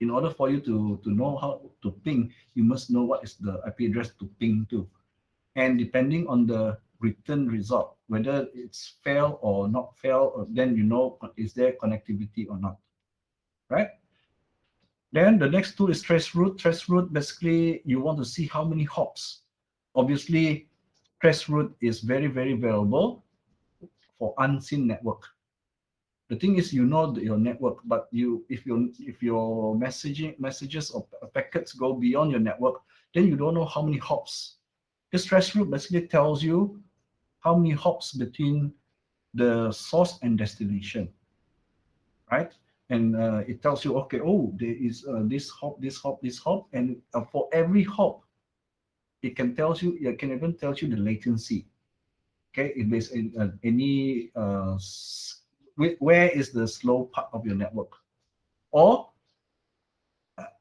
In order for you to know how to ping, you must know what is the IP address to ping to. And depending on the return result, whether it's fail or not fail, then you know is there connectivity or not, right? Then the next tool is traceroute. Traceroute, basically you want to see how many hops. Obviously, traceroute is very, very valuable for unseen network. The thing is, you know your network, but if your messages or packets go beyond your network, then you don't know how many hops. This traceroute basically tells you how many hops between the source and destination, right? And it tells you, okay, oh, there is this hop, this hop, this hop, and for every hop, it can even tell you the latency. Okay, if there's any where is the slow part of your network, or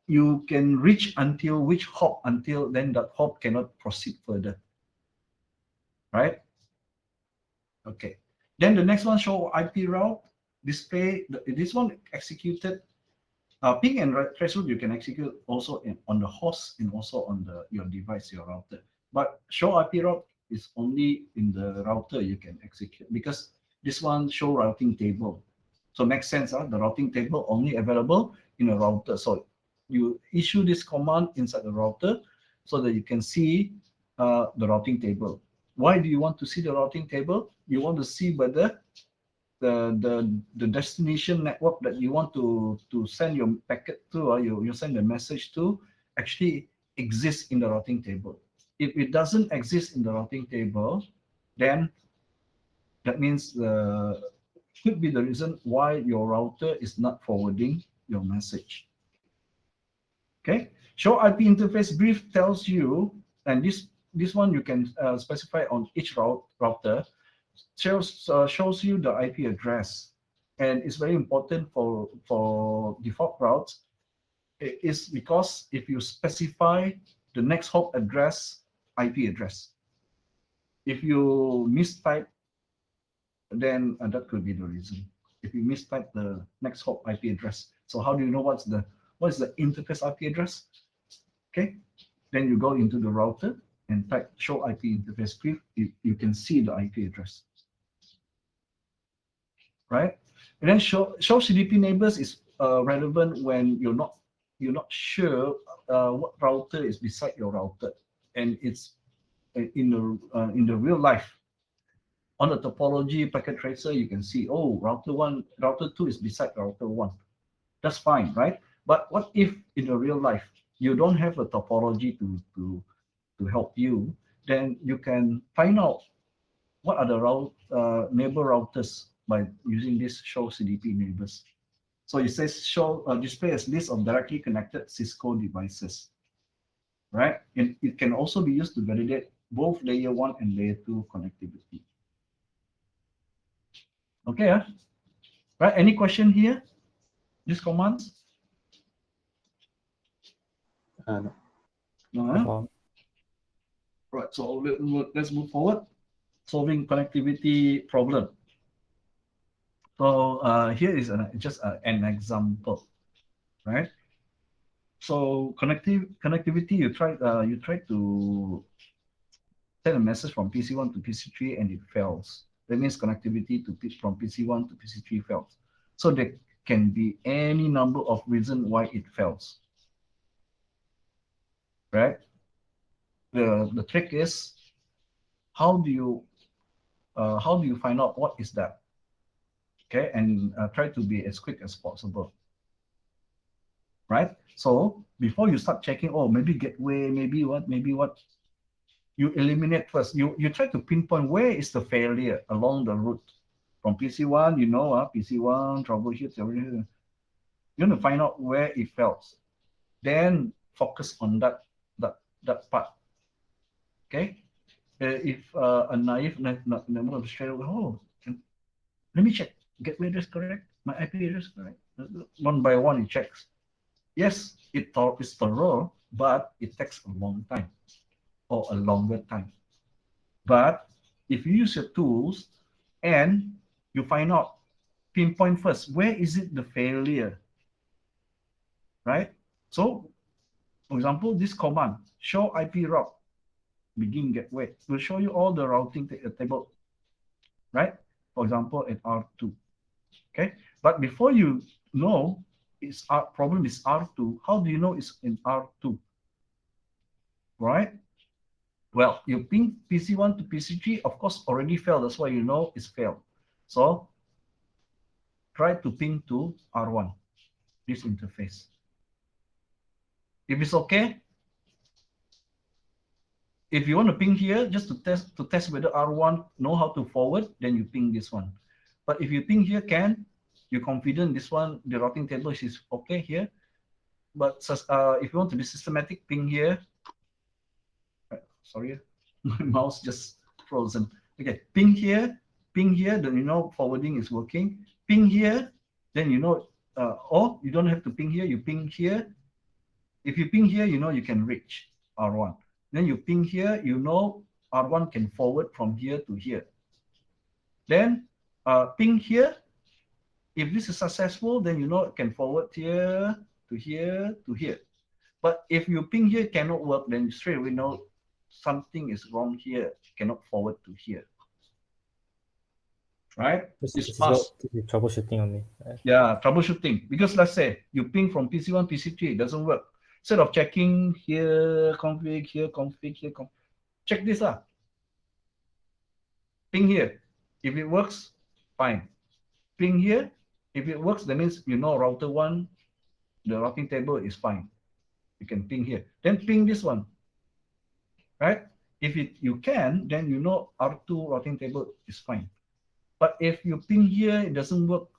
you can reach until which hop, until then that hop cannot proceed further, right? Okay, then the next one, show IP route display. This one executed ping and traceroute you can execute also on the host and also on your device, your router. But show IP route is only in the router you can execute, because this one show routing table. So makes sense, the routing table only available in a router. So you issue this command inside the router so that you can see the routing table. Why do you want to see the routing table? You want to see whether the destination network that you want to send your packet to, or you send a message to, actually exists in the routing table. If it doesn't exist in the routing table, then that means could be the reason why your router is not forwarding your message. Okay, show IP interface brief tells you, and this one you can specify on each router. Shows you the IP address, and it's very important for default routes. It is because if you specify the next hop address, IP address, if you mistype, then that could be the reason. If you mistype the next hop IP address, so how do you know what is the interface IP address? Okay, then you go into the router and type show IP interface brief. You can see the IP address. Right, and then show Cdp neighbors is relevant when you're not sure what router is beside your router, and it's in the real life. On the topology packet tracer, you can see, oh, router 2 is beside router 1. That's fine, right? But what if in the real life you don't have a topology to help you? Then you can find out what are the neighbor routers by using this show Cdp neighbors. So it says show display as list of directly connected Cisco devices, right? And it can also be used to validate both layer 1 and layer 2 connectivity. Okay, right? Any question here? These commands? No. No, right. So let's move forward. Solving connectivity problem. So here is just an example, right? So connectivity, you try to send a message from PC1 to PC3 and it fails. That means connectivity from PC1 to PC3 fails. So there can be any number of reasons why it fails, right? The trick is, how do you find out what is that? Okay, and try to be as quick as possible, right? So before you start checking, oh, maybe gateway, maybe what, you eliminate first. You try to pinpoint where is the failure along the route. From PC1, PC1, troubleshoot, everything. You want to find out where it fails. Then focus on that part. Okay? If a naive member of straight away, oh, let me check. Gateway address correct? My IP address correct? One by one, it checks. Yes, it's thorough, but it takes a long time, or a longer time. But if you use your tools and you find out, pinpoint first, where is it the failure, right? So, for example, this command, show IP route, begin gateway, will show you all the routing table, right? For example, at R2, okay? But before you know problem is R2, how do you know it's in R2, right? Well, you ping PC1 to PC3, of course, already failed. That's why you know it's failed. So try to ping to R1, this interface. If it's okay, if you want to ping here just to test whether R1 know how to forward, then you ping this one. But if you ping here you're confident this one, the routing table is okay here. But if you want to be systematic, ping here. Sorry, my mouse just frozen. Okay, ping here, then you know forwarding is working. Ping here, then you know, or you don't have to ping here, you ping here. If you ping here, you know you can reach R1. Then you ping here, you know R1 can forward from here to here. Then ping here. If this is successful, then you know it can forward here to here to here. But if you ping here cannot work, then straight away know something is wrong here, cannot forward to here. Right? This It's is fast. troubleshooting only. Yeah, troubleshooting. Because let's say you ping from PC1, PC3, it doesn't work. Instead of checking here, config, here, config, here, config, check this out. Ping here. If it works, fine. Ping here. If it works, that means you know router 1, the routing table is fine. You can ping here. Then ping this one. Right? If you can, then you know R2 routing table is fine. But if you ping here, it doesn't work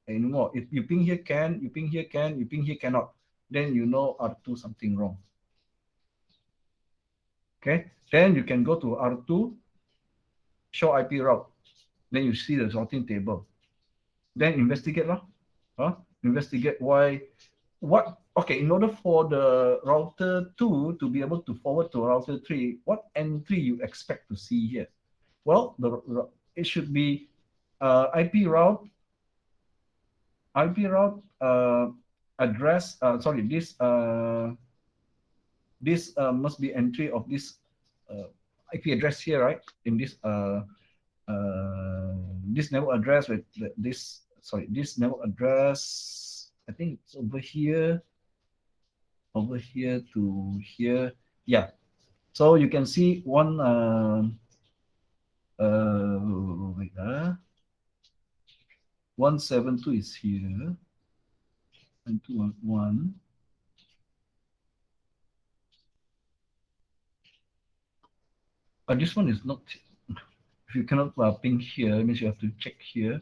anymore. If you ping here can, you ping here can, you ping here cannot, then you know R2 something wrong. Okay, then you can go to R2, show IP route. Then you see the routing table. Then investigate lah. Investigate why, okay, in order for the router 2 to be able to forward to router 3, what entry you expect to see here? Well, it should be IP route address. Sorry, this must be entry of this IP address here, right? In this this network address with this. Sorry, this network address. I think it's over here to here. Yeah. So you can see one. Wait. 172 is here. And 211. This one is not. If you cannot ping here, it means you have to check here.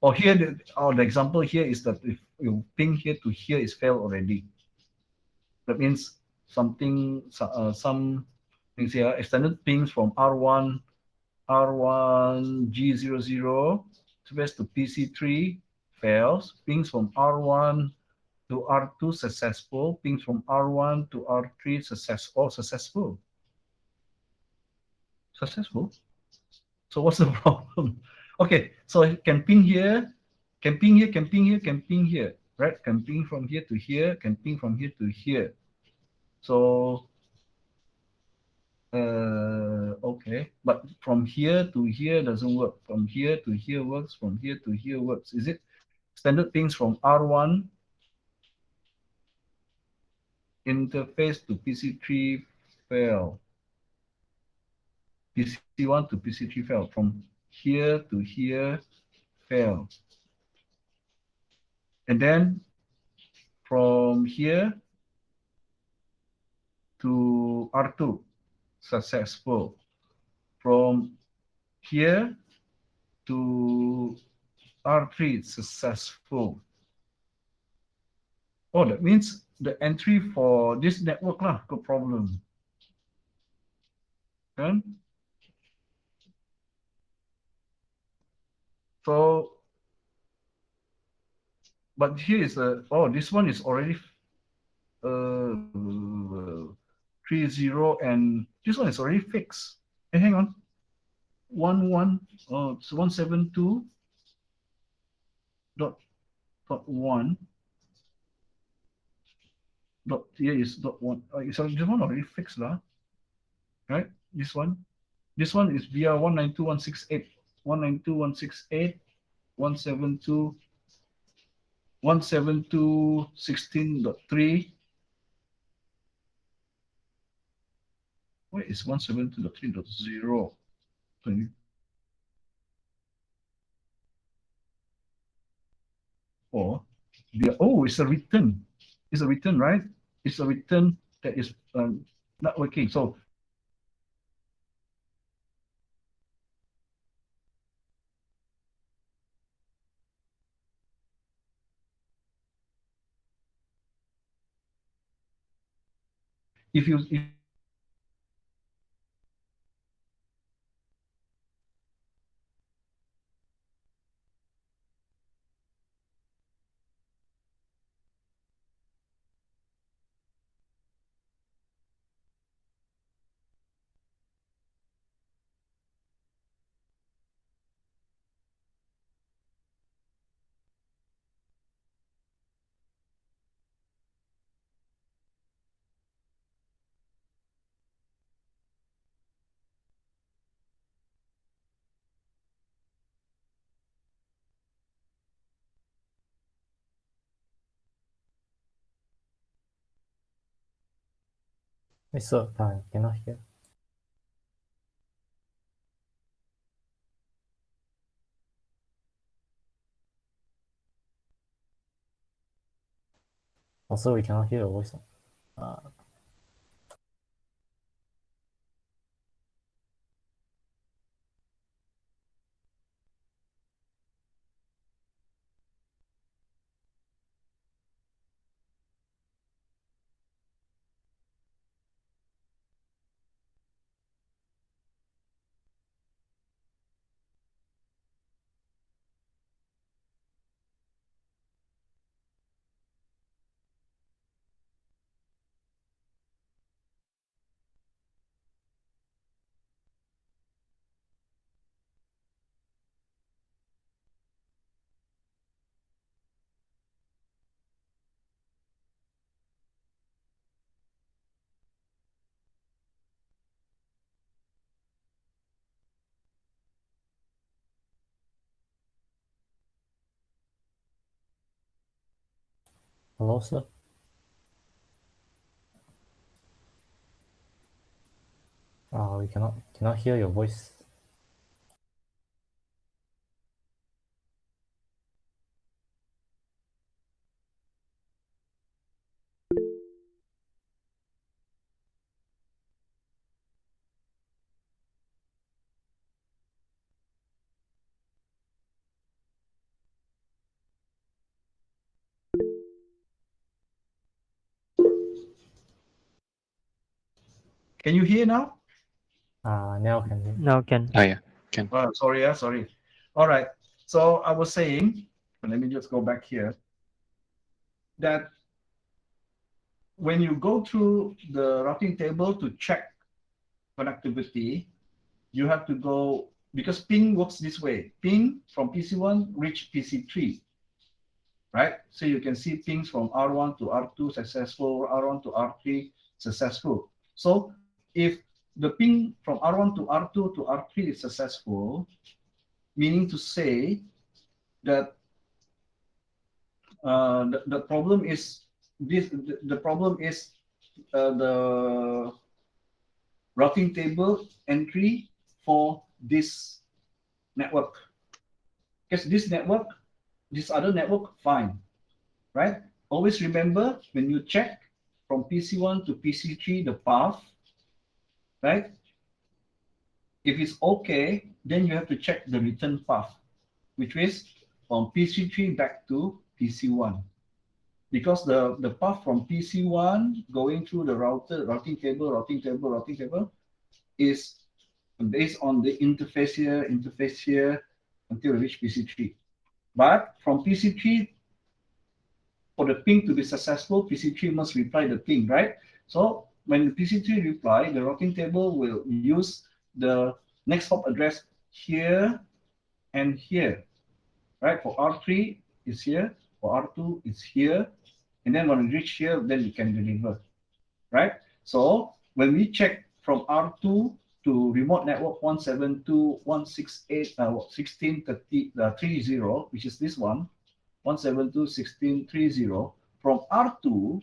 Or here, the example here is that if you ping here to here is failed already. That means something, some things here, extended pings from R1 G00 to PC3 fails. Pings from R1 to R2 successful. Pings from R1 to R3 successful. Successful. So what's the problem? Okay, so it can ping here, can ping here, can ping here, can ping here, right? Can ping from here to here, can ping from here to here. So, okay, but from here to here doesn't work. From here to here works, from here to here works. Is it standard pings from R1 interface to PC3 fail? PC1 to PC3 fail. From here to here fail. And then from here to R2 successful. From here to R3 successful. Oh, that means the entry for this network lah got problem. Kan? So, but here is this one is already 30, and this one is already fixed. Hey, hang on. 172.1 dot here is dot one. Sorry, this one already fixed lah. Right? This one is via 192.168, 192.168, 172. 172.16.3. Where is 172.3.0? 20. Or oh, it's a return. It's a return, right? It's a return that is not working. So if Wait, sir, cannot hear. Also, we cannot hear your voice. Hello, sir. We cannot hear your voice. can you hear now? Now can hear. Now can. Ah, yeah, can. Sorry, sorry. All right. So I was saying, let me just go back here. That when you go through the routing table to check connectivity, you have to go because ping works this way. Ping from PC1 reach PC3, right? So you can see pings from R1 to R2 successful, R1 to R3 successful. So if the ping from R1 to R2 to R3 is successful, meaning to say that the problem is this. The problem is the routing table entry for this network. Because this other network, fine, right? Always remember when you check from PC1 to PC3 the path, right? If it's okay, then you have to check the return path, which is from PC3 back to PC1. Because the path from PC1 going through the routing table is based on the interface here until we reach PC3. But from PC3, for the ping to be successful, PC3 must reply the ping, right? So when the PC3 reply, the routing table will use the next hop address here and here, right? For R3 is here, for R2 is here, and then when we reach here, then we can deliver, right? So when we check from R2 to remote network 172.168.16.30, which is this one, 172.16.30, from R2,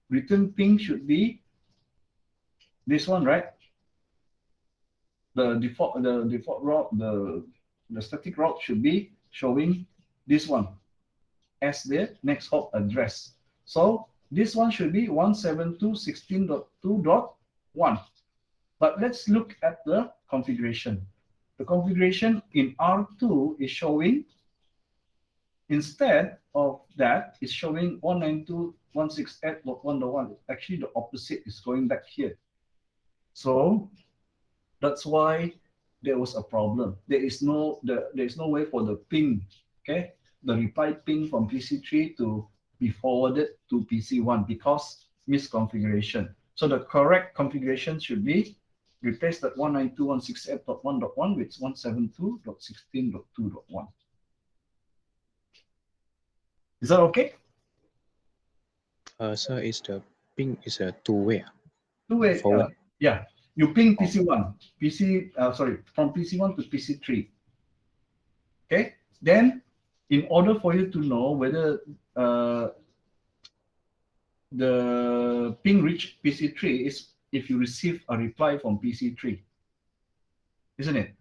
return ping should be this one, right? the default route, the static route should be showing this one as the next hop address. So this one should be 172.16.2.1. But let's look at the configuration. The configuration in R2 is showing, instead of that, is showing 192.168.1.1. Actually, the opposite is going back here. So that's why there was a problem. There is no way for the ping, okay, the reply ping from PC3 to be forwarded to PC1 because misconfiguration. So the correct configuration should be replace that 192.168.1.1 with 172.16.2.1. Is that okay? Sir, is the ping is a two-way? Two-way. Forward. Yeah, you ping PC1, from PC1 to PC3. Okay, then in order for you to know whether the ping reach PC3 is if you receive a reply from PC3, isn't it?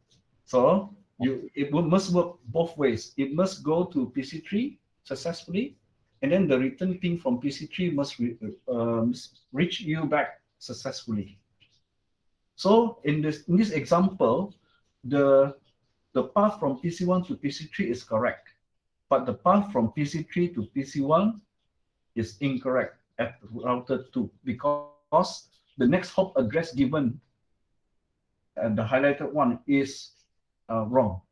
So it must work both ways. It must go to PC3 successfully, and then the return ping from PC3 must reach you back successfully. So in this example, the path from PC1 to PC3 is correct, but the path from PC3 to PC1 is incorrect at router 2 because the next hop address given and the highlighted one is wrong.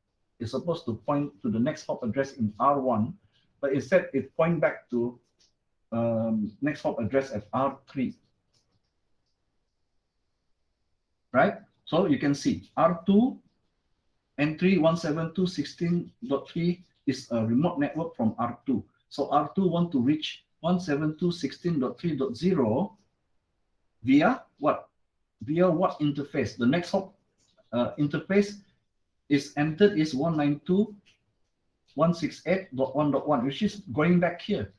It's supposed to point to the next hop address in R1, but instead it point back to next hop address at R3. Right? So you can see R2 entry 172.16.3 is a remote network from R2. So R2 want to reach 172.16.3.0 via what? Via what interface? The next hop interface is entered is 192.168.1.1, which is going back here.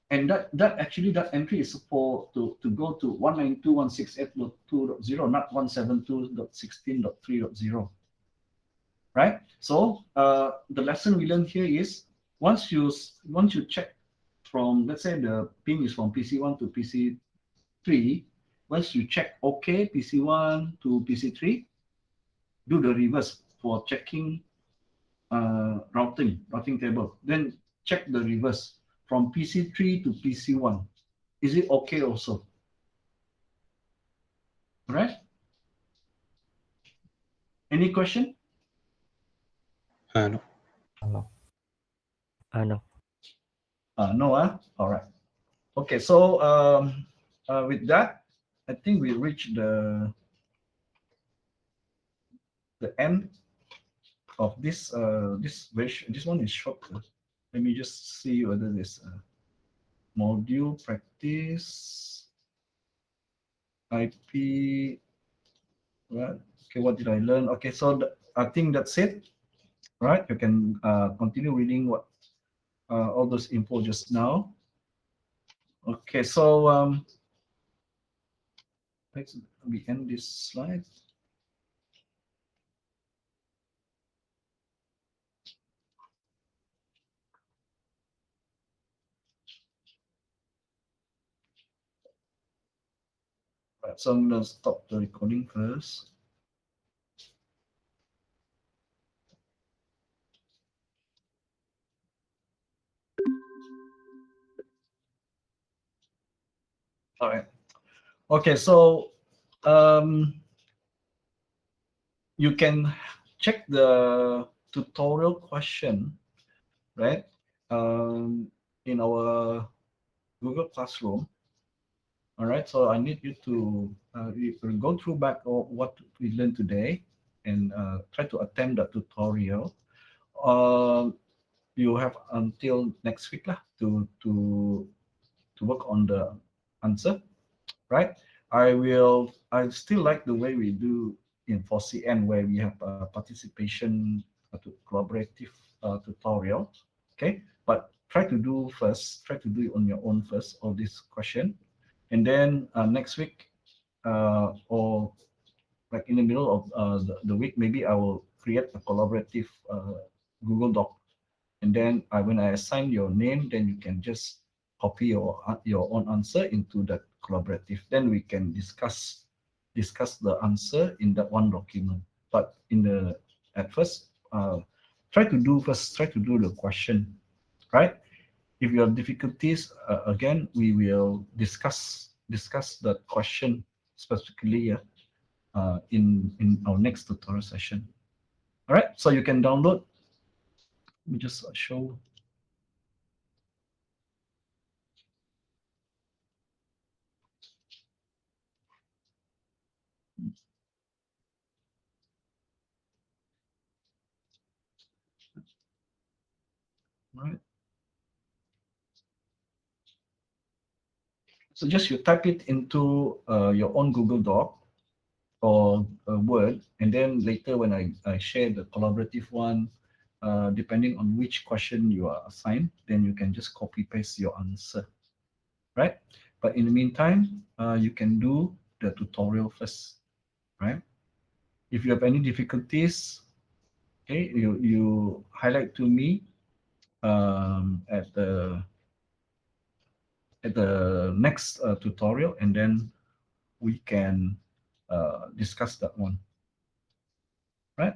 And that entry is for to go to 192.168.2.0, not 172.16.3.0. Right? So the lesson we learned here is once you check from, let's say the ping is from PC1 to PC3, once you check OK PC1 to PC3, do the reverse for checking routing table. Then check the reverse from PC3 to PC1. Is it okay also? Right? Any question? No. No. No. No, all right. Okay, so with that, I think we reached the end of this. This one is short. Let me just see whether this module practice IP. Right. Okay, what did I learn? Okay, so I think that's it. Right, you can continue reading what all those info just now. Okay, so let's end this slide. Right, so I'm gonna stop the recording first. All right. Okay, so you can check the tutorial question, right? In our Google Classroom. All right, so I need you to go through back what we learned today and try to attempt the tutorial. You have until next week lah, to work on the answer, right? I still like the way we do in 4CN where we have a participation to collaborative tutorial, okay? But try to do it on your own first, all this question. And then next week or like in the middle of the week, maybe I will create a collaborative Google Doc, and then when I assign your name, then you can just copy your own answer into that collaborative. Then we can discuss the answer in that one document. But at first, try to do the question, right? If you have difficulties, again, we will discuss that question specifically in our next tutorial session. All right, so you can download. Let me just show. All right. So just you type it into your own Google Doc or Word, and then later when I share the collaborative one, depending on which question you are assigned, then you can just copy paste your answer, right? But in the meantime, you can do the tutorial first, right? If you have any difficulties, okay, you highlight to me at the next tutorial, and then we can discuss that one, right?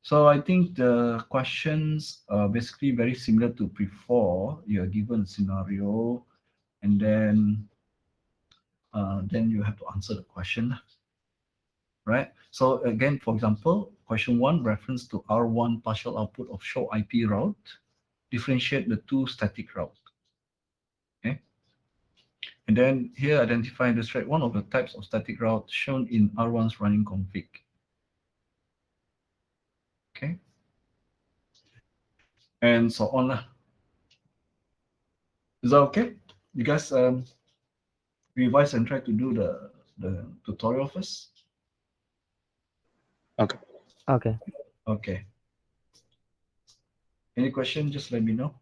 So I think the questions are basically very similar to before. You are given a scenario, and then you have to answer the question, right? So again, for example, question 1, reference to R1 partial output of show IP route, differentiate the two static route. Okay. And then here, identify and illustrate one of the types of static route shown in R1's running config. Okay. And so on. Is that okay? You guys revise and try to do the tutorial first? Okay. Okay. Okay. Any question, just let me know.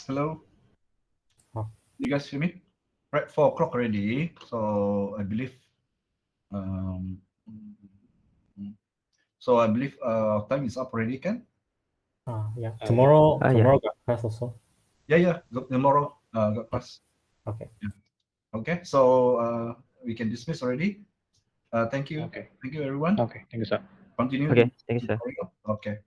Hello? Oh. You guys hear me? Right, 4 o'clock already. So I believe, time is up already, Ken? Yeah. yeah. Tomorrow, Yeah. tomorrow got class also. Yeah. Tomorrow, got class. Okay. Okay, so we can dismiss already. Thank you. Okay. Thank you, everyone. Okay. Thank you, sir. Continue. Okay, thank you, sir. Okay.